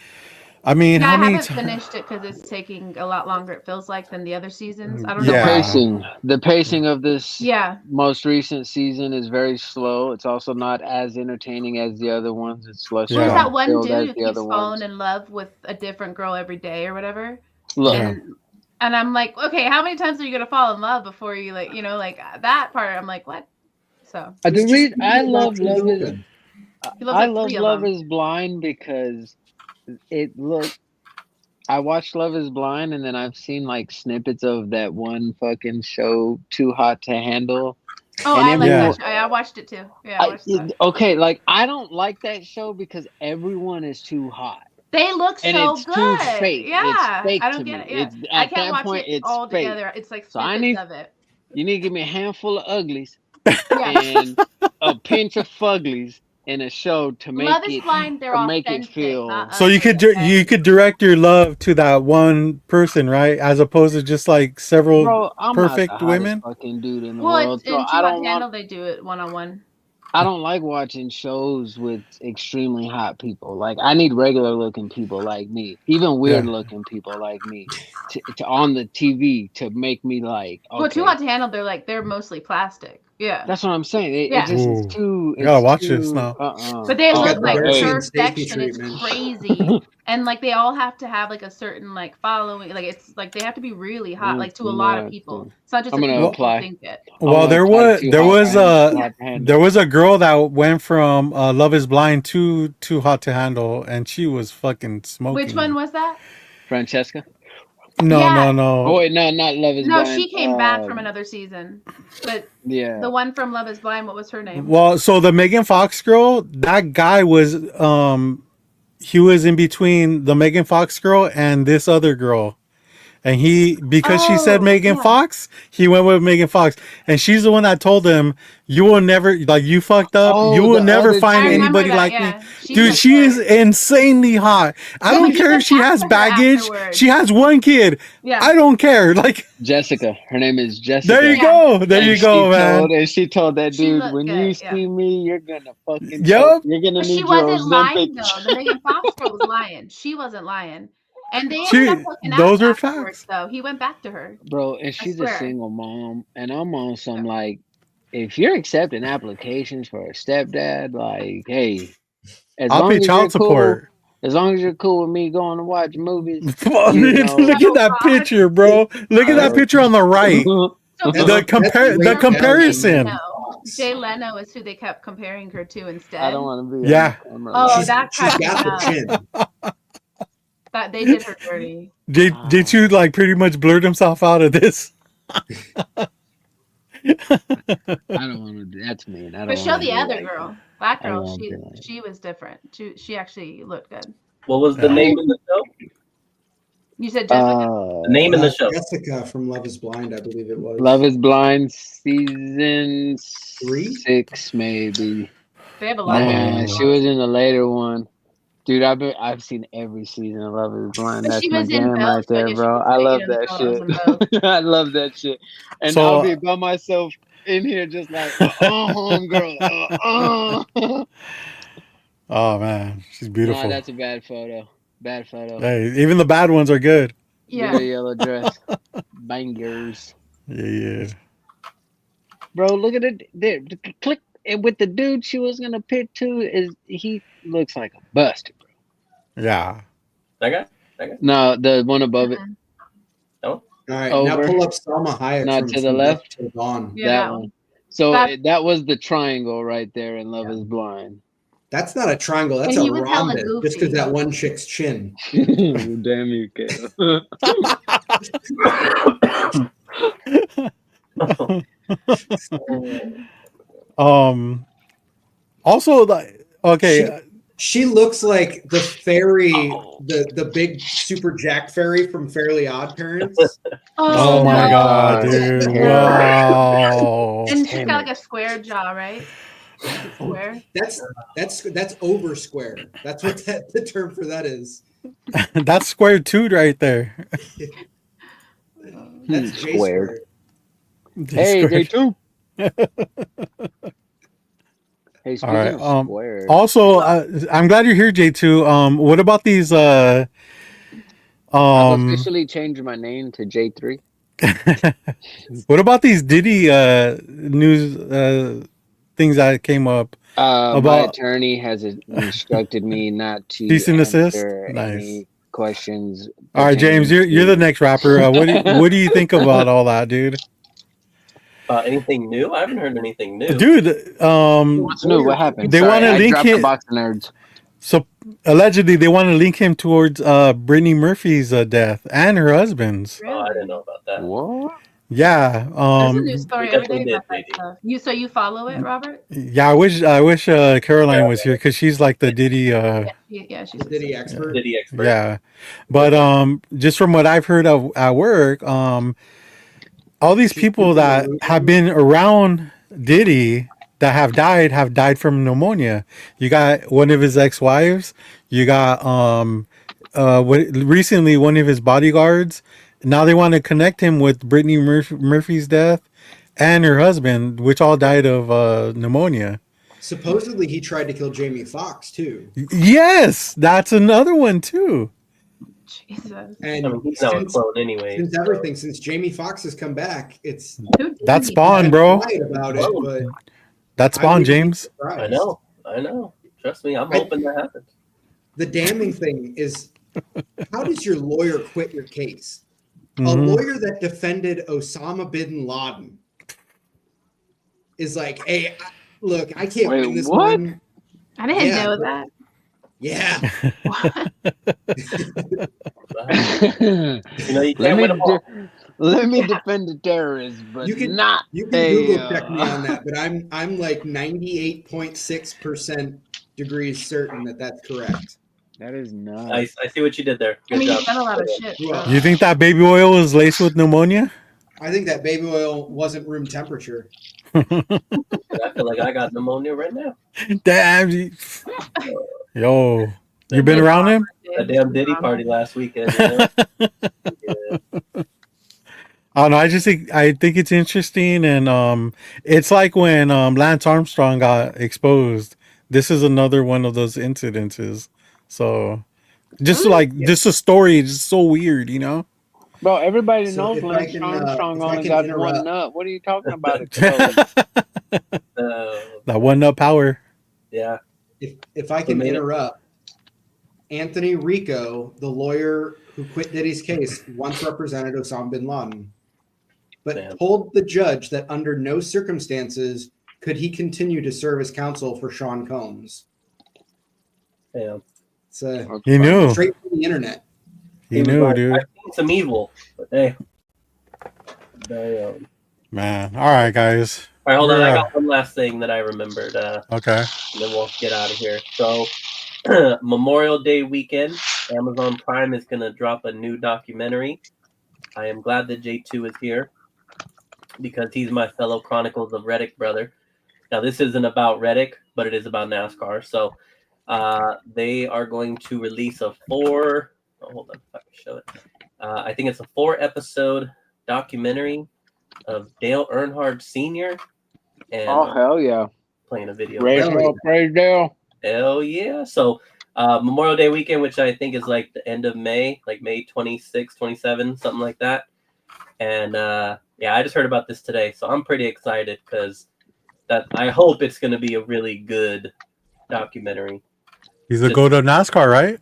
I mean, Yeah, how I many haven't finished it because it's taking a lot longer. It feels like than the other seasons. I don't know. The pacing of this Yeah. most recent season is very slow. It's also not as entertaining as the other ones. It's less. There's that one filled dude as who the keeps other falling ones. in love with a different girl every day or whatever. Look. And I'm like, okay, how many times are you gonna fall in love before you like that part? I'm like, what? So The reason I love Love is He loves like three of Love them. Is Blind because I watched Love Is Blind and then I've seen like snippets of that one fucking show, Too Hot to Handle. Oh, and I like everyone- that show. I watched it too. Yeah, I watched that. Okay, like I don't like that show because everyone is too hot. They look And so it's good. too fake. It's Yeah, fake I don't to get me. it. Yeah. It's, I at can't that watch point, it it's all fake. together. It's like So I snippets need of it. you need to give me a handful of uglies Yeah. and a pinch of fuglies in a show to make Love Is it Blind, they're to make it authentic, feel. not So you could you could direct your love to that one person, right? As opposed to just like several Bro, I'm perfect not the women. hottest fucking dude in the Well, world. it's So in Too I Hot don't to Handle. want. They do it 1-on-1. I don't like watching shows with extremely hot people. Like I need regular looking people like me, even weird looking people like me, to on the TV to make me like. Okay. Well, Too Hot to Handle, they're mostly plastic. Yeah. That's what I'm saying. It Yeah. just Ooh. it's too. I gotta It's watch too, this now. But they Oh, look the like Darcy and perfection. Stacey It's treatment. crazy. And like they all have to have like a certain like following. Like it's like they have to be really hot, like to a lot of people. It's not just I'm a few gonna people apply. think it. Well, there was hot to handle. there was a girl that went from Love Is Blind to Hot to Handle, and she was fucking smoking. Which one was that? Francesca. No, Yeah. no. Oh wait, no, not Love Is No, Blind. she came back from another season. But yeah, the one from Love Is Blind, what was her name? Well, so the Megan Fox girl, that guy was he was in between the Megan Fox girl and this other girl. And because she said Megan Fox, he went with Megan Fox. And she's the one that told him, you will never, like, you fucked up. You will never find anybody like me. Dude, she is insanely hot. I don't care if she has baggage. She has one kid. Yeah. I don't care. Like, Jessica. Her name is Jessica. there you go. There you go, man. And she told that dude, looked when good, you see me, you're gonna fucking Yup. You're gonna But need she your wasn't lying Ozempic. though. The Megan Fox girl was lying. She wasn't lying. And they She- ended up hooking out those are afterwards, though. He went back to her. Bro, and she's a swear. single mom, and I'm on some like, if you're accepting applications for a stepdad, like, hey, as I'll long pay as child you're support. cool, as long as you're cool with me going to watch movies, Look you know. at that picture, bro. Look at that picture on the right. So The comparison. Jay Leno is who they kept comparing her to instead. I don't want to be. Yeah. Oh, She's that got cracked the me chin. up. That they did her dirty. Did you like pretty much blurt himself out of this? I don't want to do. That's mean. I don't. But show wanna the be other like girl. That I don't girl, wanna be like she was different. She actually looked good. What was the name of the show? You said Jessica? The name of the show. Jessica from Love Is Blind, I believe it was. Love Is Blind season 3? 6, maybe. They have a lot of She was in the later one. Dude, I've seen every season of Love Is Blind. But That's she my was in jam both, right so I there, guess bro. you I could love say, that you know, shit. I love that shit. And So- I'll be by myself in here just like, homegirl. Oh man, she's beautiful. Nah, that's a bad photo. Bad photo. Hey, even the bad ones are good. Get a yellow dress. Bangers. Yeah. Bro, look at it. There, click and with the dude she was gonna pick to he looks like a bust. Yeah. That guy? No, the one above it. No. All right, Over. now pull up Selma Hayek. Not from to the From left? Dusk Till Dawn. Yeah, that that one. one. So That- that was the triangle right there in Love Is Blind. That's not a triangle. That's And a he was hella rhombus. Just goofy. because that one chick's chin. Damn you, Caleb. Also, like, okay. She looks like the fairy, the big super jack fairy from Fairly Odd Parents. Oh my no. god, dude! Wow. And she's got like a square jaw, right? Square. That's over square. That's what the term for that is. That's square two right there. That's J Squared. squared. Hey, Square. day 2. Hey, All speaking right. of square. Also, I'm glad you're here, J2. What about these? I've officially changed my name to J3. What about these Diddy news things that came up? My About attorney has instructed me not to cease and desist? answer Nice. any questions. All right, James, you're the next rapper. What do you think about all that, dude? Anything new? I haven't heard anything new. Dude, What's new? What happened? They want to I link dropped the him. box of nerds. So allegedly, they want to link him towards Brittany Murphy's death and her husband's. Oh, I didn't know about that. What? Yeah. There's a new story we every definitely day about did, that stuff. So you follow it, Robert? Yeah. I wish Caroline was here because she's like the Diddy. Yeah, she's The Diddy expert. Diddy expert. Yeah. But just from what I've heard of at work, all these people that have been around Diddy that have died from pneumonia. You got one of his ex-wives. You got recently one of his bodyguards. Now they want to connect him with Brittany Murphy's death and her husband, which all died of pneumonia. Supposedly, he tried to kill Jamie Foxx too. Yes, that's another one too. Jesus. And I mean, he's not a clone anyway. Since Jamie Foxx has come back, it's That's Spawn, bro. quiet about it, but That's I Spawn, wouldn't be James. surprised. I know. Trust me, I'm hoping that happens. The damning thing is, how does your lawyer quit your case? Mhm. A lawyer that defended Osama bin Laden is like, hey, look, I can't win this one. I didn't know that. Yeah. You know, you can't win them all. Let me defend the terrorists, but You can Google check me on that, but I'm like 98.6% degrees certain that that's correct. That is nuts. I see what you did there. Good I mean, job. he's done a lot of shit. So. You think that baby oil is laced with pneumonia? I think that baby oil wasn't room temperature. I feel like I got pneumonia right now. Damn. Yo, you been around him? A damn Diddy party last weekend. You know? I don't know. I think it's interesting, and it's like when Lance Armstrong got exposed. This is another one of those incidences. So, just a story, just so weird, you know. Bro, everybody So knows if I Lance can, Armstrong if I only can got interrupt- one nut. What are you talking about? That one nut power. Yeah. If I can interrupt, Anthony Rico, the lawyer who quit Diddy's case, once represented Osama bin Laden, but told the judge that under no circumstances could he continue to serve as counsel for Sean Combs. Yeah. So He knew. straight from the internet. He knew, like, dude. I've seen some evil, but hey. Man. All right, guys. All right, hold on. I Yeah. got one last thing that I remembered. Okay. And then we'll get out of here. So, Memorial Day weekend, Amazon Prime is going to drop a new documentary. I am glad that J2 is here because he's my fellow Chronicles of Reddick brother. Now, this isn't about Reddick, but it is about NASCAR. So, they are going to release a hold on, if I can show it. I think it's a 4-episode documentary of Dale Earnhardt Sr. And hell yeah. Playing a video. Praise Dale. Hell yeah. So Memorial Day weekend, which I think is like the end of May, like May 26, 27, something like that. And yeah, I just heard about this today. So I'm pretty excited because I hope it's going to be a really good documentary. He's a go to NASCAR, right?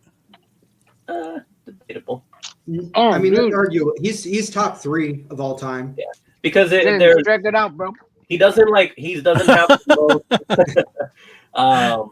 Debatable. I mean, that's arguable. He's top 3 of all time. Yeah, because Check it out, bro. He doesn't have the most,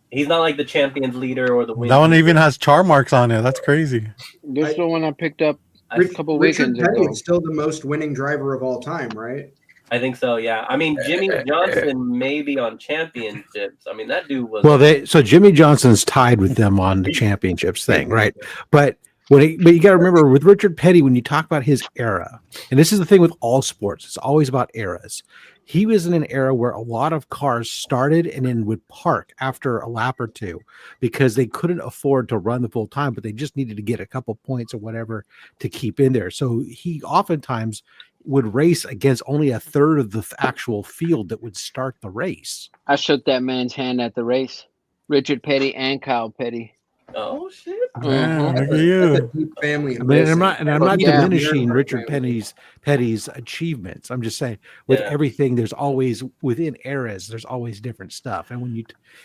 he's not like the champions leader or the winner. That one even has char marks on it. That's crazy. This is the one I picked up a couple weekends Richard Petty ago. is still the most winning driver of all time, right? I think so, yeah. I mean, Jimmy Johnson may be on championships. I mean, that dude was. Well, so Jimmy Johnson's tied with them on the championships thing, right? But but you got to remember with Richard Petty, when you talk about his era, and this is the thing with all sports, it's always about eras. He was in an era where a lot of cars started and then would park after a lap or two because they couldn't afford to run the full time, but they just needed to get a couple points or whatever to keep in there. So he oftentimes would race against only a third of the actual field that would start the race. I shook that man's hand at the race. Richard Petty and Kyle Petty. Oh shit! Yeah, look at you. That's a deep family. I mean, I'm not Yeah. diminishing Richard Petty's achievements. I'm just saying with everything, there's always within eras, there's always different stuff.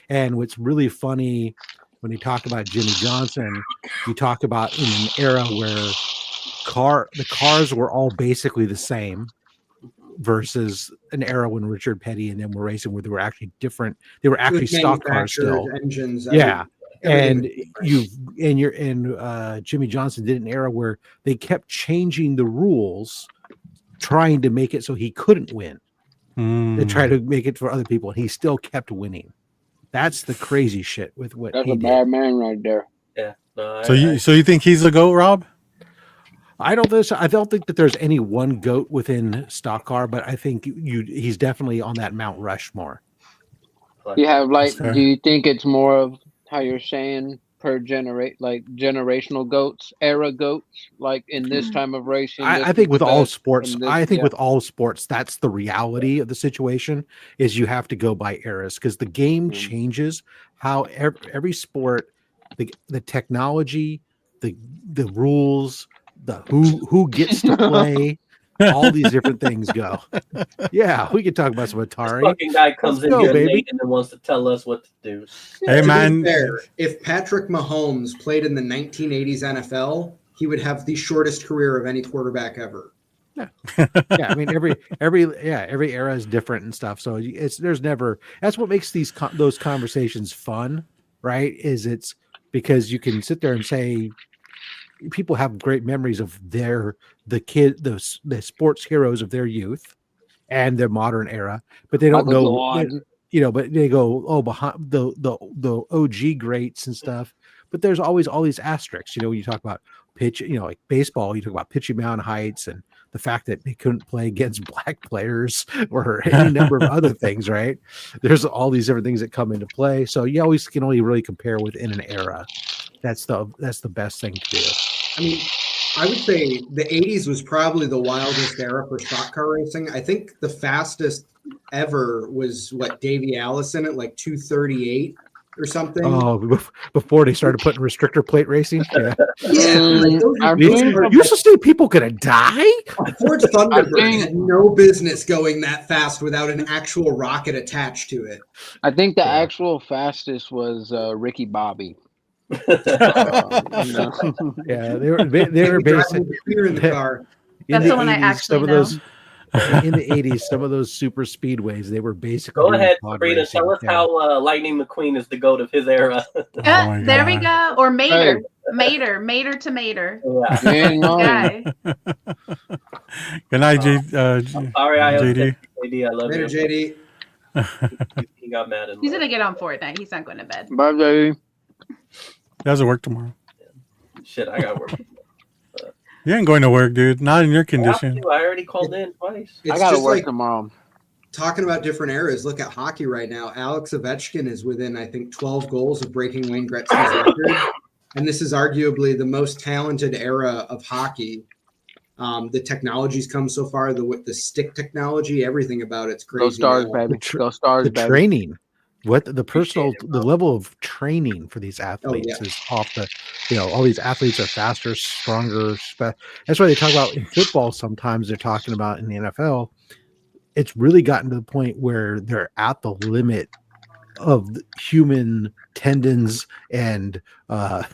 And what's really funny when you talk about Jimmy Johnson, you talk about in an era where the cars were all basically the same versus an era when Richard Petty and them were racing where they were actually different. They were actually stock cars still. Engines. Yeah. And everything. Jimmy Johnson did an era where they kept changing the rules, trying to make it so he couldn't win. They tried to make it for other people, and he still kept winning. That's the crazy shit with what That's he a did. bad man right there. Yeah. No, So you think he's a GOAT, Rob? I don't think that there's any one GOAT within stock car, but I think he's definitely on that Mount Rushmore. You have fair. do you think it's more of how you're saying generational goats, era goats, like in this time of racing? I think with all sports, with all sports, that's the reality of the situation is you have to go by eras because the game changes how every sport, the technology, the rules, the who gets to play, all these different things go. Yeah, we could talk about some Atari. This fucking guy comes Let's in go, here baby. late and then wants to tell us what to do. Hey, To man. be fair, if Patrick Mahomes played in the 1980s NFL, he would have the shortest career of any quarterback ever. Yeah, I mean every era is different and stuff. So there's never. That's what makes those conversations fun, right? Is it's because you can sit there and say people have great memories of the sports heroes of their youth and their modern era, but they don't know. But they go behind the OG greats and stuff. But there's always all these asterisks. When you talk about pitch, like baseball, you talk about pitching mound heights and the fact that they couldn't play against black players or any number of other things, right? There's all these different things that come into play. So you always can only really compare within an era. That's the best thing to do. I mean, I would say the 80s was probably the wildest era for stock car racing. I think the fastest ever was Davey Allison at 238 or something. Oh, before they started putting restrictor plate racing. Yeah. You used to see people gonna die. Ford Thunderbird had no business going that fast without an actual rocket attached to it. I think the actual fastest was Ricky Bobby. Yeah, they were basically clear in the car. That's the one I actually know. In the 80s, some of those super speedways, they were basically. Go ahead, Sabrina. Tell us how Lightning McQueen is the GOAT of his era. There we go. Or Mater. Mater to Mater. Yeah. Good night, Sorry, JD. JD, I love Later, you. JD. He got mad. He's gonna get on Fortnite. He's not going to bed. Bye, JD. He has to work tomorrow. Shit, I got work. You ain't going to work, dude. Not in your condition. I already called in twice. I got to work tomorrow. Talking about different eras, look at hockey right now. Alex Ovechkin is within, I think, 12 goals of breaking Wayne Gretzky's record. And this is arguably the most talented era of hockey. The technology's come so far, the stick technology, everything about it's crazy. Go Stars, baby. Go Stars, the baby. Training. The level of training for these athletes is off the, all these athletes are faster, stronger. That's why they talk about in football. Sometimes they're talking about in the NFL, it's really gotten to the point where they're at the limit of the human tendons and some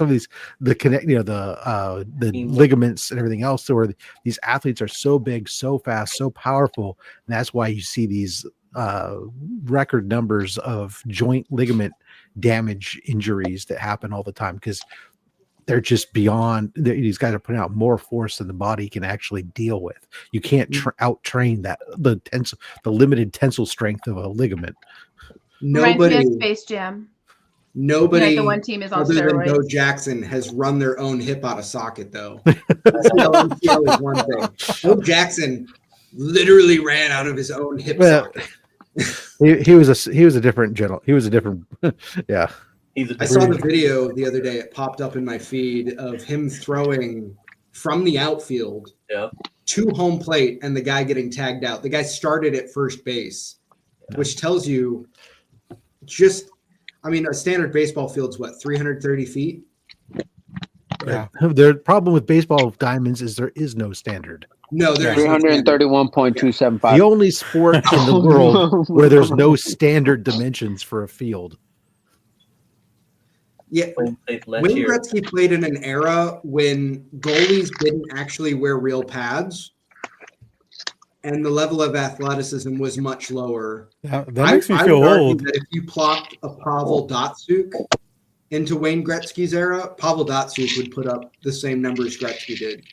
of these, the ligaments and everything else. So where these athletes are so big, so fast, so powerful. And that's why you see these record numbers of joint ligament damage injuries that happen all the time because they're just beyond. These guys are putting out more force than the body can actually deal with. You can't out train that the limited tensile strength of a ligament. Nobody, Space Jam. Nobody, the one team is on other steroids. than Bo Jackson, has run their own hip out of socket though. LMCL is one thing. Bo Jackson literally ran out of his own hip socket. He was a different general. He was a different, yeah. I saw the video the other day. It popped up in my feed of him throwing from the outfield to home plate and the guy getting tagged out. The guy started at first base, which tells you a standard baseball field's 330 feet? Yeah. The problem with baseball diamonds is there is no standard. No, there's 331.275. The only sport in the world where there's no standard dimensions for a field. Yeah, Wayne Gretzky played in an era when goalies didn't actually wear real pads, and the level of athleticism was much lower. That makes me feel old. That if you plopped a Pavel Datsyuk into Wayne Gretzky's era, Pavel Datsyuk would put up the same numbers Gretzky did.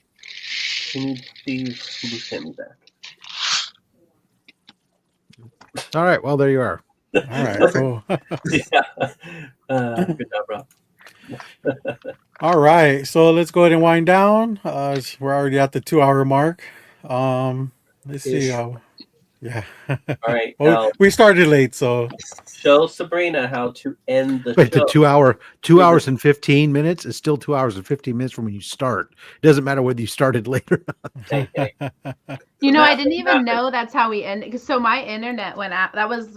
All right, well, there you are. All right, cool. Good job, bro. All right, so let's go ahead and wind down. We're already at the 2-hour mark. Let's see how. Yeah. All right. Well, we started late, so show Sabrina how to end the show. The 2 hours and 15 minutes is still 2 hours and 15 minutes from when you start. It doesn't matter whether you started later. I didn't even know that's how we end. So my internet went out. That was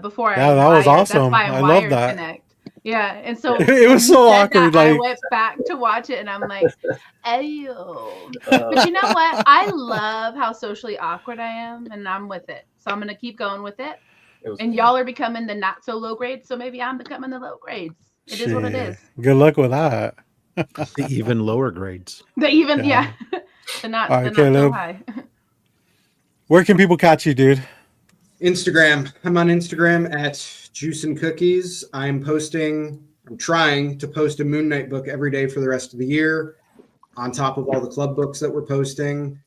before. Yeah, that was awesome. That's why I love that. Connect. Yeah, and so It was so awkward. I Like, went back to watch it, and I'm like, "Ew." But you know what? I love how socially awkward I am, and I'm with it. So I'm gonna keep going with it. And y'all are becoming the not so low grades, so maybe I'm becoming the low grades. It is what it is. Good luck with that. The even lower grades. The even, yeah. the not, All right, the not so Caleb. high. Where can people catch you, dude? Instagram. I'm on Instagram at Juice and Cookies. I'm trying to post a Moon Knight book every day for the rest of the year, on top of all the club books that we're posting.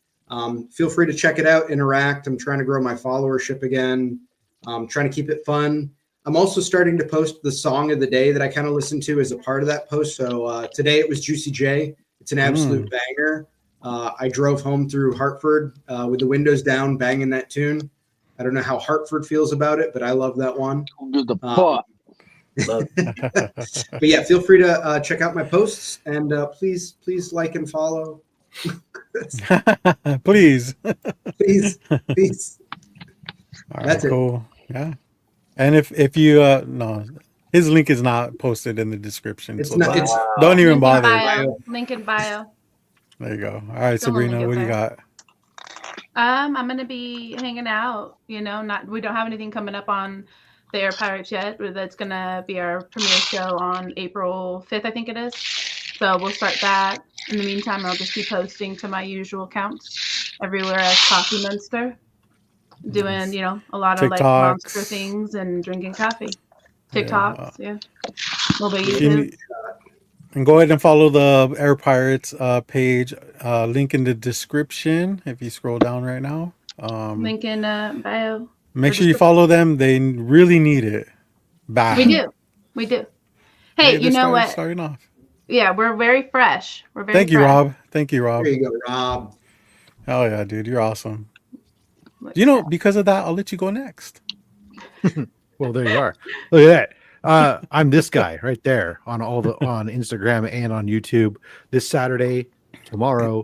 Feel free to check it out, interact. I'm trying to grow my followership again. Trying to keep it fun. I'm also starting to post the song of the day that I kind of listen to as a part of that post. So today it was Juicy J. It's an absolute banger. I drove home through Hartford with the windows down, banging that tune. I don't know how Hartford feels about it, but I love that one. But yeah, feel free to check out my posts and please like and follow. Please. Please. All That's right, cool. Yeah. And if you no, his link is not posted in the description. It's so not. It's don't even bother. Link in bio. There you go. All right, Still Sabrina, what do you got? I'm gonna be hanging out. You know, we don't have anything coming up on the Air Pirates yet, but that's gonna be our premiere show on April 5th, I think it is. So we'll start that. In the meantime, I'll just be posting to my usual accounts everywhere as Coffee Monster, doing a lot of like monster things and drinking coffee. TikToks, yeah. A little bit of YouTube. And go ahead and follow the Air Pirates page. Link in the description if you scroll down right now. Link in bio. Make sure you follow them. They really need it. Bad. We do. Hey, you know what? Starting off. Yeah, we're very fresh. We're very Thank you, Rob. Thank you, Rob. There you go, Rob. Hell yeah, dude. You're awesome. Because of that, I'll let you go next. Well, there you are. Look at that. I'm this guy right there on Instagram and on YouTube this Saturday, tomorrow,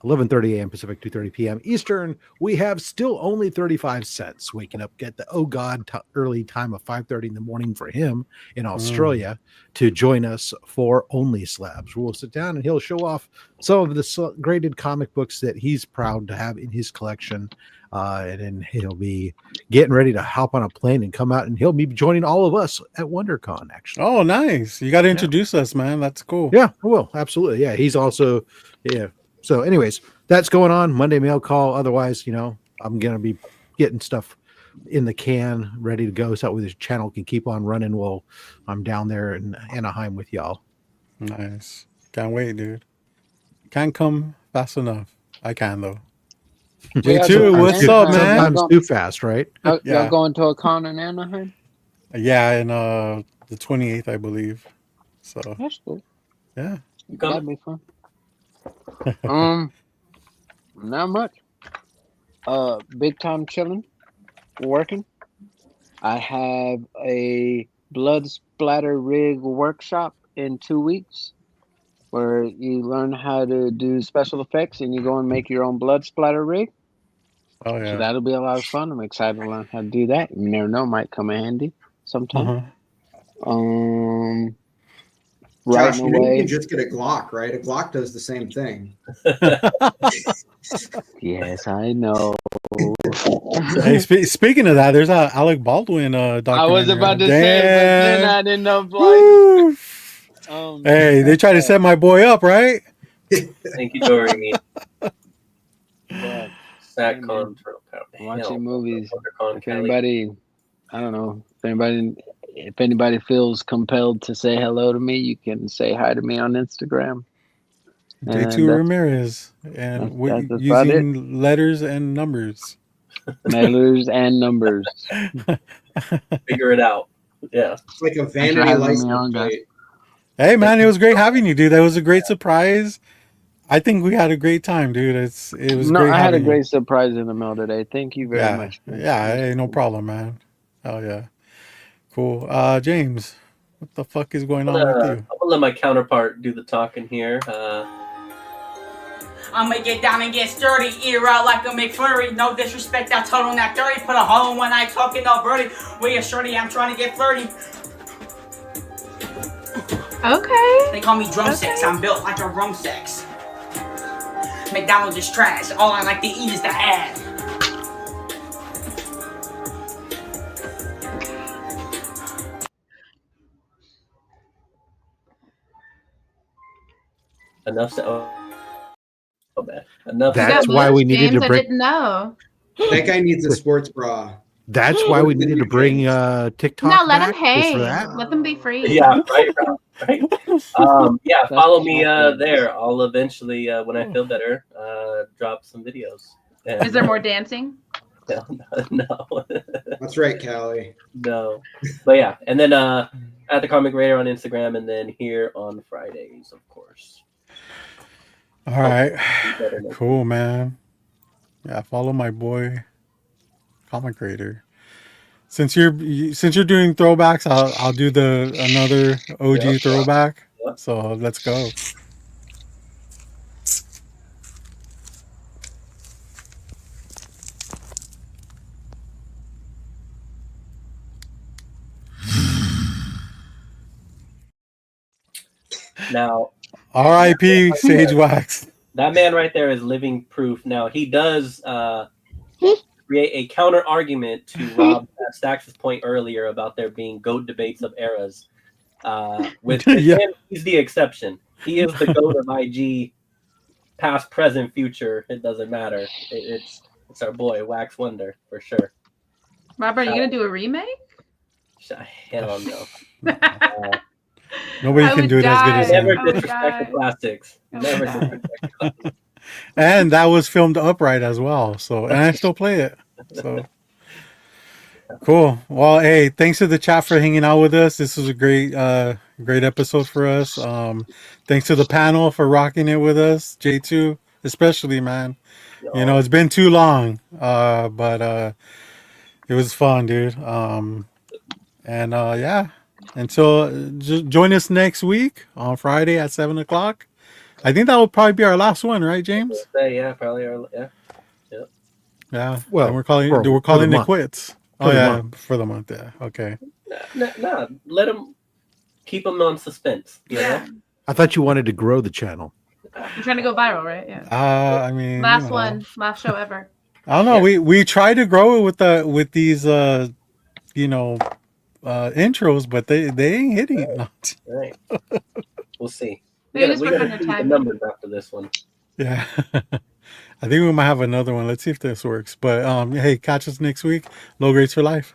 11:30 a.m. Pacific, 2:30 p.m. Eastern. We have still only 35 cents. Waking up, get the early time of 5:30 in the morning for him in Australia to join us for Only Slabs. We'll sit down and he'll show off some of the graded comic books that he's proud to have in his collection. And then he'll be getting ready to hop on a plane and come out, and he'll be joining all of us at WonderCon, actually. Oh, nice. You got to introduce us, man. That's cool. Yeah, I will. Absolutely. Yeah, he's also, So anyways, that's going on. Monday mail call. Otherwise, I'm going to be getting stuff in the can, ready to go, so that way this channel can keep on running while I'm down there in Anaheim with y'all. Nice. Can't wait, dude. Can't come fast enough. I can, though. J2, what's up, man? Sometimes too fast, right? Y'all going to a con in Anaheim? Yeah, in the 28th, I believe. So that's cool. Yeah, that'd be fun. Not much. Big time chilling, working. I have a blood splatter rig workshop in 2 weeks, where you learn how to do special effects and you go and make your own blood splatter rig. Oh yeah. So that'll be a lot of fun. I'm excited to learn how to do that. You never know, might come in handy sometime. Josh, you can just get a Glock, right? A Glock does the same thing. Yes, I know. Hey, speaking of that, there's a Alec Baldwin documentary. I was about to say, but then I didn't know. Hey, they tried to set my boy up, right? Thank you, Dory. SatCon watching movies. If anybody, I don't know, if anybody feels compelled to say hello to me, you can say hi to me on Instagram. J2 Ramirez, and using letters and numbers. Letters and numbers. Figure it out. Yeah, it's like a vanity license plate. Hey man, it was great having you, dude. That was a great surprise. I think we had a great time, dude. It was great. I had a great surprise in the mail today. Thank you very much. Yeah, hey, no problem, man. Oh yeah, cool. James, what the fuck is going on with you? I'm gonna let my counterpart do the talking here. I'm gonna get down and get sturdy, ear out like a McFlurry. No disrespect, I told him that dirty. Put a hole in when I talking no birdie. We are shorty, I'm trying to get flirty. Okay. They call me drum sex. I'm built like a rum sex. McDonald's is trash. All I like to eat is the ad. Enough. Oh, bad. Enough. That's why we needed James, to I bring. didn't know. That guy needs a sports bra. That's why we needed to bring TikTok. No, let him back, just for hang. that. Let them be free. Yeah, right. Yeah, follow me there. I'll eventually, when I feel better, drop some videos. And, Is there more dancing? No. That's right, Callie. No. But yeah, and then at the Comic Raider on Instagram, and then here on Fridays, of course. All right. Cool, man. Yeah, follow my boy, Comic Creator. Since you're doing throwbacks, I'll do another OG throwback. Yep. So let's go. Now, R.I.P. Sage Wax. that man right there is living proof. Now he does create a counter argument to Rob Stax's point earlier about there being GOAT debates of eras. With Yeah. him, he's the exception. He is the GOAT of IG, past, present, future. It doesn't matter. It's our boy Wax Wonder for sure. Robert, are you gonna do a remake? Hell no. Nobody can do it as good as him. Never disrespect the classics. Never disrespect the classics. And that was filmed upright as well. So, and I still play it. So cool. Well, hey, thanks to the chat for hanging out with us. This was a great episode for us. Thanks to the panel for rocking it with us. J2, especially, man. You know, it's been too long. But it was fun, dude. Yeah. Until just join us next week on Friday at 7:00. I think that will probably be our last one, right, James? Yeah, probably. Yeah. Well, and we're calling for it the quits. For the month. For the month. Yeah. Okay. No, let them keep them on suspense. You know? I thought you wanted to grow the channel. You're trying to go viral, right? Yeah. I mean, Last one, last show ever. I don't know. We try to grow it with these intros, but they ain't hitting. Right. We'll see. Maybe We just work on gotta your see the timing. numbers after this one. Yeah. I think we might have another one. Let's see if this works. But hey, catch us next week. Low grades for life.